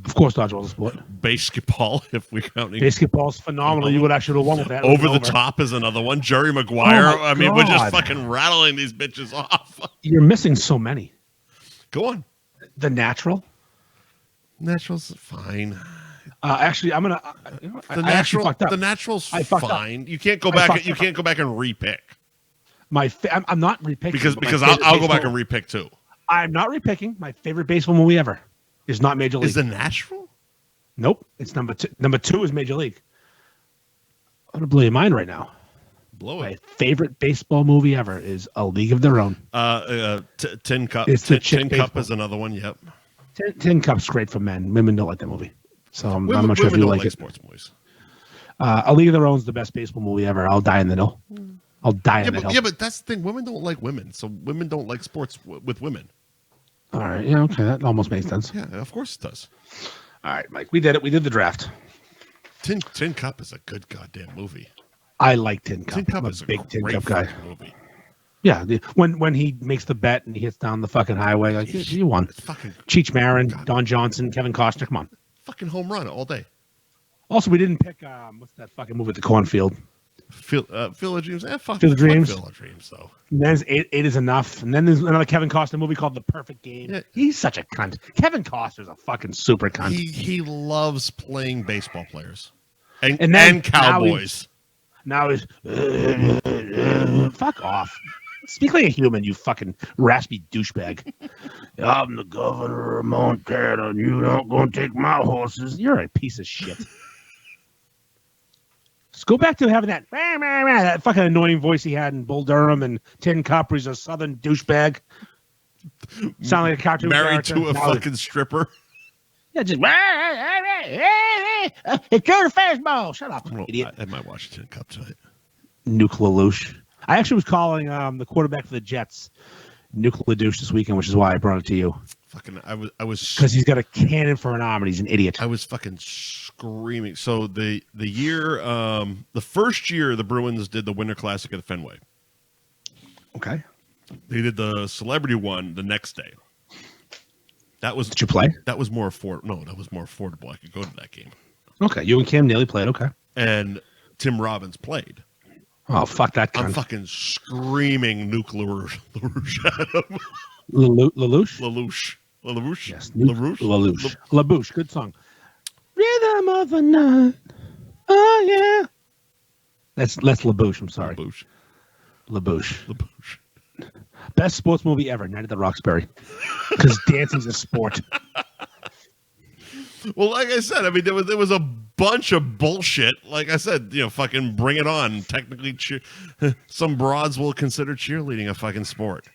Of course, dodgeball's a sport. Basketball, if we count. Basketball's phenomenal. You would actually have won with that. Over the Top is another one. Jerry Maguire. Oh I mean, we're just God. fucking rattling these bitches off. You're missing so many. Go on. The Natural. Natural's fine. Actually, I'm gonna. The I actually fucked up. The Natural's fucked fine. You can't go I back. fucked You up. can't go back and repick I'm not repicking because I'll go back and repick too. I'm not repicking. My favorite baseball movie ever is not Major League. Is The Natural? Nope. It's number 2. Number 2 is Major League. I'm gonna blow your mind right now. Blow My it. favorite baseball movie ever is A League of Their Own. Tin Cup. It's the Tin chick Cup baseball. is another one. Yep. Tin Cup's great for men. Women don't like that movie. So I'm Women not sure if you don't like it. sports movies. A League of Their Own is the best baseball movie ever. I'll die in the hill. I'll die in the hill. Yeah, but that's the thing. Women don't like women, so women don't like sports with women. All right. Yeah. Okay. That almost makes sense. Yeah, of course it does. All right, Mike. We did it. We did the draft. Tin Cup is a good goddamn movie. I like Tin Cup. Tin Cup I'm is a a big Tin great Cup guy. fucking movie. Yeah. When he makes the bet and he hits down the fucking highway, like you won. It's fucking Cheech Marin, God. Don Johnson, Kevin Costner. Come on. fucking home run all day. Also, we didn't pick what's that fucking movie, The Cornfield. Field of Dreams. Field of Dreams. Field of Dreams, though. And then eight is enough. And then there's another Kevin Costner movie called The Perfect Game. Yeah. He's such a cunt. Kevin Costner's a fucking super cunt. He loves playing baseball players and then cowboys. Now he's fuck off. Speak like a human, you fucking raspy douchebag. I'm the governor of Montana, and you're not going to take my horses. You're a piece of shit. Just go back to having that fucking annoying voice he had in Bull Durham and Tin Cup. He's a southern douchebag. Sound like a cartoon Married character. to a Now fucking stripper. yeah, just it's Joe the fastball. Shut up, Well, idiot. I might watch Tin Cup tonight. Nuke LaLoosh. I actually was calling the quarterback for the Jets Nuke LaDouche this weekend, which is why I brought it to you. Fucking, I was Because he's got a cannon for an arm and he's an idiot. I was fucking screaming. So the year, the first year the Bruins did the Winter Classic at the Fenway. Okay. They did the celebrity one the next day. Did you play? That was more affordable. No, that was more affordable. I could go to that game. Okay. You and Cam Neely played. Okay. And Tim Robbins played. Oh, fuck that I'm cunt. fucking screaming Nuke LaRouche at him. LaLoosh? LaLouche. LaRouche? Yes. LaRouche? LaLoosh. LaBouche. Good song. Rhythm of the night. Oh, yeah. That's LaBouche. I'm sorry. LaBouche. LaBouche. LaBouche. best sports movie ever, Night at the Roxbury, because dancing's a sport. Well, like I said, I mean, there was a bunch of bullshit. Like I said, fucking bring it on. Technically, some broads will consider cheerleading a fucking sport.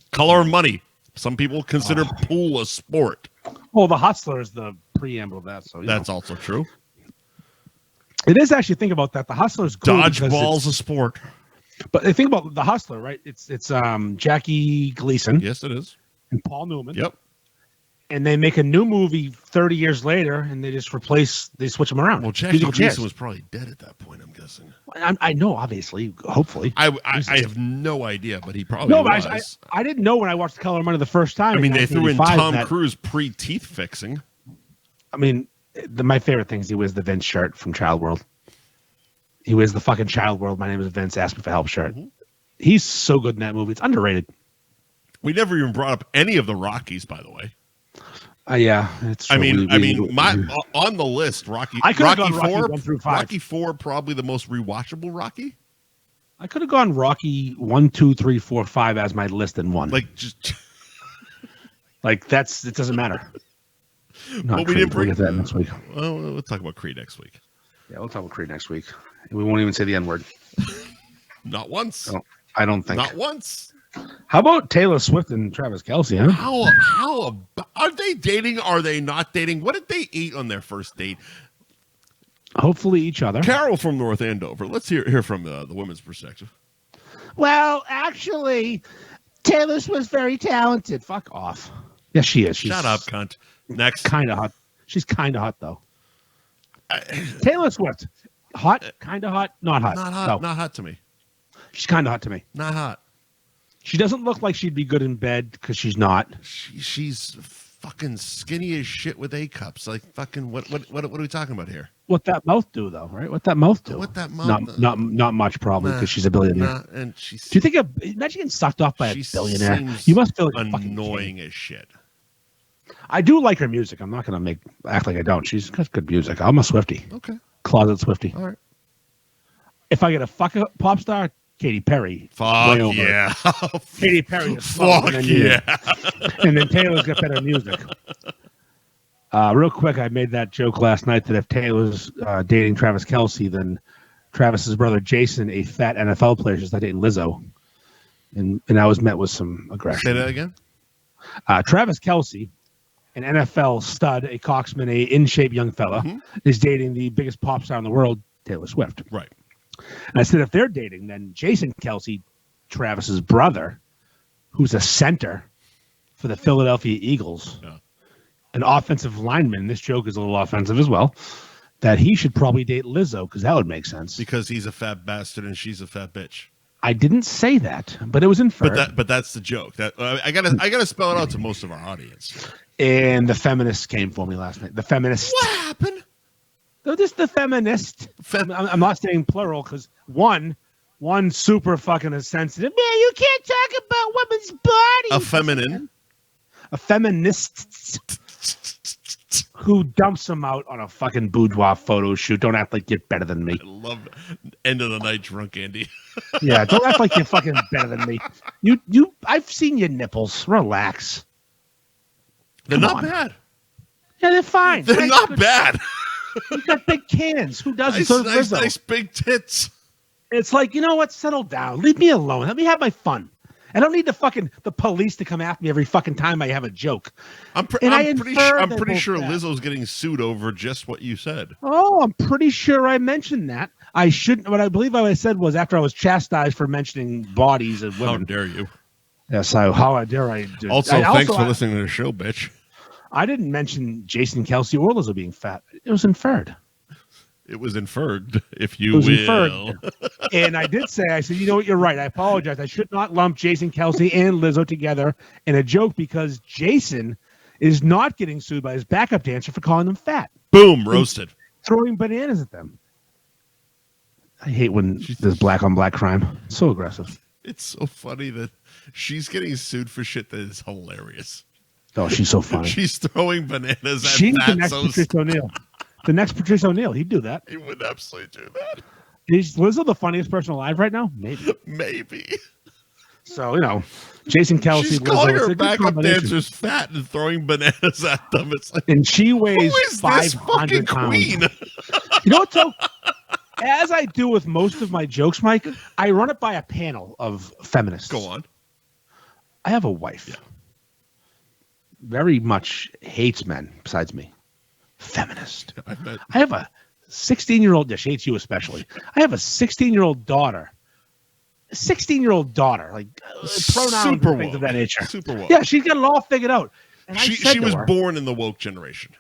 Color of Money. Some people consider pool a sport. Well, The Hustler is the preamble of that. So that's also true. It is actually, think about that. The Hustler is cool. Dodgeball's a sport. But think about The Hustler, right? It's Jackie Gleason. Yes, it is. And Paul Newman. Yep. And they make a new movie 30 years later, and they just switch them around. Well, Jackie Gleason was probably dead at that point, I'm guessing. I know, obviously, hopefully. I have no idea, but he probably was. I didn't know when I watched The Color of Money the first time. I mean, they threw in Tom Cruise pre-teeth fixing. I mean, my favorite thing is he wears the Vince shirt from Child World. He wears the fucking Child World, my name is Vince, ask me for help shirt. Mm-hmm. He's so good in that movie. It's underrated. We never even brought up any of the Rockies, by the way. Yeah, it's. True. I mean, on the list, Rocky 4, Rocky 4, probably the most rewatchable Rocky. I could have gone Rocky 1, 2, 3, 4, 5 as my list in one. Like just, it doesn't matter. But we didn't bring that next week. Well, we'll talk about Creed next week. Yeah, we'll talk about Creed next week. We won't even say the N-word. Not once. I don't think. Not once. How about Taylor Swift and Travis Kelce, huh? How are they dating? Are they not dating? What did they eat on their first date? Hopefully each other. Carol from North Andover. Let's hear from the women's perspective. Well, actually, Taylor Swift's very talented. Fuck off. Yes, she is. Shut up, cunt. Next. Kind of hot. She's kind of hot, though. Taylor Swift. Hot, kind of hot, not hot. Not hot. No. Not hot to me. She's kind of hot to me. Not hot. She doesn't look like she'd be good in bed because she's not. She's fucking skinny as shit with A cups. Like fucking what are we talking about here? What that mouth do though, right? What that mouth do? What that mouth? Not much probably because she's a billionaire. And she's. Do you think imagine getting sucked off by a billionaire? You must feel like annoying as shit. I do like her music. I'm not gonna act like I don't. She's got good music. I'm a Swiftie. Okay. Closet Swiftie. All right. If I get a fucking pop star, Katy Perry. Fuck yeah. Katy Perry is fuck yeah. And then Taylor's got better music. Real quick, I made that joke last night that if Taylor's dating Travis Kelce, then Travis's brother Jason, a fat NFL player, is not dating Lizzo. And I was met with some aggression. Say that again? Travis Kelce, an NFL stud, a coxman, a in-shape young fella, is dating the biggest pop star in the world, Taylor Swift. Right. And I said, if they're dating, then Jason Kelce, Travis's brother, who's a center for the Philadelphia Eagles, an offensive lineman, this joke is a little offensive as well, that he should probably date Lizzo because that would make sense. Because he's a fat bastard and she's a fat bitch. I didn't say that, but it was inferred. But that's the joke. That I gotta spell it out to most of our audience. And the feminists came for me last night. The feminists. What happened? They're just the feminist. I'm not saying plural because one super fucking sensitive. Man, you can't talk about women's bodies. A feminine. A feminist who dumps them out on a fucking boudoir photo shoot. Don't act like you're better than me. I love end of the night drunk Andy. Yeah, don't act like you're fucking better than me. I've seen your nipples. Relax. They're not bad. Yeah, they're fine. They're not bad. You got big cans. Who doesn't? Nice big tits. It's like, you know what? Settle down. Leave me alone. Let me have my fun. I don't need the police to come after me every fucking time I have a joke. I'm pretty sure Lizzo's getting sued over just what you said. Oh, I'm pretty sure I mentioned that. I shouldn't. What I believe I said was after I was chastised for mentioning bodies of women. How dare you? Yes, how dare I do? Also, thanks for listening to the show, bitch. I didn't mention Jason Kelce or Lizzo being fat. It was inferred. It was inferred, if you will. Inferred. And I said, you know what, you're right. I apologize. I should not lump Jason Kelce and Lizzo together in a joke because Jason is not getting sued by his backup dancer for calling them fat. Boom, roasted. Throwing bananas at them. I hate when there's black on black crime. It's so aggressive. It's so funny that she's getting sued for shit that is hilarious. Oh, she's so funny. She's throwing bananas at she's the next Patrice O'Neal. The next Patrice O'Neal. He'd do that. He would absolutely do that. Is Lizzo the funniest person alive right now? Maybe. Maybe. So, Jason Kelsey. She's Lizzo, calling it's her a good backup combination. dancers fat and throwing bananas at them. It's like, And she who weighs is this 500 fucking pounds. queen? You know what, so as I do with most of my jokes, Mike, I run it by a panel of feminists. Go on. I have a wife. Yeah. Very much hates men besides me. Feminist. I bet. I have a 16-year-old, yeah, she hates you especially. I have a 16-year-old daughter. A 16-year-old daughter, like pronouns Super and things of woke. that nature. Super woke. Yeah, she's got it all figured out. And I said She to was her, born in the woke generation.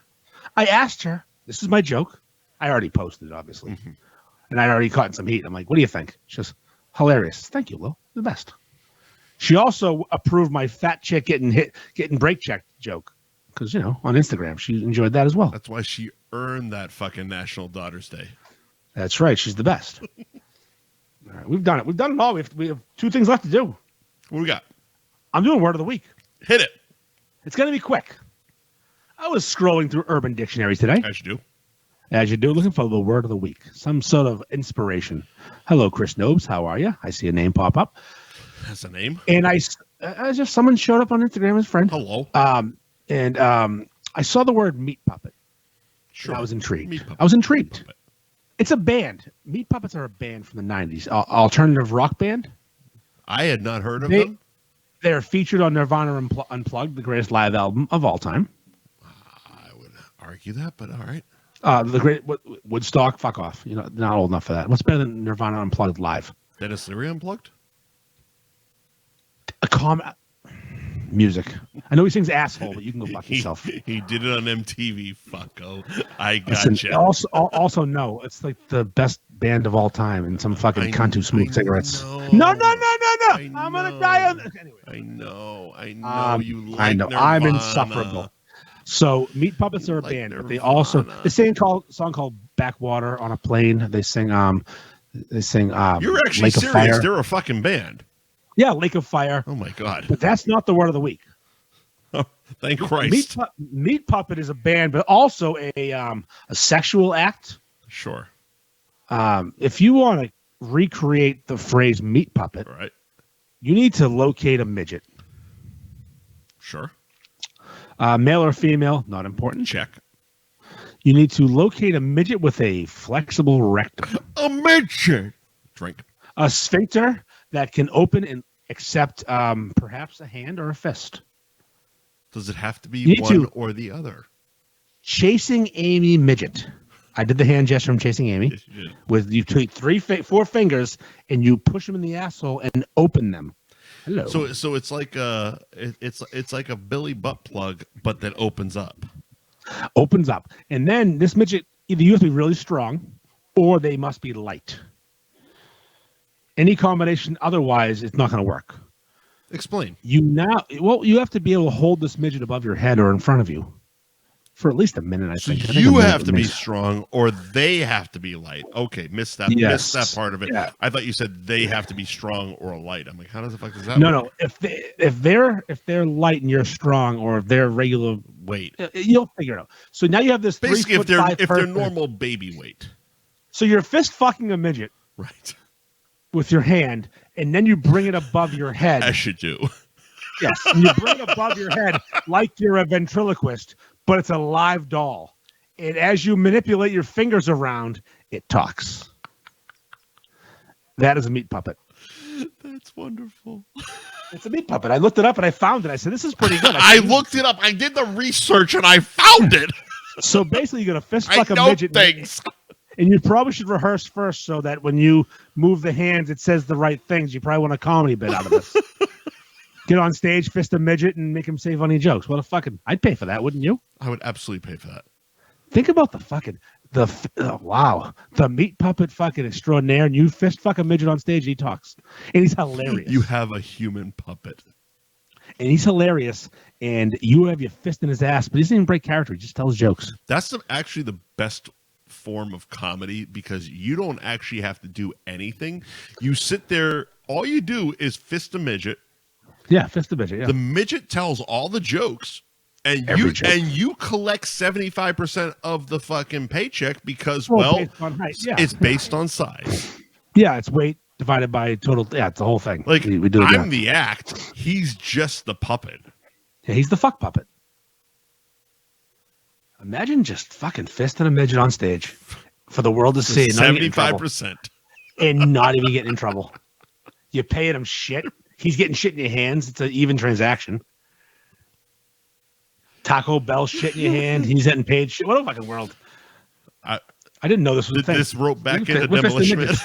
I asked her, this is my joke. I already posted it, obviously. Mm-hmm. And I already caught some heat. I'm like, what do you think? She goes, hilarious. Thank you, Lil. You're the best. She also approved my fat chick getting brake checked joke. Because, on Instagram, she enjoyed that as well. That's why she earned that fucking National Daughters Day. That's right. She's the best. All right, we've done it. We've done it all. We have 2 things left to do. What we got? I'm doing word of the week. Hit it. It's going to be quick. I was scrolling through Urban Dictionary today. As you do. As you do, looking for the word of the week. Some sort of inspiration. Hello, Chris Nobes. How are you? I see a name pop up. That's a name. And I just, someone showed up on Instagram as a friend. Hello. And I saw the word meat puppet. Sure. I was intrigued. Meat puppet. I was intrigued. Puppet. It's a band. Meat Puppets are a band from the 90s. Alternative rock band. I had not heard of them. They're featured on Nirvana Unplugged, the greatest live album of all time. I would argue that, but all right. The great Woodstock, fuck off. Not old enough for that. What's better than Nirvana Unplugged live? Dennis Leary Unplugged? Music. I know he sings asshole, but you can go fuck yourself. He did it on MTV, fucko. I Listen, gotcha. also, no, it's like the best band of all time, and some fucking cunt who smokes cigarettes. know. No. I I'm gonna know. die on this. Anyway. I know you like I know. Nirvana. I'm insufferable. So Meat Puppets are a Like band, but they Nirvana. also song called Backwater on a Plane. They sing You're actually Lake of serious. Fire. They're a fucking band. Yeah, Lake of Fire. Oh my god. But that's not the word of the week. Thank Christ. Meat Puppet is a band, but also a sexual act. Sure. If you want to recreate the phrase meat puppet, All right. you need to locate a midget. Sure. Male or female, not important. Check. You need to locate a midget with a flexible rectum. A midget. Drink. A sphincter that can open and accept perhaps a hand or a fist. Does it have to You be need one to- or the other? Chasing Amy midget. I did the hand gesture from Chasing Amy. Yes, you did. With you take 4 fingers and you push them in the asshole and open them. Hello. So it's like it's like a Billy butt plug, but that opens up. Opens up, and then this midget either you have to be really strong, or they must be light. Any combination, otherwise, it's not going to work. Explain. You have to be able to hold this midget above your head or in front of you for at least a minute. I So think. I think a you minute have to be makes- strong, or they have to be light. Okay, missed that. Yes. Missed that part of it. Yeah. I thought you said they have to be strong or light. I'm like, how does the fuck does that? No, work? no. If they're light and you're strong, or if they're regular, Wait. you'll figure it out. So now you have this Basically, 3'5" if they're person. normal baby weight, So you're fist fucking a midget right? with your hand, and then you bring it above your head. As you do. Yes, and you bring it above your head like you're a ventriloquist, but it's a live doll. And as you manipulate your fingers around, it talks. That is a meat puppet. That's wonderful. It's a meat puppet. I looked it up and I found it. I said, this is pretty good. I looked it up. I did the research and I found it. So basically, you're going to fist I fuck a know midget. things. And you probably should rehearse first so that when you move the hands, it says the right things. You probably want a comedy bit out of this. Get on stage, fist a midget, and make him say funny jokes. What a fucking... I'd pay for that, wouldn't you? I would absolutely pay for that. Think about the fucking... wow. The meat puppet fucking extraordinaire, and you fist fuck a midget on stage, and he talks. And he's hilarious. You have a human puppet. And he's hilarious, and you have your fist in his ass, but he doesn't even break character. He just tells jokes. That's actually the best form of comedy because you don't actually have to do anything. You sit there, all you do is fist a midget. Yeah, fist a midget, yeah. The midget tells all the jokes, and Every joke. you collect 75% of the fucking paycheck because Well, based on height, yeah. it's based on size. Yeah, it's weight, divided by total. Yeah, it's the whole thing. Like, we do I'm the act. He's just the puppet. Yeah, he's the fuck puppet. Imagine just fucking fisting a midget on stage for the world to see. 75%. And not even getting in trouble. You're paying him shit. He's getting shit in your hands. It's an even transaction. Taco Bell shit in your hand. He's getting paid shit. What a fucking world. I didn't know this was a thing. This rope back into Demolition Man.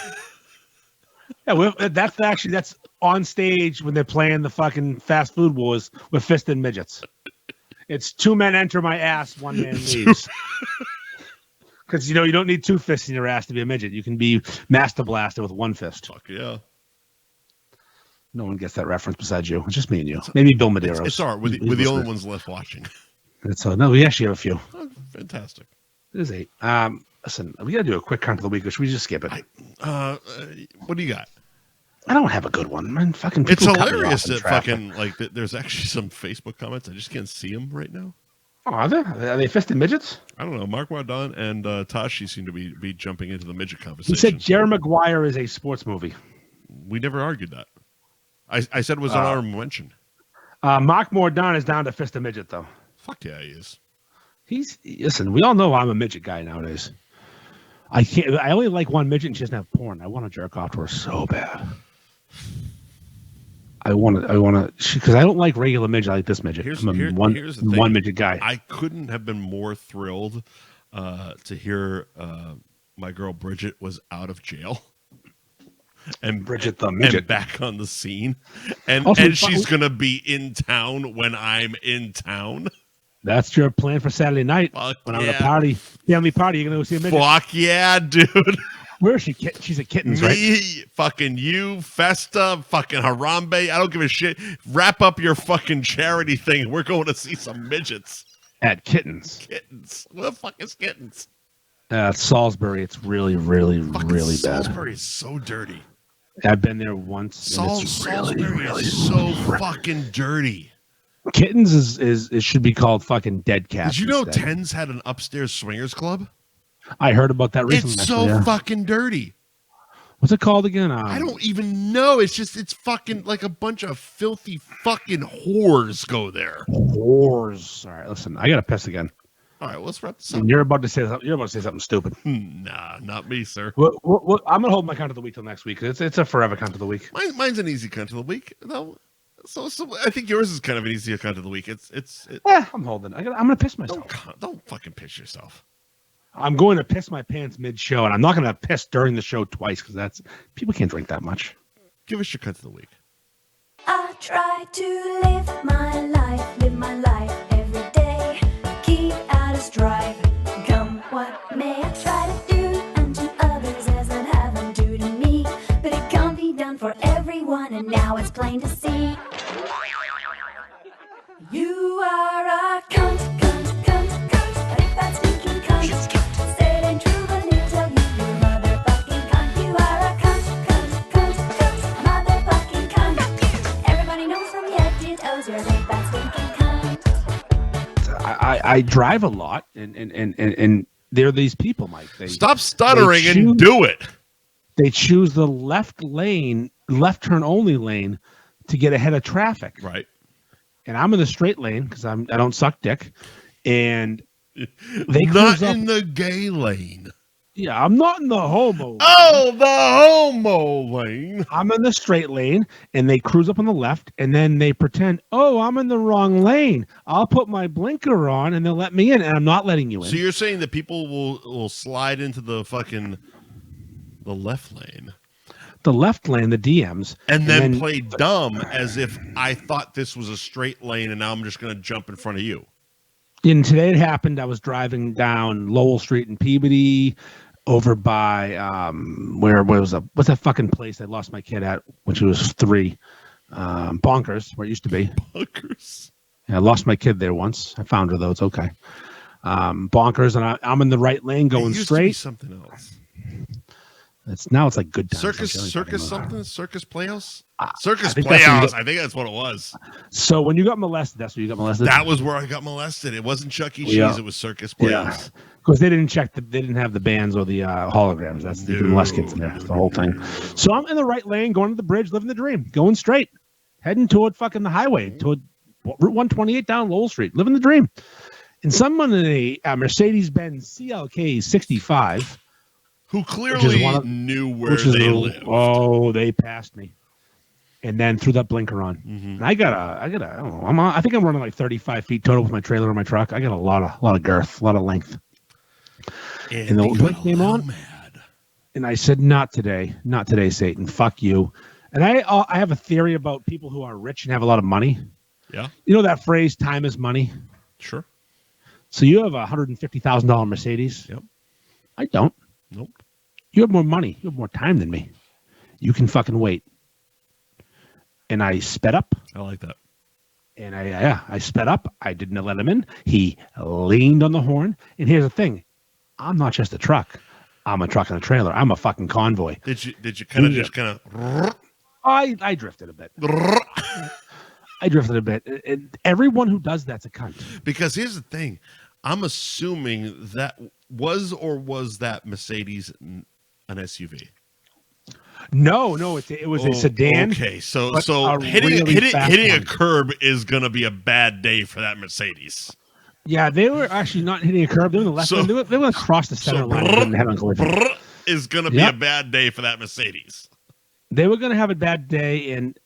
Yeah, that's on stage when they're playing the fucking fast food wars with fisted midgets. It's 2 men enter my ass, 1 man leaves. Because, you don't need 2 fists in your ass to be a midget. You can be master blaster with 1 fist. Fuck yeah. No one gets that reference besides you. It's just me and you. Maybe Bill Medeiros. It's all right. We're the only ones left watching. No, we actually have a few. Oh, fantastic. It is 8. Listen, we got to do a quick count of the week, or should we just skip it? What do you got? I don't have a good one, man. Fucking. It's hilarious that fucking there's actually some Facebook comments. I just can't see them right now. Oh, are they fisted midgets? I don't know. Mark Wadon and Tashi seem to be jumping into the midget conversation. He said Jerry Maguire is a sports movie. We never argued that. I said it was an honorable mention. Mark Mordon is down to fist a midget, though. Fuck yeah, he is. Listen, we all know I'm a midget guy nowadays. I only like one midget and she doesn't have porn. I want to jerk off to her so bad. I want to, because I don't like regular midget. I like this midget. Here's I'm the one midget guy. I couldn't have been more thrilled to hear my girl Bridget was out of jail. And Bridget the midget and back on the scene, and she's gonna be in town when I'm in town. That's your plan for Saturday night. Fuck when yeah. I'm at a party. Family party, you're gonna go see a midget. Fuck yeah, dude. Where is she? She's at Kittens, right? Fucking you, Festa, fucking Harambe. I don't give a shit. Wrap up your fucking charity thing. We're going to see some midgets at Kittens. Kittens. What the fuck is Kittens? Salisbury. It's really, really, fucking really bad. Salisbury is so dirty. I've been there once. Salisbury is so fucking dirty. Kittens is should be called fucking Dead Cats. Did you know instead. Tens had an upstairs swingers club? I heard about that recently. It's so fucking dirty. What's it called again? I don't even know. It's fucking like a bunch of filthy fucking whores go there. Whores. All right, listen. I gotta piss again. All right, let's wrap this up. You're about to say something stupid. Nah, not me, sir. I'm gonna hold my count of the week till next week. It's a forever count of the week. Mine's an easy count of the week, though. So I think yours is kind of an easier count of the week. Yeah, I'm holding. I'm gonna piss myself. Don't fucking piss yourself. I'm going to piss my pants mid-show, and I'm not gonna piss during the show twice because people can't drink that much. Give us your count of the week. I try to live my life every day. Keep out of strife, come what may. I try to do unto others as I'd have them do to me, but it can't be done for everyone, and now it's plain to see. You are a cunt. I think that's stinking cunt. Say it ain't true, but he'll tell you you're a motherfucking cunt. You are a cunt. Motherfucking cunt. Everybody knows from your head to toes you're a big fat stinking cunt. I drive a lot, and there are these people, Mike. Stop stuttering and do it. They choose the left turn only lane, to get ahead of traffic. Right. And I'm in the straight lane because I don't suck dick, and they not up, in the gay lane. Yeah, I'm not in the homo lane. Oh, the homo lane. I'm in the straight lane, and they cruise up on the left, and then they pretend, oh, I'm in the wrong lane. I'll put my blinker on, and they'll let me in, and I'm not letting you in. So you're saying that people will slide into the left lane? The left lane, the DMs. And then play dumb as if I thought this was a straight lane, and now I'm just going to jump in front of you. And today it happened. I was driving down Lowell Street in Peabody, over by what's that fucking place I lost my kid at when she was 3? Bonkers, where it used to be. Bonkers. Yeah, I lost my kid there once. I found her though. It's okay. Bonkers, and I'm in the right lane going straight. To be something else. It's like Good Times. Circus Playhouse? Circus Playhouse. I think that's what it was. So when you got molested, that's where you got molested? That was where I got molested. It wasn't Chuck E. Cheese. It was Circus Playhouse. Because they didn't check they didn't have the bands or the holograms. That's even less kids in there. That's the whole thing. So I'm in the right lane, going to the bridge, living the dream, going straight, heading toward fucking the highway, toward Route 128 down Lowell Street, living the dream. And someone in a Mercedes-Benz CLK 65, who clearly knew where they lived. Oh, they passed me, and then threw that blinker on. And I got I don't know. I think I'm running like 35 feet total with my trailer and my truck. I got a lot of girth, a lot of length. And the blink came on, and I said, "Not today, Satan. Fuck you." And I have a theory about people who are rich and have a lot of money. Yeah, you know that phrase, "Time is money." Sure. So you have a $150,000 Mercedes. Yep. I don't. Nope. You have more money. You have more time than me. You can fucking wait. And I sped up. I like that. And I sped up. I didn't let him in. He leaned on the horn. And here's the thing. I'm not just a truck. I'm a truck and a trailer. I'm a fucking convoy. Did you kind of just kind of? I drifted a bit. I drifted a bit. And everyone who does that's a cunt. Because here's the thing. I'm assuming that was that Mercedes an SUV? No, it was a sedan. Okay, so really hitting a curb is gonna be a bad day for that Mercedes. Yeah, they were actually not hitting a curb. They were in the left lane. They were across the center line. Is going to be a bad day for that Mercedes. They were going to have a bad day, and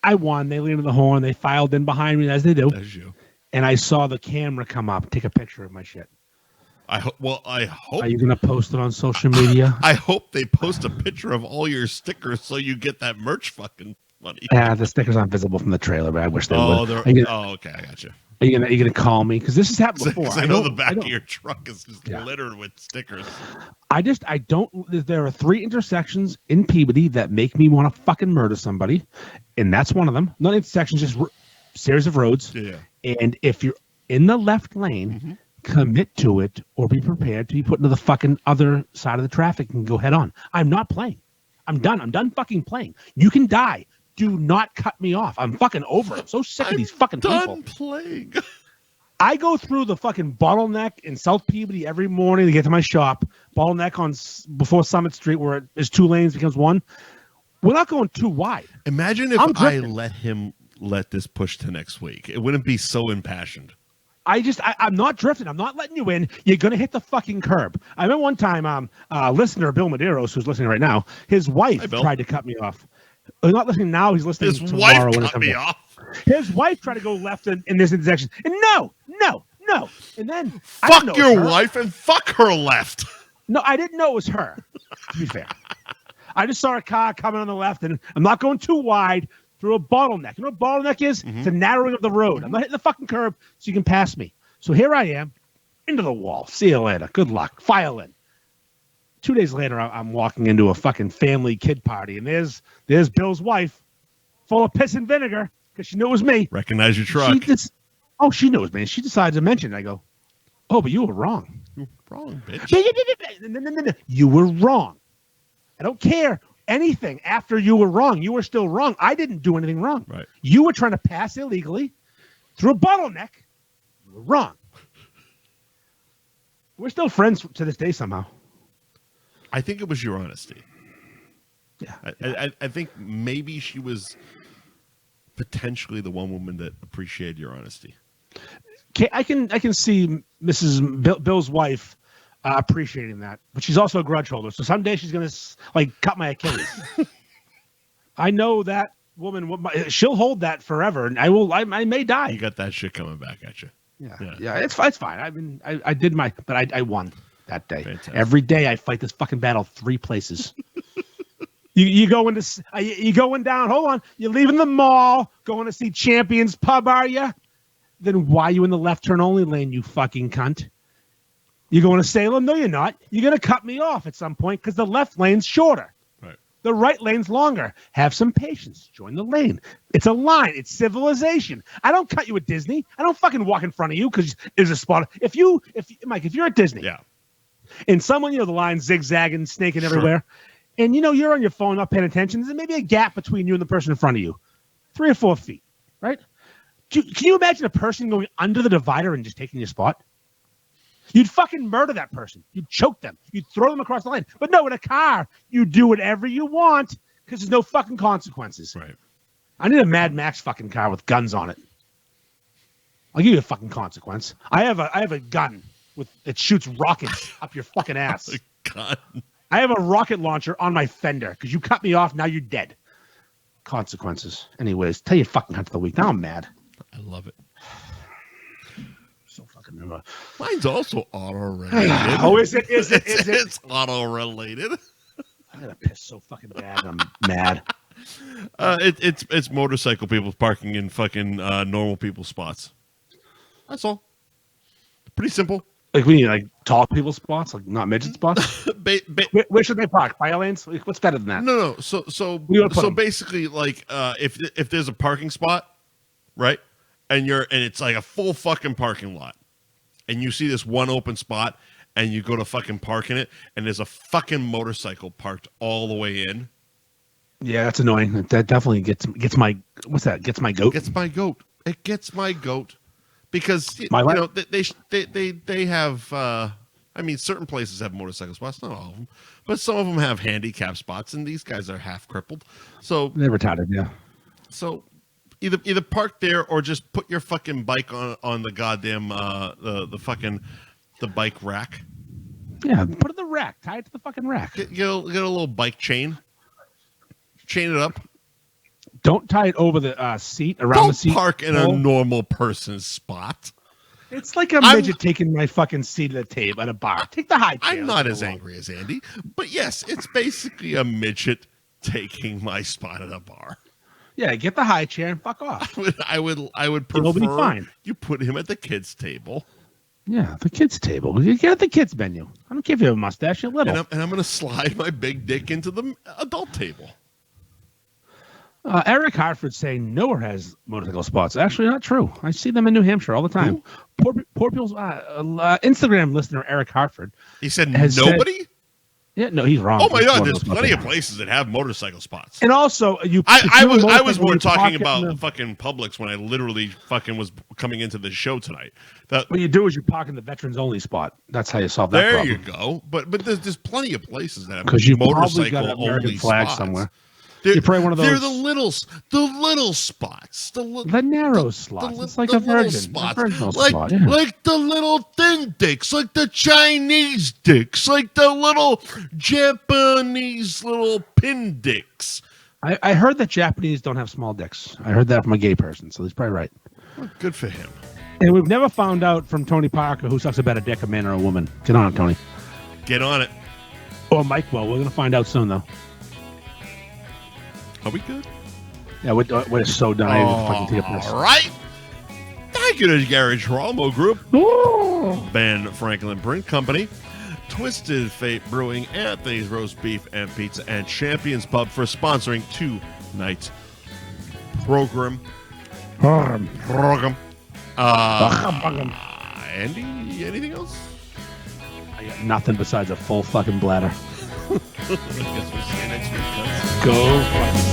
I won. They leaned on the horn. They filed in behind me, as they do. As you. And I saw the camera come up, take a picture of my shit. I hope. Are you going to post it on social media? I hope they post a picture of all your stickers so you get that merch fucking money. Yeah, the stickers aren't visible from the trailer, but I wish they would. Okay, I got you. Are you gonna call me? Because this has happened before. I know the back of your truck is just littered with stickers. I don't. There are 3 intersections in Peabody that make me want to fucking murder somebody, and that's one of them. Not intersections, just series of roads. Yeah. And if you're in the left lane, commit to it or be prepared to be put into the fucking other side of the traffic and go head on. I'm not playing. I'm done. I'm done fucking playing. You can die. Do not cut me off. I'm fucking over it. I'm so sick of these fucking people. Done playing. I go through the fucking bottleneck in South Peabody every morning to get to my shop. Bottleneck before Summit Street where it is 2 lanes becomes 1. We're not going too wide. Imagine if I let him let this push to next week. It wouldn't be so impassioned. I'm not drifting. I'm not letting you in. You're going to hit the fucking curb. I remember one time, listener Bill Medeiros, who's listening right now, his wife tried to cut me off. He's not listening now. He's listening tomorrow. His wife cut me off. His wife tried to go left in this intersection. And no. And then fuck your wife and fuck her left. No, I didn't know it was her, to be fair. I just saw a car coming on the left, and I'm not going too wide through a bottleneck. You know what bottleneck is? It's a narrowing of the road. I'm not hitting the fucking curb so you can pass me. So here I am, into the wall. See you later. Good luck. File in. 2 days later, I'm walking into a fucking family kid party, and there's Bill's wife, full of piss and vinegar, because she knew it was me. Recognize your truck. She knows me. She decides to mention it. I go, oh, but you were wrong. You're wrong, bitch. No. You were wrong. I don't care anything after you were wrong. You were still wrong. I didn't do anything wrong. Right. You were trying to pass illegally through a bottleneck. You were wrong. We're still friends to this day somehow. I think it was your honesty. Yeah. I think maybe she was potentially the one woman that appreciated your honesty. I can see Mrs. Bill's wife appreciating that, but she's also a grudge holder. So someday she's gonna cut my Achilles. I know that woman. She'll hold that forever, and I may die. You got that shit coming back at you. Yeah. It's fine. I did but I won that day. Fantastic. Every day I fight this fucking battle 3 places. you going down. Hold on. You're leaving the mall, going to see Champions Pub, are you? Then why are you in the left turn only lane, you fucking cunt? You going to Salem? No, you're not. You're going to cut me off at some point because the left lane's shorter. Right. The right lane's longer. Have some patience. Join the lane. It's a line. It's civilization. I don't cut you at Disney. I don't fucking walk in front of you because there's a spot. Mike, if you're at Disney, and someone, the line's zigzagging, snaking everywhere, and you're on your phone, not paying attention, there's maybe a gap between you and the person in front of you, 3 or 4 feet, right? Can you imagine a person going under the divider and just taking your spot? You'd fucking murder that person. You'd choke them. You'd throw them across the lane. But no, in a car, you do whatever you want because there's no fucking consequences. Right. I need a Mad Max fucking car with guns on it. I'll give you a fucking consequence. I have a gun that shoots rockets up your fucking ass. God. I have a rocket launcher on my fender because you cut me off. Now you're dead. Consequences. Anyways, tell you fucking hunt of the week. Now I'm mad. I love it. So fucking. Mine's also auto-related. Oh, is it? Is it? It's auto-related. I'm gonna piss so fucking bad. I'm mad. It's motorcycle people parking in fucking normal people spots. That's all. Pretty simple. Like we need like tall people spots, like not midget spots. Where should they park? Fire lanes? Like, what's better than that? No. So basically, like if there's a parking spot, right, and it's like a full fucking parking lot, and you see this one open spot, and you go to fucking park in it, and there's a fucking motorcycle parked all the way in. Yeah, that's annoying. That definitely gets my what's that? Gets my goat. Gets my goat. It gets my goat. Because they have. I mean, certain places have motorcycle spots, not all of them, but some of them have handicap spots, and these guys are half crippled. So they're retarded, yeah. So either park there or just put your fucking bike on the goddamn the bike rack. Yeah, put it in the rack. Tie it to the fucking rack. Get a little bike chain. Chain it up. Don't tie it over the seat, around the seat. Don't park in a normal person's spot. It's like a midget taking my fucking seat at a table at a bar. Take the high chair. I'm not as angry as Andy, but yes, it's basically a midget taking my spot at a bar. Yeah, get the high chair and fuck off. I would prefer fine. You put him at the kids' table. Yeah, the kids' table. You get at the kids' menu. I don't care if you have a mustache. You're little. And I'm going to slide my big dick into the adult table. Eric Hartford saying nowhere has motorcycle spots. Actually, not true. I see them in New Hampshire all the time. Poor people's Instagram listener Eric Hartford. He said nobody? Yeah, no, he's wrong. Oh my God, there's plenty of places that have motorcycle spots. And also, I was more talking about fucking Publix when I literally fucking was coming into the show tonight. What you do is you park in the veterans only spot. That's how you solve that problem. There you go. But there's plenty of places that have motorcycle got an American flag spots. somewhere. You're probably one of those. They're the little spots. The narrow slots. It's like a virgin spot. Like the little thin dicks, like the Chinese dicks, like the little Japanese little pin dicks. I heard that Japanese don't have small dicks. I heard that from a gay person, so he's probably right. Well, good for him. And we've never found out from Tony Parker who sucks a better dick, a man or a woman. Get on it, Tony. Get on it. Or Mike will. We're going to find out soon, though. Are we good? Yeah, we're so done. I didn't fucking take a piss. All right. Thank you to Garage Ralmo Group, Ben Franklin Print Company, Twisted Fate Brewing, Anthony's Roast Beef and Pizza, and Champions Pub for sponsoring tonight's program. Andy, anything else? I got nothing besides a full fucking bladder. I guess we'll see you next week. Go.